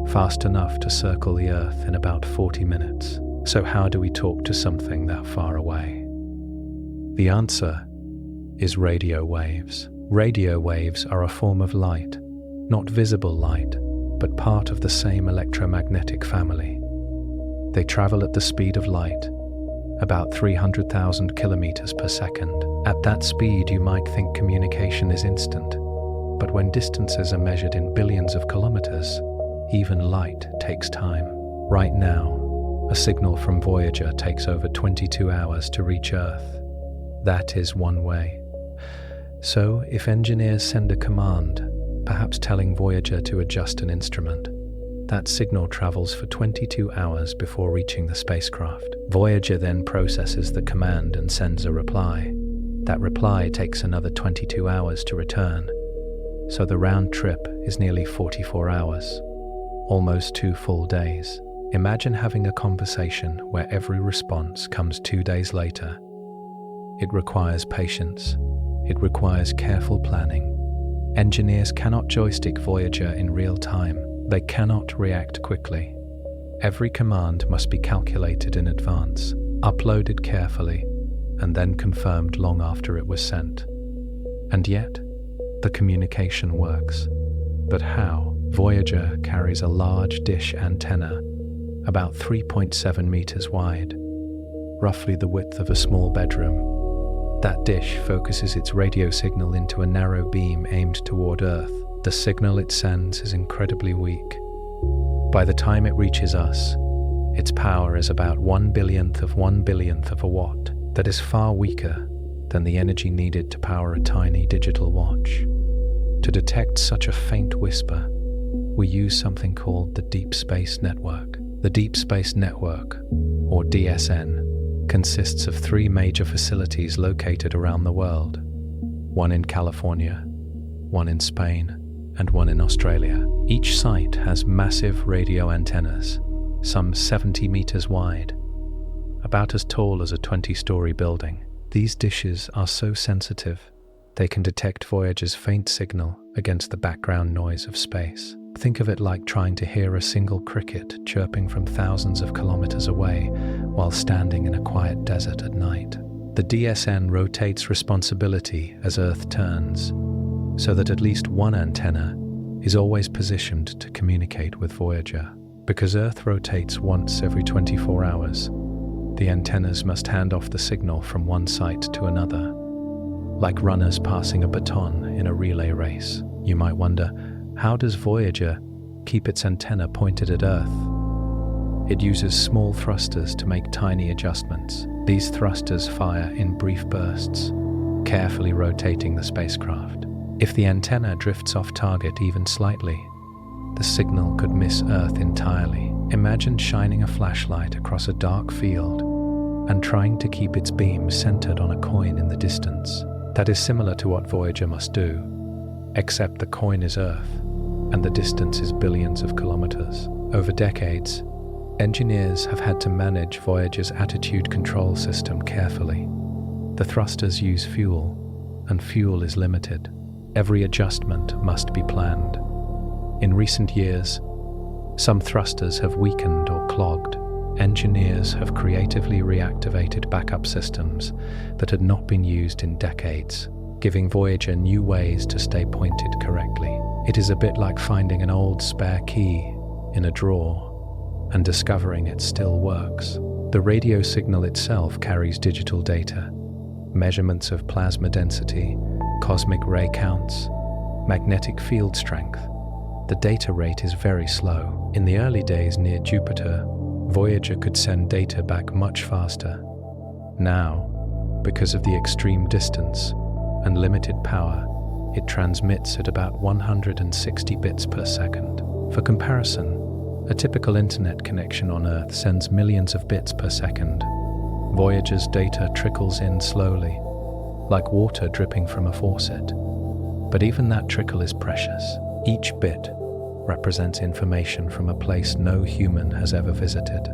S1: fast enough to circle the Earth in about 40 minutes. So how do we talk to something that far away? The answer is radio waves. Radio waves are a form of light, not visible light, but part of the same electromagnetic family. They travel at the speed of light, about 300,000 kilometers per second. At that speed, you might think communication is instant, but when distances are measured in billions of kilometers, even light takes time. Right now, a signal from Voyager takes over 22 hours to reach Earth. That is one way. So, if engineers send a command, perhaps telling Voyager to adjust an instrument, That signal travels for 22 hours before reaching the spacecraft. Voyager then processes the command and sends a reply. That reply takes another 22 hours to return, so the round trip is nearly 44 hours, almost 2 full days. Imagine having a conversation where every response comes 2 days later. It requires patience. It requires careful planning. Engineers cannot joystick Voyager in real time. They cannot react quickly. Every command must be calculated in advance, uploaded carefully, and then confirmed long after it was sent. And yet, the communication works. But how? Voyager carries a large dish antenna, about 3.7 meters wide, roughly the width of a small bedroom. That dish focuses its radio signal into a narrow beam aimed toward Earth. The signal it sends is incredibly weak. By the time it reaches us, its power is about 1/10000000th of a watt. That is far weaker than the energy needed to power a tiny digital watch. To detect such a faint whisper, we use something called the Deep Space Network. The Deep Space Network, or DSN, consists of 3 major facilities located around the world, one in California, one in Spain, and one in Australia. Each site has massive radio antennas, some 70 meters wide, about as tall as a 20-story building. These dishes are so sensitive, they can detect Voyager's faint signal against the background noise of space. Think of it like trying to hear a single cricket chirping from thousands of kilometers away while standing in a quiet desert at night. The DSN rotates responsibility as Earth turns, so that at least one antenna is always positioned to communicate with Voyager. Because Earth rotates once every 24 hours, the antennas must hand off the signal from one site to another, like runners passing a baton in a relay race. You might wonder, how does Voyager keep its antenna pointed at Earth? It uses small thrusters to make tiny adjustments. These thrusters fire in brief bursts, carefully rotating the spacecraft. If the antenna drifts off target even slightly, the signal could miss Earth entirely. Imagine shining a flashlight across a dark field and trying to keep its beam centered on a coin in the distance. That is similar to what Voyager must do, except the coin is Earth, and the distance is billions of kilometers. Over decades, engineers have had to manage Voyager's attitude control system carefully. The thrusters use fuel, and fuel is limited. Every adjustment must be planned. In recent years, some thrusters have weakened or clogged. Engineers have creatively reactivated backup systems that had not been used in decades, giving Voyager new ways to stay pointed correctly. It is a bit like finding an old spare key in a drawer and discovering it still works. The radio signal itself carries digital data, measurements of plasma density, cosmic ray counts, magnetic field strength. The data rate is very slow. In the early days near Jupiter, Voyager could send data back much faster. Now, because of the extreme distance and limited power, it transmits at about 160 bits per second. For comparison, a typical internet connection on Earth sends millions of bits per second. Voyager's data trickles in slowly, like water dripping from a faucet. But even that trickle is precious. Each bit represents information from a place no human has ever visited.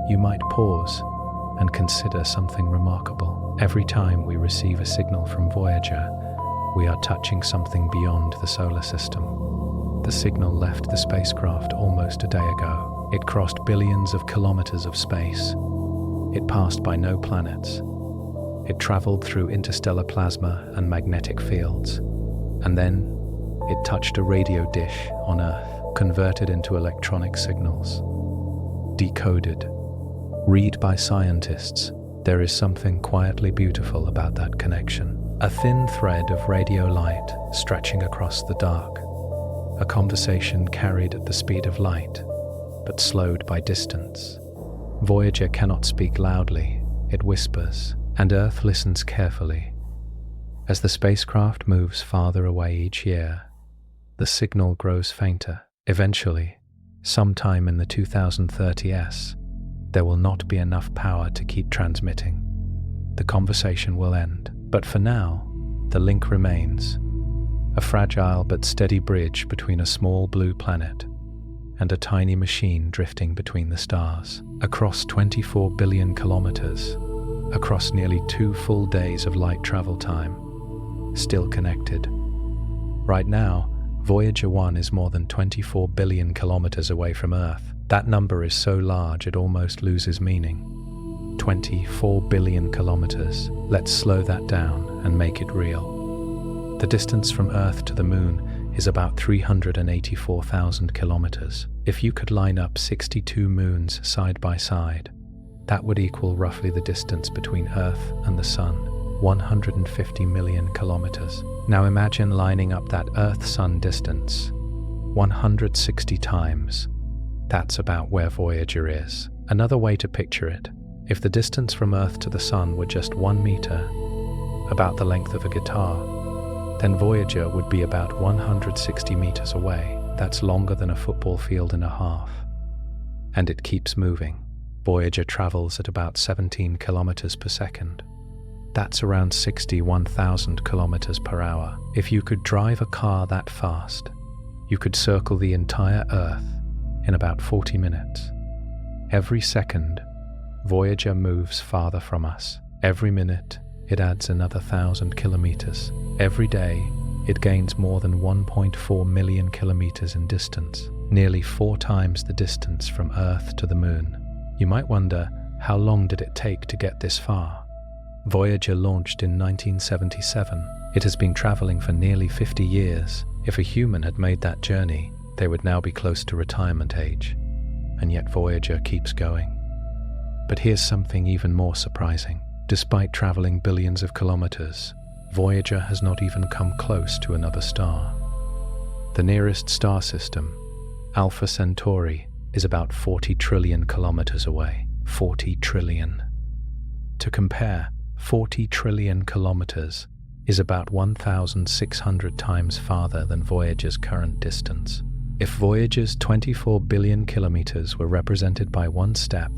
S1: You might pause and consider something remarkable. Every time we receive a signal from Voyager, we are touching something beyond the solar system. The signal left the spacecraft almost a day ago. It crossed billions of kilometers of space. It passed by no planets. It traveled through interstellar plasma and magnetic fields. And then it touched a radio dish on Earth, converted into electronic signals. Decoded. Read by scientists. There is something quietly beautiful about that connection. A thin thread of radio light stretching across the dark. A conversation carried at the speed of light, but slowed by distance. Voyager cannot speak loudly, it whispers, and Earth listens carefully. As the spacecraft moves farther away each year, the signal grows fainter. Eventually, Sometime in the 2030s, there will not be enough power to keep transmitting. The conversation will end. But for now, the link remains. A fragile but steady bridge between a small blue planet and a tiny machine drifting between the stars. Across 24 billion kilometers, across nearly 2 full days of light travel time, still connected. Right now, Voyager 1 is more than 24 billion kilometers away from Earth. That number is so large it almost loses meaning. 24 billion kilometers. Let's slow that down and make it real. The distance from Earth to the Moon is about 384,000 kilometers. If you could line up 62 moons side by side, that would equal roughly the distance between Earth and the Sun, 150 million kilometers. Now imagine lining up that Earth-Sun distance 160 times. That's about where Voyager is. Another way to picture it, if the distance from Earth to the Sun were just 1 meter, about the length of a guitar, then Voyager would be about 160 meters away. That's longer than a football field and a half. And it keeps moving. Voyager travels at about 17 kilometers per second. That's around 61,000 kilometers per hour. If you could drive a car that fast, you could circle the entire Earth in about 40 minutes. Every second, Voyager moves farther from us. Every minute, it adds another 1,000 kilometers. Every day, it gains more than 1.4 million kilometers in distance, nearly 4 times the distance from Earth to the Moon. You might wonder, how long did it take to get this far? Voyager launched in 1977. It has been traveling for nearly 50 years. If a human had made that journey, they would now be close to retirement age. And yet Voyager keeps going. But here's something even more surprising. Despite traveling billions of kilometers, Voyager has not even come close to another star. The nearest star system, Alpha Centauri, is about 40 trillion kilometers away. 40 trillion. To compare, 40 trillion kilometers is about 1,600 times farther than Voyager's current distance. If Voyager's 24 billion kilometers were represented by one step,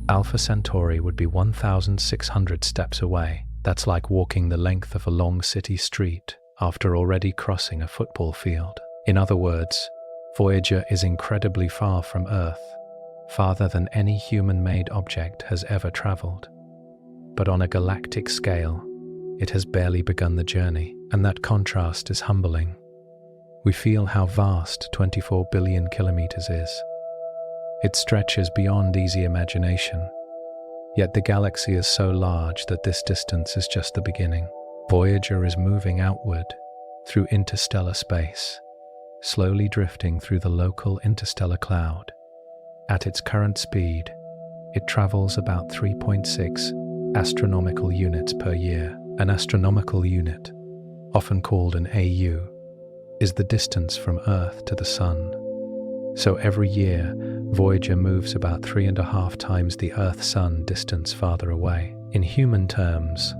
S1: Alpha Centauri would be 1,600 steps away. That's like walking the length of a long city street after already crossing a football field. In other words, Voyager is incredibly far from Earth, farther than any human-made object has ever traveled. But on a galactic scale, it has barely begun the journey, and that contrast is humbling. We feel how vast 24 billion kilometers is. It stretches beyond easy imagination, yet the galaxy is so large that this distance is just the beginning. Voyager is moving outward through interstellar space, slowly drifting through the local interstellar cloud. At its current speed, it travels about 3.6 astronomical units per year. An astronomical unit, often called an AU, is the distance from Earth to the Sun. So every year, Voyager moves about 3.5 times the Earth-Sun distance farther away. In human terms,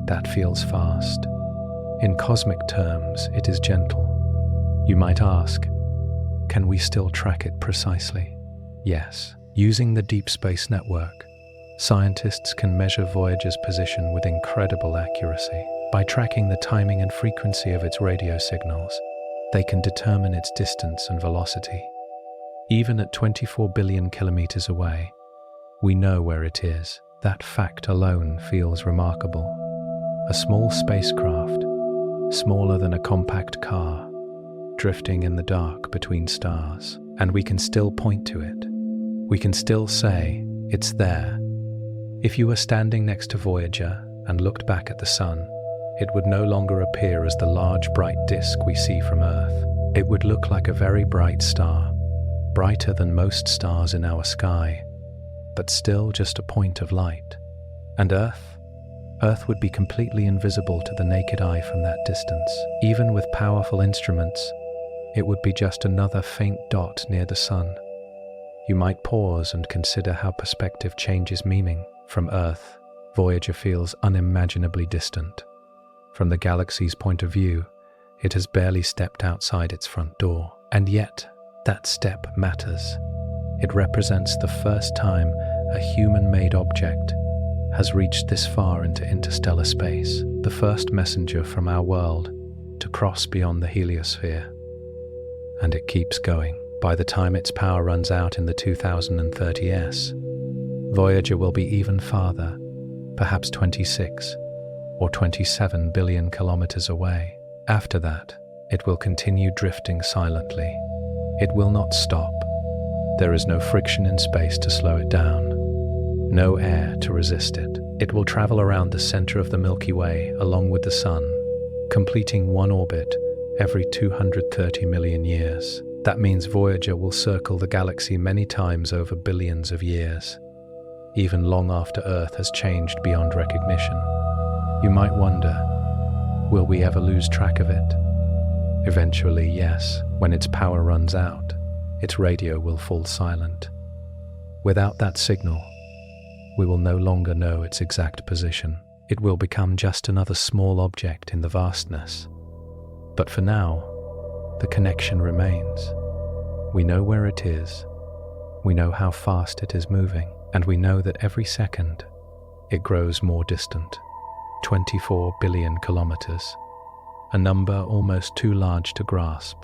S1: that feels fast. In cosmic terms, it is gentle. You might ask, can we still track it precisely? Yes. Using the Deep Space Network, scientists can measure Voyager's position with incredible accuracy. By tracking the timing and frequency of its radio signals, they can determine its distance and velocity. Even at 24 billion kilometers away, we know where it is. That fact alone feels remarkable. A small spacecraft, smaller than a compact car, drifting in the dark between stars, and we can still point to it. We can still say, it's there. If you were standing next to Voyager and looked back at the Sun, it would no longer appear as the large bright disk we see from Earth. It would look like a very bright star, brighter than most stars in our sky, but still just a point of light. And Earth would be completely invisible to the naked eye from that distance. Even with powerful instruments, it would be just another faint dot near the Sun. You might pause and consider how perspective changes meaning. From Earth, Voyager feels unimaginably distant. From the galaxy's point of view, it has barely stepped outside its front door. And yet, That step matters. It represents the first time a human-made object has reached this far into interstellar space, the first messenger from our world to cross beyond the heliosphere. And it keeps going. By the time its power runs out in the 2030s, Voyager will be even farther, perhaps 26 or 27 billion kilometers away. After that, it will continue drifting silently. It will not stop. There is no friction in space to slow it down, no air to resist it. It will travel around the center of the Milky Way along with the Sun, completing one orbit every 230 million years. That means Voyager will circle the galaxy many times over billions of years, even long after Earth has changed beyond recognition. You might wonder, will we ever lose track of it? Eventually, yes. When its power runs out, its radio will fall silent. Without that signal, we will no longer know its exact position. It will become just another small object in the vastness. But for now, the connection remains. We know where it is, we know how fast it is moving, and we know that every second it grows more distant. 24 billion kilometers, a number almost too large to grasp,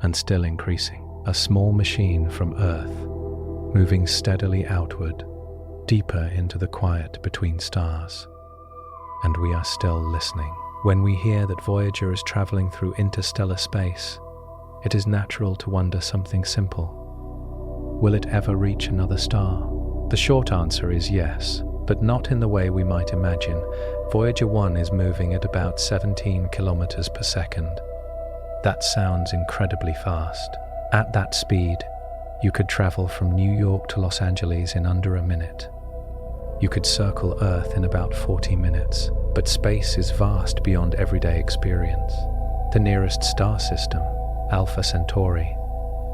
S1: and still increasing. A small machine from Earth, moving steadily outward, deeper into the quiet between stars. And we are still listening. When we hear that Voyager is traveling through interstellar space, it is natural to wonder something simple. Will it ever reach another star? The short answer is yes, but not in the way we might imagine. Voyager 1 is moving at about 17 kilometers per second. That sounds incredibly fast. At that speed, you could travel from New York to Los Angeles in under a minute. You could circle Earth in about 40 minutes, but space is vast beyond everyday experience. The nearest star system, Alpha Centauri,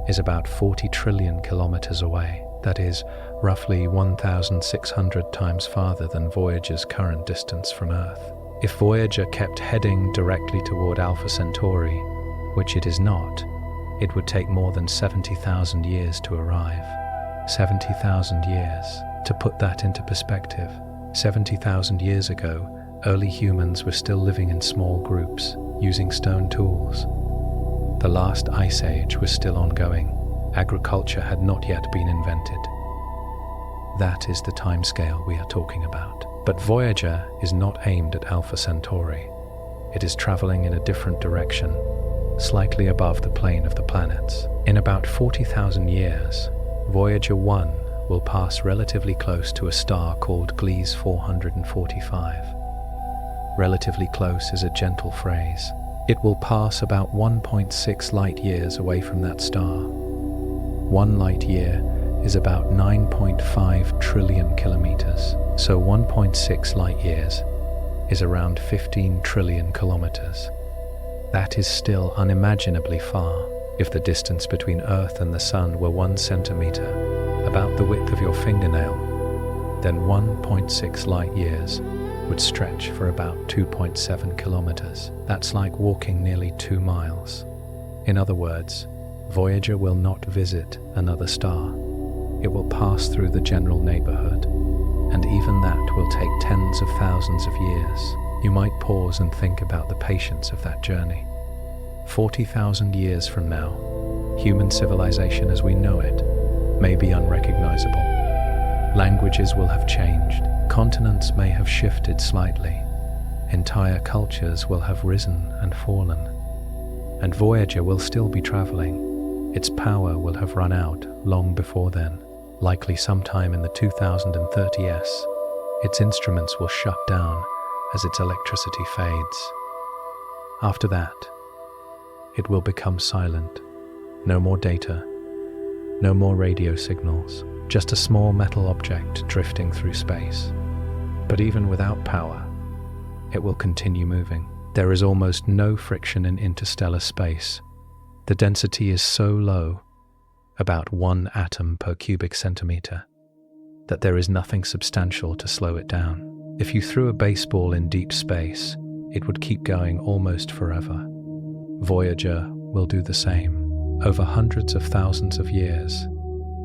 S1: is about 40 trillion kilometers away. That is roughly 1,600 times farther than Voyager's current distance from Earth. If Voyager kept heading directly toward Alpha Centauri, which it is not, it would take more than 70,000 years to arrive. 70,000 years. To put that into perspective, 70,000 years ago, early humans were still living in small groups, using stone tools. The last ice age was still ongoing. Agriculture had not yet been invented. That is the timescale we are talking about. But Voyager is not aimed at Alpha Centauri. It is traveling in a different direction, slightly above the plane of the planets. In about 40,000 years, Voyager 1 will pass relatively close to a star called Gliese 445. Relatively close is a gentle phrase. It will pass about 1.6 light years away from that star. 1 light year is about 9.5 trillion kilometers, so 1.6 light years is around 15 trillion kilometers. That is still unimaginably far. If the distance between Earth and the Sun were 1 centimeter, about the width of your fingernail, then 1.6 light years would stretch for about 2.7 kilometers. That's like walking nearly 2 miles. In other words, Voyager will not visit another star. It will pass through the general neighborhood, and even that will take tens of thousands of years. You might pause and think about the patience of that journey. 40,000 years from now, human civilization as we know it may be unrecognizable. Languages will have changed. Continents may have shifted slightly. Entire cultures will have risen and fallen. And Voyager will still be traveling. Its power will have run out long before then, likely sometime in the 2030s. Its instruments will shut down as its electricity fades. After that, it will become silent. No more data, no more radio signals, just a small metal object drifting through space. But even without power, it will continue moving. There is almost no friction in interstellar space. The density is so low, about 1 atom per cubic centimeter, that there is nothing substantial to slow it down. If you threw a baseball in deep space, it would keep going almost forever. Voyager will do the same. Over hundreds of thousands of years,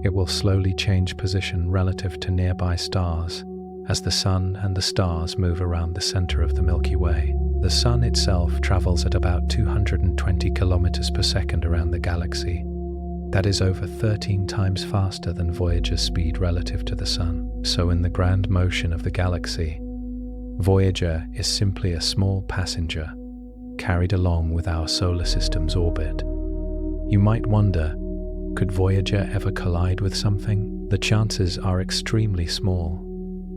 S1: it will slowly change position relative to nearby stars as the Sun and the stars move around the center of the Milky Way. The Sun itself travels at about 220 kilometers per second around the galaxy. That is over 13 times faster than Voyager's speed relative to the Sun. So in the grand motion of the galaxy, Voyager is simply a small passenger carried along with our solar system's orbit. You might wonder, could Voyager ever collide with something? The chances are extremely small.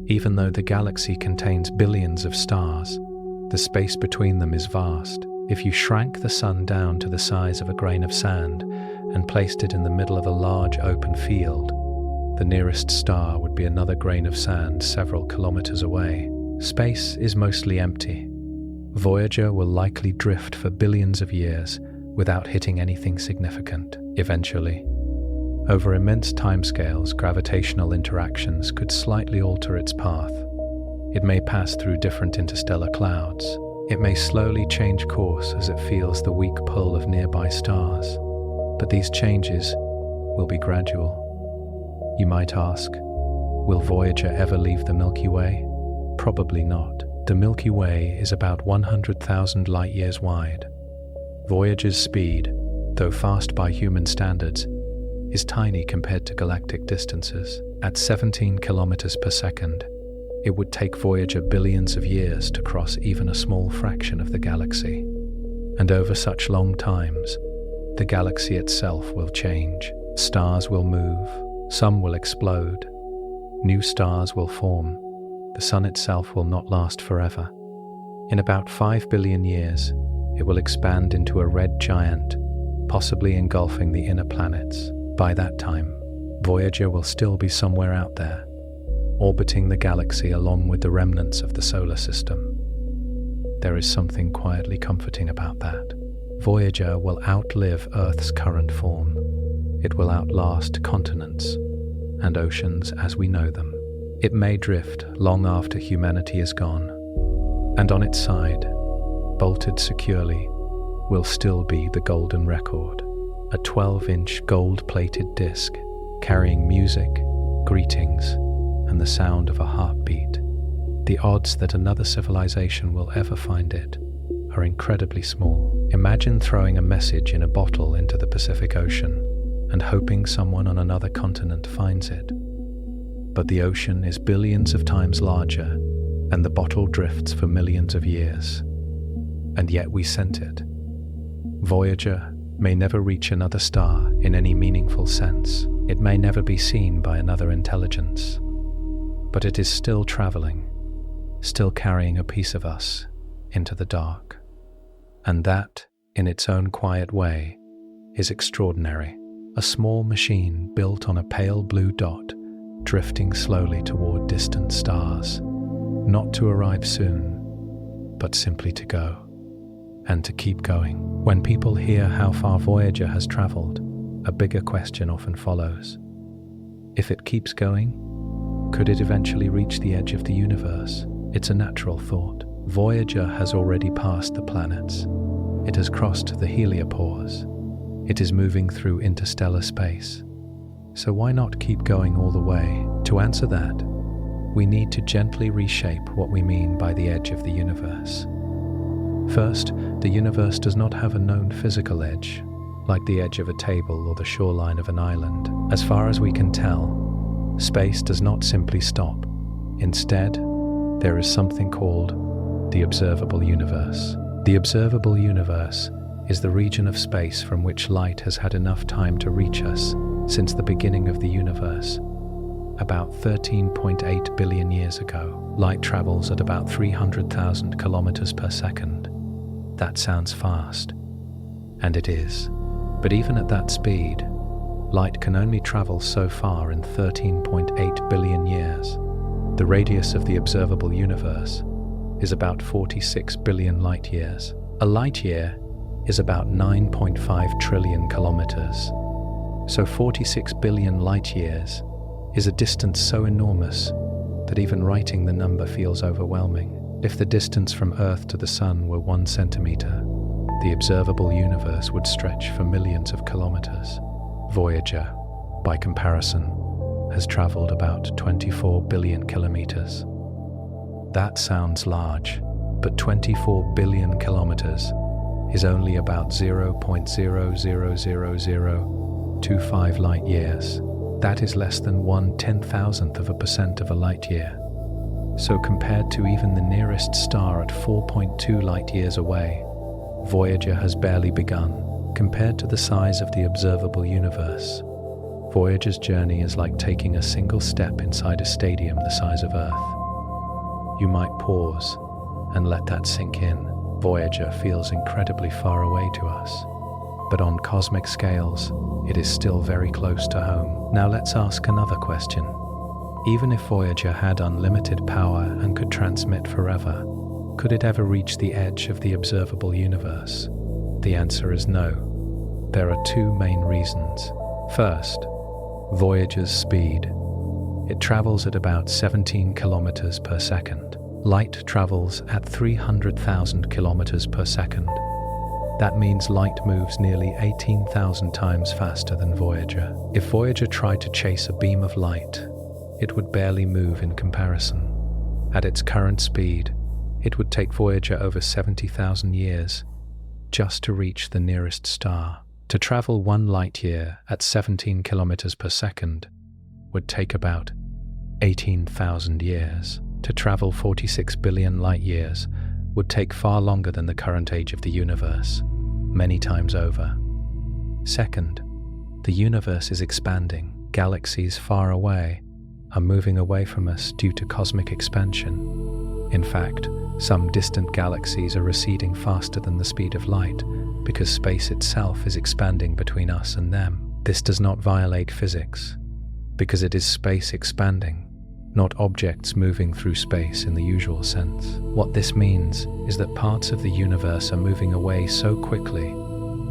S1: Even though the galaxy contains billions of stars, the space between them is vast. If you shrank the Sun down to the size of a grain of sand and placed it in the middle of a large open field, the nearest star would be another grain of sand several kilometers away. Space is mostly empty. Voyager will likely drift for billions of years without hitting anything significant. Eventually, over immense timescales, gravitational interactions could slightly alter its path. It may pass through different interstellar clouds. It may slowly change course as it feels the weak pull of nearby stars. But these changes will be gradual. You might ask, will Voyager ever leave the Milky Way? Probably not. The Milky Way is about 100,000 light-years wide. Voyager's speed, though fast by human standards, is tiny compared to galactic distances. At 17 kilometers per second, it would take Voyager billions of years to cross even a small fraction of the galaxy. And over such long times, the galaxy itself will change. Stars will move, some will explode, new stars will form. The Sun itself will not last forever. In about 5 billion years, it will expand into a red giant, possibly engulfing the inner planets. By that time, Voyager will still be somewhere out there, orbiting the galaxy along with the remnants of the solar system. There is something quietly comforting about that. Voyager will outlive Earth's current form. It will outlast continents and oceans as we know them. It may drift long after humanity is gone, and on its side, bolted securely, will still be the Golden Record, a 12-inch gold-plated disc carrying music, greetings, and the sound of a heartbeat. The odds that another civilization will ever find it are incredibly small. Imagine throwing a message in a bottle into the Pacific Ocean and hoping someone on another continent finds it. But the ocean is billions of times larger, and the bottle drifts for millions of years. And yet we sent it. Voyager may never reach another star in any meaningful sense. It may never be seen by another intelligence. But it is still traveling, still carrying a piece of us into the dark. And that, in its own quiet way, is extraordinary. A small machine built on a pale blue dot, drifting slowly toward distant stars, not to arrive soon, but simply to go, and to keep going. When people hear how far Voyager has traveled, a bigger question often follows. If it keeps going, could it eventually reach the edge of the universe? It's a natural thought. Voyager has already passed the planets. It has crossed the heliopause. It is moving through interstellar space. So why not keep going all the way? To answer that, we need to gently reshape what we mean by the edge of the universe. First, the universe does not have a known physical edge, like the edge of a table or the shoreline of an island. As far as we can tell, space does not simply stop. Instead, there is something called the observable universe. The observable universe is the region of space from which light has had enough time to reach us since the beginning of the universe. About 13.8 billion years ago, light travels at about 300,000 kilometers per second. That sounds fast, and it is. But even at that speed, light can only travel so far in 13.8 billion years. The radius of the observable universe is about 46 billion light years. A light year is about 9.5 trillion kilometers. So 46 billion light years is a distance so enormous that even writing the number feels overwhelming. If the distance from Earth to the Sun were 1 centimeter, the observable universe would stretch for millions of kilometers. Voyager, by comparison, has traveled about 24 billion kilometers. That sounds large, but 24 billion kilometers is only about 0.0000025 light years. That is less than 1/10,000% of a light year. So compared to even the nearest star at 4.2 light years away, Voyager has barely begun. Compared to the size of the observable universe, Voyager's journey is like taking a single step inside a stadium the size of Earth. You might pause and let that sink in. Voyager feels incredibly far away to us, but on cosmic scales, it is still very close to home. Now let's ask another question. Even if Voyager had unlimited power and could transmit forever, could it ever reach the edge of the observable universe? The answer is no. There are two main reasons. First, Voyager's speed. It travels at about 17 kilometers per second. Light travels at 300,000 kilometers per second. That means light moves nearly 18,000 times faster than Voyager. If Voyager tried to chase a beam of light, it would barely move in comparison. At its current speed, it would take Voyager over 70,000 years just to reach the nearest star. To travel 1 light year at 17 kilometers per second would take about 18,000 years. To travel 46 billion light years would take far longer than the current age of the universe, many times over. Second, the universe is expanding. Galaxies far away are moving away from us due to cosmic expansion. In fact, some distant galaxies are receding faster than the speed of light because space itself is expanding between us and them. This does not violate physics, because it is space expanding, not objects moving through space in the usual sense. What this means is that parts of the universe are moving away so quickly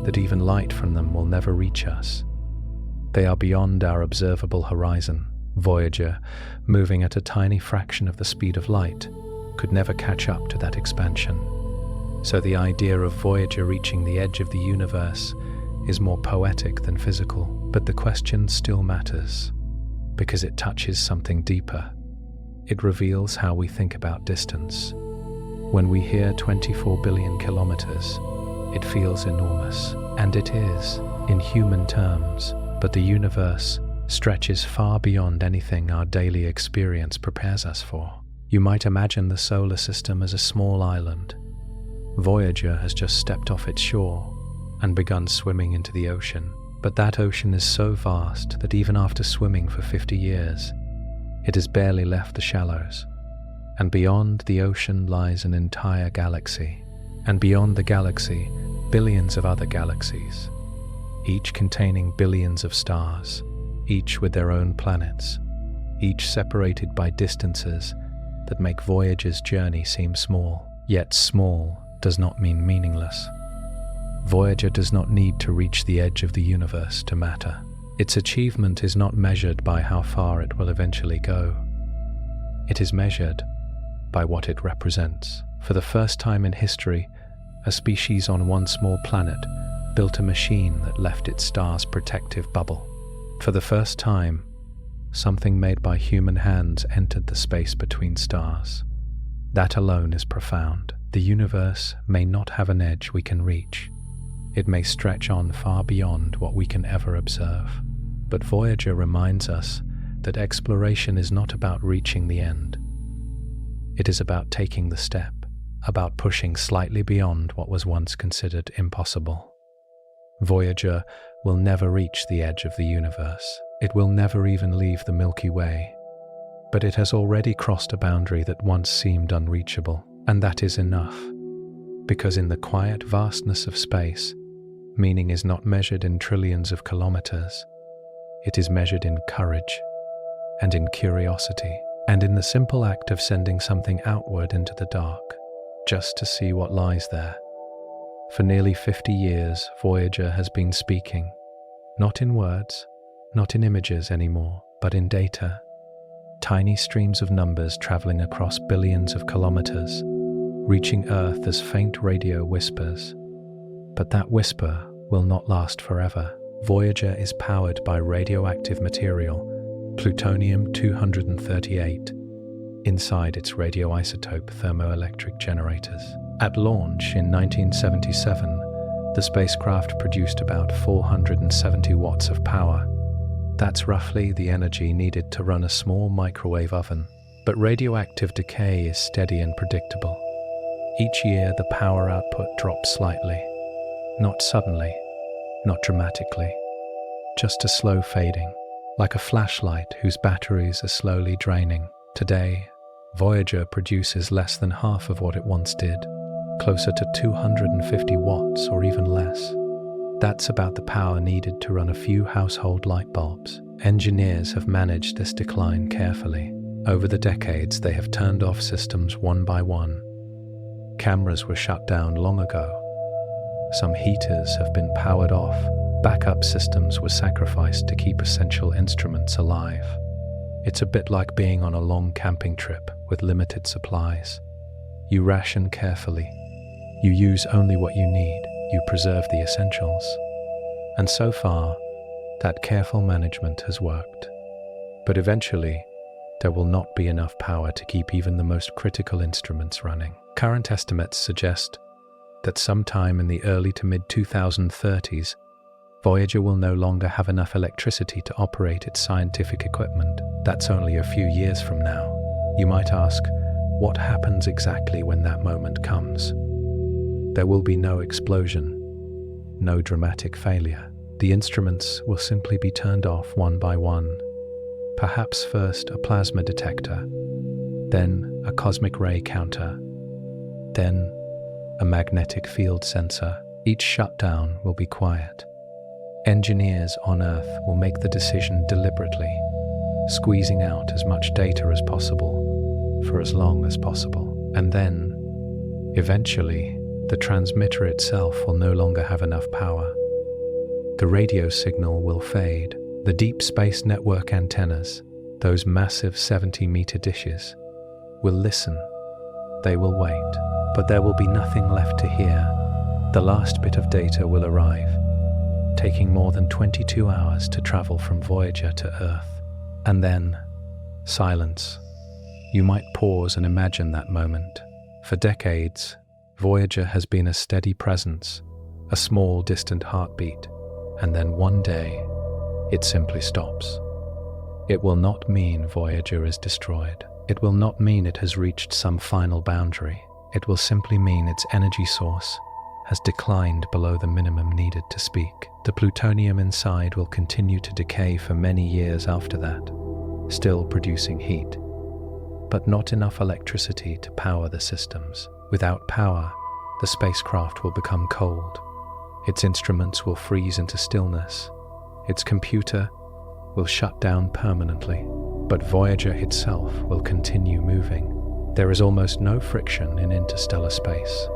S1: that even light from them will never reach us. They are beyond our observable horizon. Voyager, moving at a tiny fraction of the speed of light, could never catch up to that expansion. So the idea of Voyager reaching the edge of the universe is more poetic than physical. But the question still matters, because it touches something deeper. It reveals how we think about distance. When we hear 24 billion kilometers, it feels enormous. And it is, in human terms. But the universe stretches far beyond anything our daily experience prepares us for. You might imagine the solar system as a small island. Voyager has just stepped off its shore and begun swimming into the ocean. But that ocean is so vast that even after swimming for 50 years, it has barely left the shallows. And beyond the ocean lies an entire galaxy. And beyond the galaxy, billions of other galaxies, each containing billions of stars, each with their own planets, each separated by distances that make Voyager's journey seem small. Yet small does not mean meaningless. Voyager does not need to reach the edge of the universe to matter. Its achievement is not measured by how far it will eventually go. It is measured by what it represents. For the first time in history, a species on one small planet built a machine that left its star's protective bubble. For the first time, something made by human hands entered the space between stars. That alone is profound. The universe may not have an edge we can reach. It may stretch on far beyond what we can ever observe. But Voyager reminds us that exploration is not about reaching the end. It is about taking the step, about pushing slightly beyond what was once considered impossible. Voyager will never reach the edge of the universe. It will never even leave the Milky Way. But it has already crossed a boundary that once seemed unreachable. And that is enough, because in the quiet vastness of space, meaning is not measured in trillions of kilometers. It is measured in courage and in curiosity and in the simple act of sending something outward into the dark, just to see what lies there. For nearly 50 years, Voyager has been speaking, not in words, not in images anymore, but in data. Tiny streams of numbers traveling across billions of kilometers, reaching Earth as faint radio whispers. But that whisper will not last forever. Voyager is powered by radioactive material, plutonium-238, inside its radioisotope thermoelectric generators. At launch in 1977, the spacecraft produced about 470 watts of power. That's roughly the energy needed to run a small microwave oven. But radioactive decay is steady and predictable. Each year, the power output drops slightly. Not suddenly, not dramatically, just a slow fading, like a flashlight whose batteries are slowly draining. Today, Voyager produces less than half of what it once did, closer to 250 watts or even less. That's about the power needed to run a few household light bulbs. Engineers have managed this decline carefully. Over the decades, they have turned off systems one by one. Cameras were shut down long ago. Some heaters have been powered off. Backup systems were sacrificed to keep essential instruments alive. It's a bit like being on a long camping trip with limited supplies. You ration carefully. You use only what you need. You preserve the essentials. And so far, that careful management has worked. But eventually, there will not be enough power to keep even the most critical instruments running. Current estimates suggest that sometime in the early to mid-2030s, Voyager will no longer have enough electricity to operate its scientific equipment. That's only a few years from now. You might ask, what happens exactly when that moment comes? There will be no explosion, no dramatic failure. The instruments will simply be turned off one by one. Perhaps first a plasma detector, then a cosmic ray counter, then a magnetic field sensor. Each shutdown will be quiet. Engineers on Earth will make the decision deliberately, squeezing out as much data as possible for as long as possible. And then, eventually, the transmitter itself will no longer have enough power. The radio signal will fade. The deep space network antennas, those massive 70-meter dishes, will listen. They will wait. But there will be nothing left to hear. The last bit of data will arrive, taking more than 22 hours to travel from Voyager to Earth. And then, silence. You might pause and imagine that moment. For decades, Voyager has been a steady presence, a small, distant heartbeat, and then one day, it simply stops. It will not mean Voyager is destroyed. It will not mean it has reached some final boundary. It will simply mean its energy source has declined below the minimum needed to speak. The plutonium inside will continue to decay for many years after that, still producing heat, but not enough electricity to power the systems. Without power, the spacecraft will become cold. Its instruments will freeze into stillness. Its computer will shut down permanently, but Voyager itself will continue moving. There is almost no friction in interstellar space.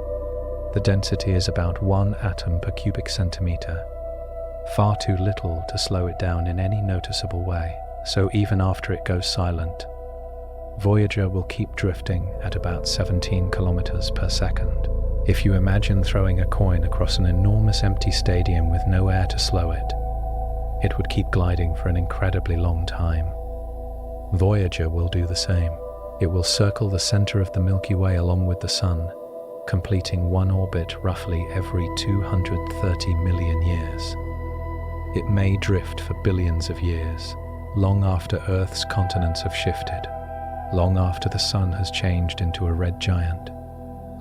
S1: The density is about 1 atom per cubic centimeter, far too little to slow it down in any noticeable way. So even after it goes silent, Voyager will keep drifting at about 17 kilometers per second. If you imagine throwing a coin across an enormous empty stadium with no air to slow it, it would keep gliding for an incredibly long time. Voyager will do the same. It will circle the center of the Milky Way along with the Sun, completing one orbit roughly every 230 million years. It may drift for billions of years, long after Earth's continents have shifted, long after the Sun has changed into a red giant,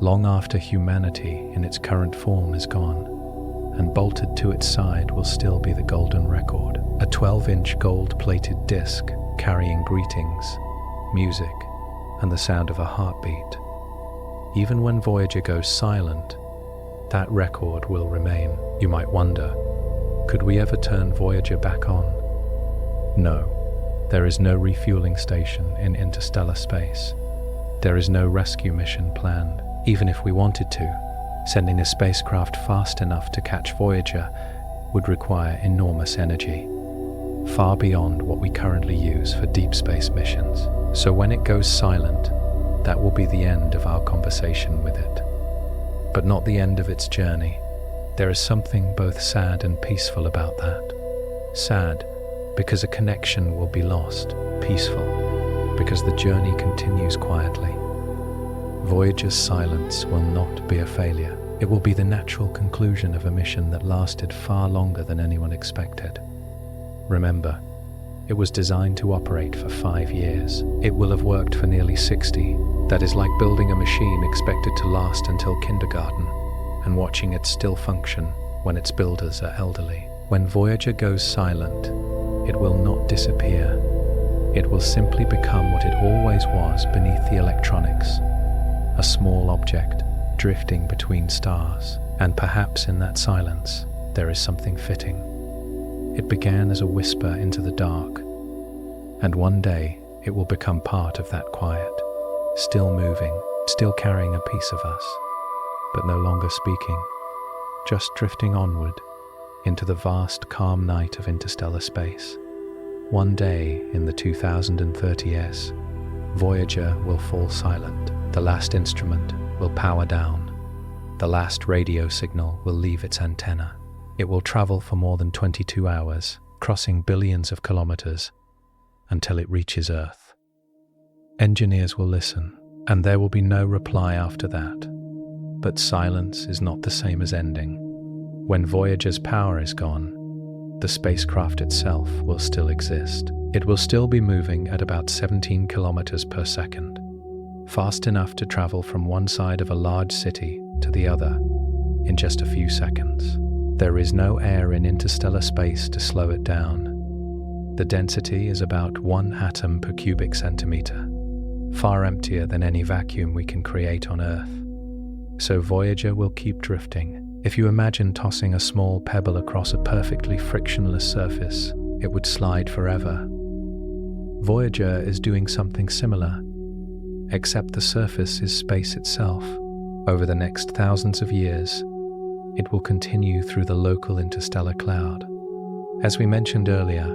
S1: long after humanity in its current form is gone, and bolted to its side will still be the golden record, a 12-inch gold-plated disc carrying greetings, music, and the sound of a heartbeat. Even when Voyager goes silent, that record will remain. You might wonder, could we ever turn Voyager back on? No, there is no refueling station in interstellar space. There is no rescue mission planned. Even if we wanted to, sending a spacecraft fast enough to catch Voyager would require enormous energy, far beyond what we currently use for deep space missions. So when it goes silent, that will be the end of our conversation with it. But not the end of its journey. There is something both sad and peaceful about that. Sad, because a connection will be lost. Peaceful, because the journey continues quietly. Voyager's silence will not be a failure. It will be the natural conclusion of a mission that lasted far longer than anyone expected. Remember, it was designed to operate for 5 years. It will have worked for nearly 60. That is like building a machine expected to last until kindergarten and watching it still function when its builders are elderly. When Voyager goes silent, it will not disappear. It will simply become what it always was beneath the electronics, a small object drifting between stars. And perhaps in that silence, there is something fitting. It began as a whisper into the dark, and one day it will become part of that quiet, still moving, still carrying a piece of us, but no longer speaking, just drifting onward into the vast, calm night of interstellar space. One day in the 2030s, Voyager will fall silent. The last instrument will power down. The last radio signal will leave its antenna. It will travel for more than 22 hours, crossing billions of kilometers, until it reaches Earth. Engineers will listen, and there will be no reply after that. But silence is not the same as ending. When Voyager's power is gone, the spacecraft itself will still exist. It will still be moving at about 17 kilometers per second, fast enough to travel from one side of a large city to the other in just a few seconds. There is no air in interstellar space to slow it down. The density is about 1 atom per cubic centimeter, far emptier than any vacuum we can create on Earth. So Voyager will keep drifting. If you imagine tossing a small pebble across a perfectly frictionless surface, it would slide forever. Voyager is doing something similar, except the surface is space itself. Over the next thousands of years, it will continue through the local interstellar cloud. As we mentioned earlier,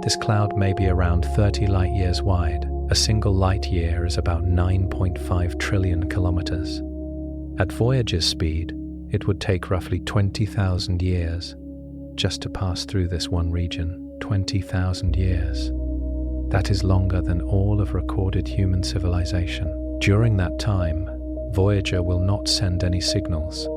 S1: this cloud may be around 30 light-years wide. A single light-year is about 9.5 trillion kilometers. At Voyager's speed, it would take roughly 20,000 years just to pass through this one region. 20,000 years. That is longer than all of recorded human civilization. During that time, Voyager will not send any signals.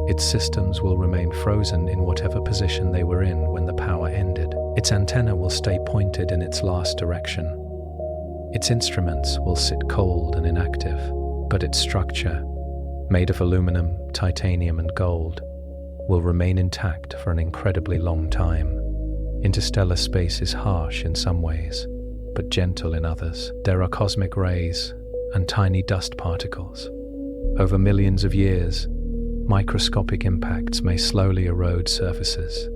S1: Its systems will remain frozen in whatever position they were in when the power ended. Its antenna will stay pointed in its last direction. Its instruments will sit cold and inactive, but its structure, made of aluminum, titanium, and gold, will remain intact for an incredibly long time. Interstellar space is harsh in some ways, but gentle in others. There are cosmic rays and tiny dust particles. Over millions of years, microscopic impacts may slowly erode surfaces,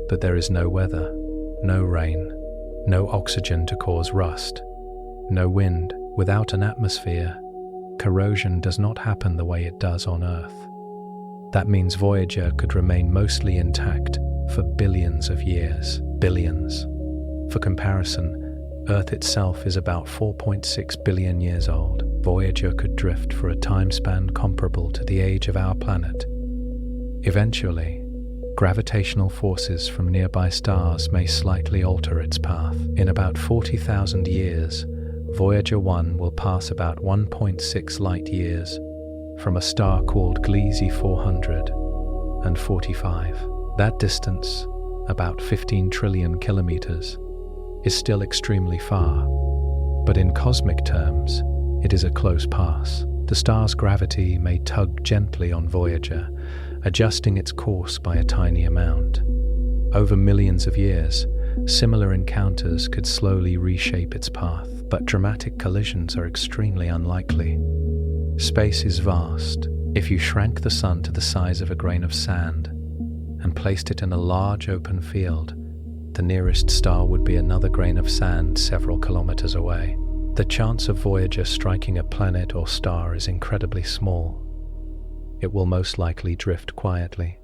S1: but there is no weather, no rain, no oxygen to cause rust, no wind. Without an atmosphere, corrosion does not happen the way it does on Earth. That means Voyager could remain mostly intact for billions of years. Billions. For comparison, Earth itself is about 4.6 billion years old. Voyager could drift for a time span comparable to the age of our planet. Eventually, gravitational forces from nearby stars may slightly alter its path. In about 40,000 years, Voyager 1 will pass about 1.6 light-years from a star called Gliese 445. That distance, about 15 trillion kilometers, is still extremely far, but in cosmic terms, it is a close pass. The star's gravity may tug gently on Voyager, adjusting its course by a tiny amount. Over millions of years, similar encounters could slowly reshape its path, but dramatic collisions are extremely unlikely. Space is vast. If you shrank the sun to the size of a grain of sand and placed it in a large open field, the nearest star would be another grain of sand several kilometers away. The chance of Voyager striking a planet or star is incredibly small. It will most likely drift quietly,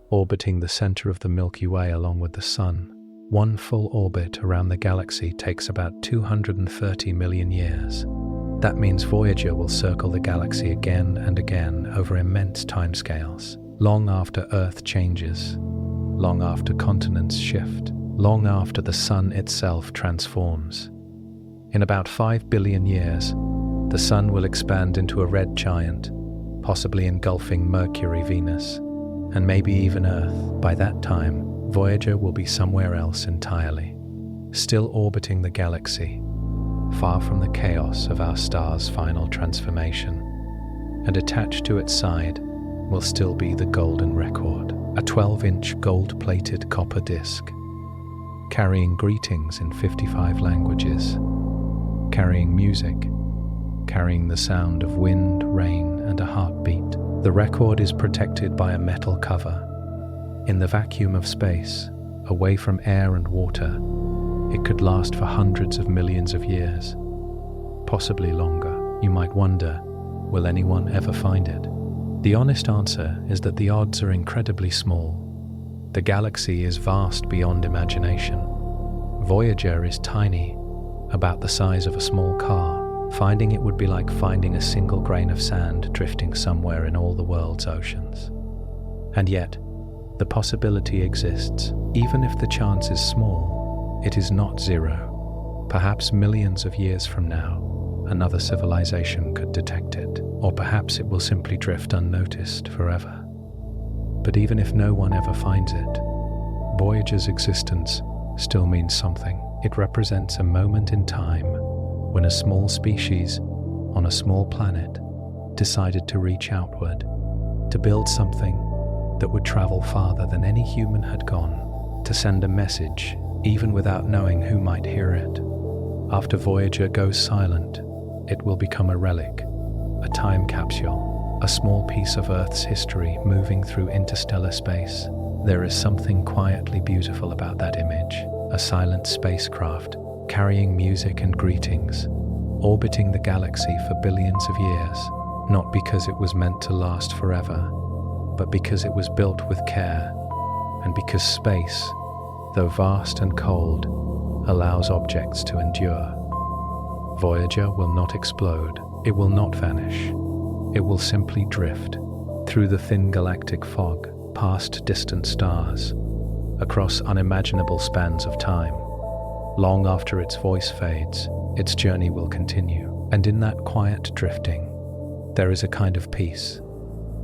S1: orbiting the center of the Milky Way along with the Sun. One full orbit around the galaxy takes about 230 million years. That means Voyager will circle the galaxy again and again over immense timescales. long after Earth changes, long after continents shift, long after the sun itself transforms. In about 5 billion years, the sun will expand into a red giant, possibly engulfing Mercury, Venus, and maybe even Earth. By that time, Voyager will be somewhere else entirely, still orbiting the galaxy, far from the chaos of our star's final transformation. And attached to its side will still be the golden record, a 12-inch gold-plated copper disc, carrying greetings in 55 languages, carrying music, carrying the sound of wind, rain, and a heartbeat. The record is protected by a metal cover. In the vacuum of space, away from air and water, it could last for hundreds of millions of years, possibly longer. You might wonder, will anyone ever find it? The honest answer is that the odds are incredibly small. The galaxy is vast beyond imagination. Voyager is tiny, about the size of a small car. Finding it would be like finding a single grain of sand drifting somewhere in all the world's oceans. And yet, the possibility exists. Even if the chance is small, it is not zero. Perhaps millions of years from now, another civilization could detect it, or perhaps it will simply drift unnoticed forever. But even if no one ever finds it, Voyager's existence still means something. It represents a moment in time when a small species on a small planet decided to reach outward, to build something that would travel farther than any human had gone, to send a message even without knowing who might hear it. After Voyager goes silent, it will become a relic, a time capsule, a small piece of Earth's history moving through interstellar space. There is something quietly beautiful about that image, a silent spacecraft carrying music and greetings, orbiting the galaxy for billions of years, not because it was meant to last forever, but because it was built with care, and because space, though vast and cold, allows objects to endure. Voyager will not explode, it will not vanish, it will simply drift through the thin galactic fog, past distant stars, across unimaginable spans of time. Long after its voice fades, its journey will continue, and in that quiet drifting, there is a kind of peace,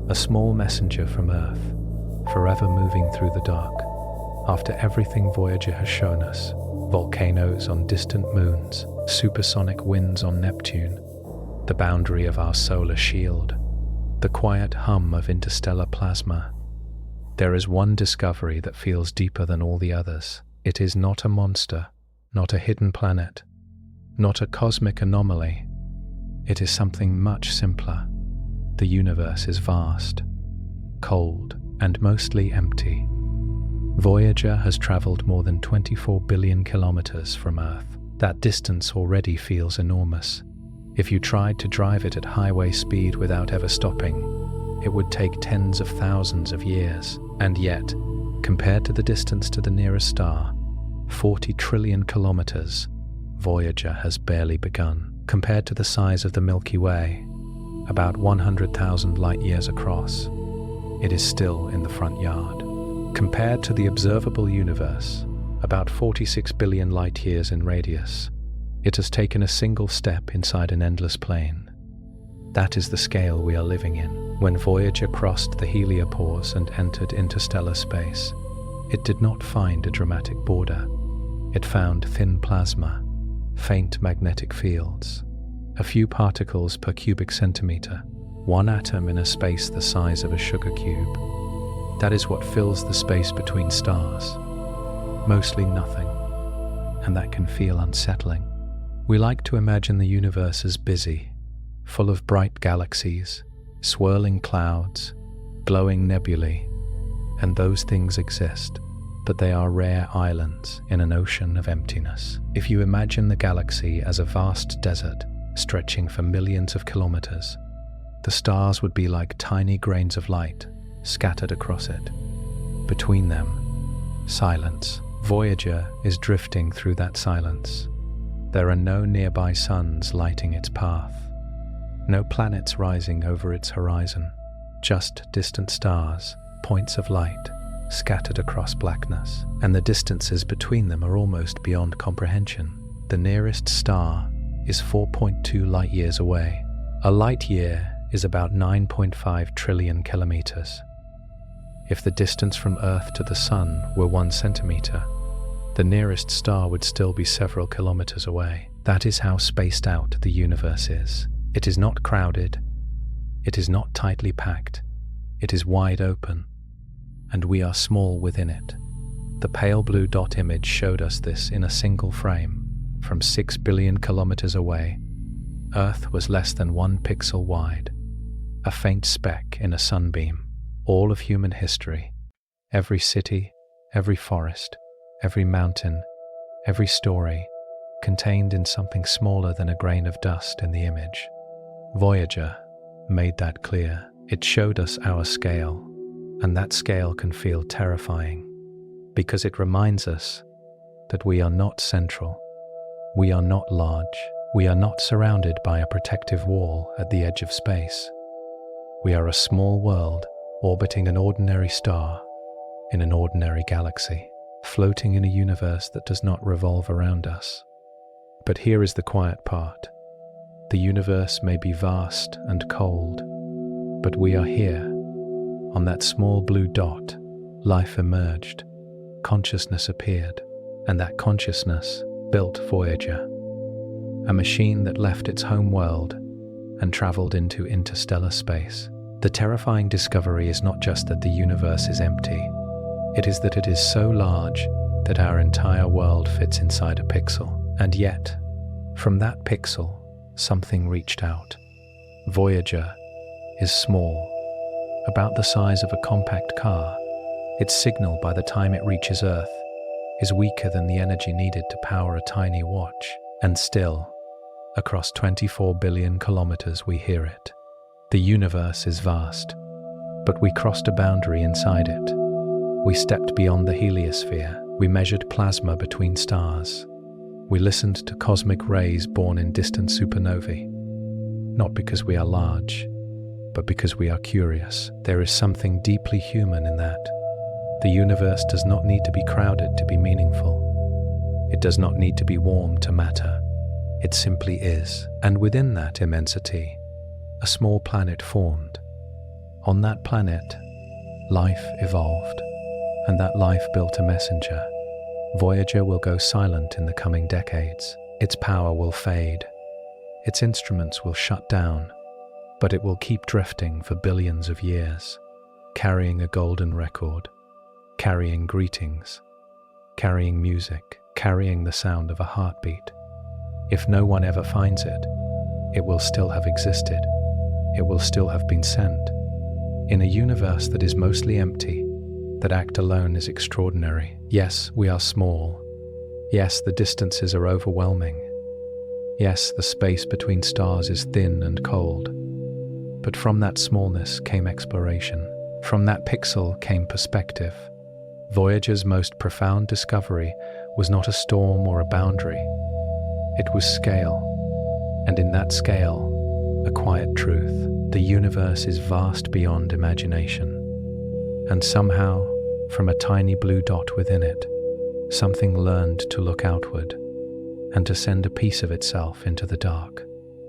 S1: a small messenger from Earth, forever moving through the dark. After everything Voyager has shown us, volcanoes on distant moons, supersonic winds on Neptune, the boundary of our solar shield, the quiet hum of interstellar plasma, there is one discovery that feels deeper than all the others. It is not a monster, not a hidden planet, not a cosmic anomaly. It is something much simpler. The universe is vast, cold, and mostly empty. Voyager has traveled more than 24 billion kilometers from Earth. That distance already feels enormous. If you tried to drive it at highway speed without ever stopping, it would take tens of thousands of years. And yet, compared to the distance to the nearest star, 40 trillion kilometers, Voyager has barely begun. Compared to the size of the Milky Way, about 100,000 light-years across, it is still in the front yard. Compared to the observable universe, about 46 billion light-years in radius, it has taken a single step inside an endless plane. That is the scale we are living in. When Voyager crossed the heliopause and entered interstellar space, it did not find a dramatic border. It found thin plasma, faint magnetic fields, a few particles per cubic centimeter, one atom in a space the size of a sugar cube. That is what fills the space between stars. Mostly nothing, and that can feel unsettling. We like to imagine the universe as busy, full of bright galaxies, swirling clouds, glowing nebulae, and those things exist, but they are rare islands in an ocean of emptiness. If you imagine the galaxy as a vast desert stretching for millions of kilometers, the stars would be like tiny grains of light scattered across it. Between them, silence. Voyager is drifting through that silence. There are no nearby suns lighting its path, no planets rising over its horizon, just distant stars points of light scattered across blackness, and the distances between them are almost beyond comprehension. The nearest star is 4.2 light-years away. A light-year is about 9.5 trillion kilometers. If the distance from Earth to the Sun were 1 centimeter, the nearest star would still be several kilometers away. That is how spaced out the universe is. It is not crowded. It is not tightly packed. It is wide open, and we are small within it. The pale blue dot image showed us this in a single frame. From 6 billion kilometers away, Earth was less than 1 pixel wide, a faint speck in a sunbeam. All of human history, every city, every forest, every mountain, every story, contained in something smaller than a grain of dust in the image. Voyager made that clear. It showed us our scale, and that scale can feel terrifying, because it reminds us that we are not central. We are not large. We are not surrounded by a protective wall at the edge of space. We are a small world orbiting an ordinary star in an ordinary galaxy, floating in a universe that does not revolve around us. But here is the quiet part. The universe may be vast and cold, but we are here. On that small blue dot, life emerged, consciousness appeared, and that consciousness built Voyager, a machine that left its home world and traveled into interstellar space. The terrifying discovery is not just that the universe is empty, it is that it is so large that our entire world fits inside a pixel. And yet, from that pixel, something reached out. Voyager is small, about the size of a compact car. Its signal, by the time it reaches Earth, is weaker than the energy needed to power a tiny watch. And still, across 24 billion kilometers we hear it. The universe is vast, but we crossed a boundary inside it. We stepped beyond the heliosphere. We measured plasma between stars. We listened to cosmic rays born in distant supernovae. Not because we are large, but because we are curious. There is something deeply human in that. The universe does not need to be crowded to be meaningful. It does not need to be warm to matter. It simply is. And within that immensity, a small planet formed. On that planet, life evolved, and that life built a messenger. Voyager will go silent in the coming decades. Its power will fade. Its instruments will shut down, but it will keep drifting for billions of years, carrying a golden record, carrying greetings, carrying music, carrying the sound of a heartbeat. If no one ever finds it, it will still have existed. It will still have been sent. In a universe that is mostly empty, that act alone is extraordinary. Yes, we are small. Yes, the distances are overwhelming. Yes, the space between stars is thin and cold. But from that smallness came exploration. From that pixel came perspective. Voyager's most profound discovery was not a storm or a boundary. It was scale. And in that scale, a quiet truth. The universe is vast beyond imagination. And somehow, from a tiny blue dot within it, something learned to look outward and to send a piece of itself into the dark.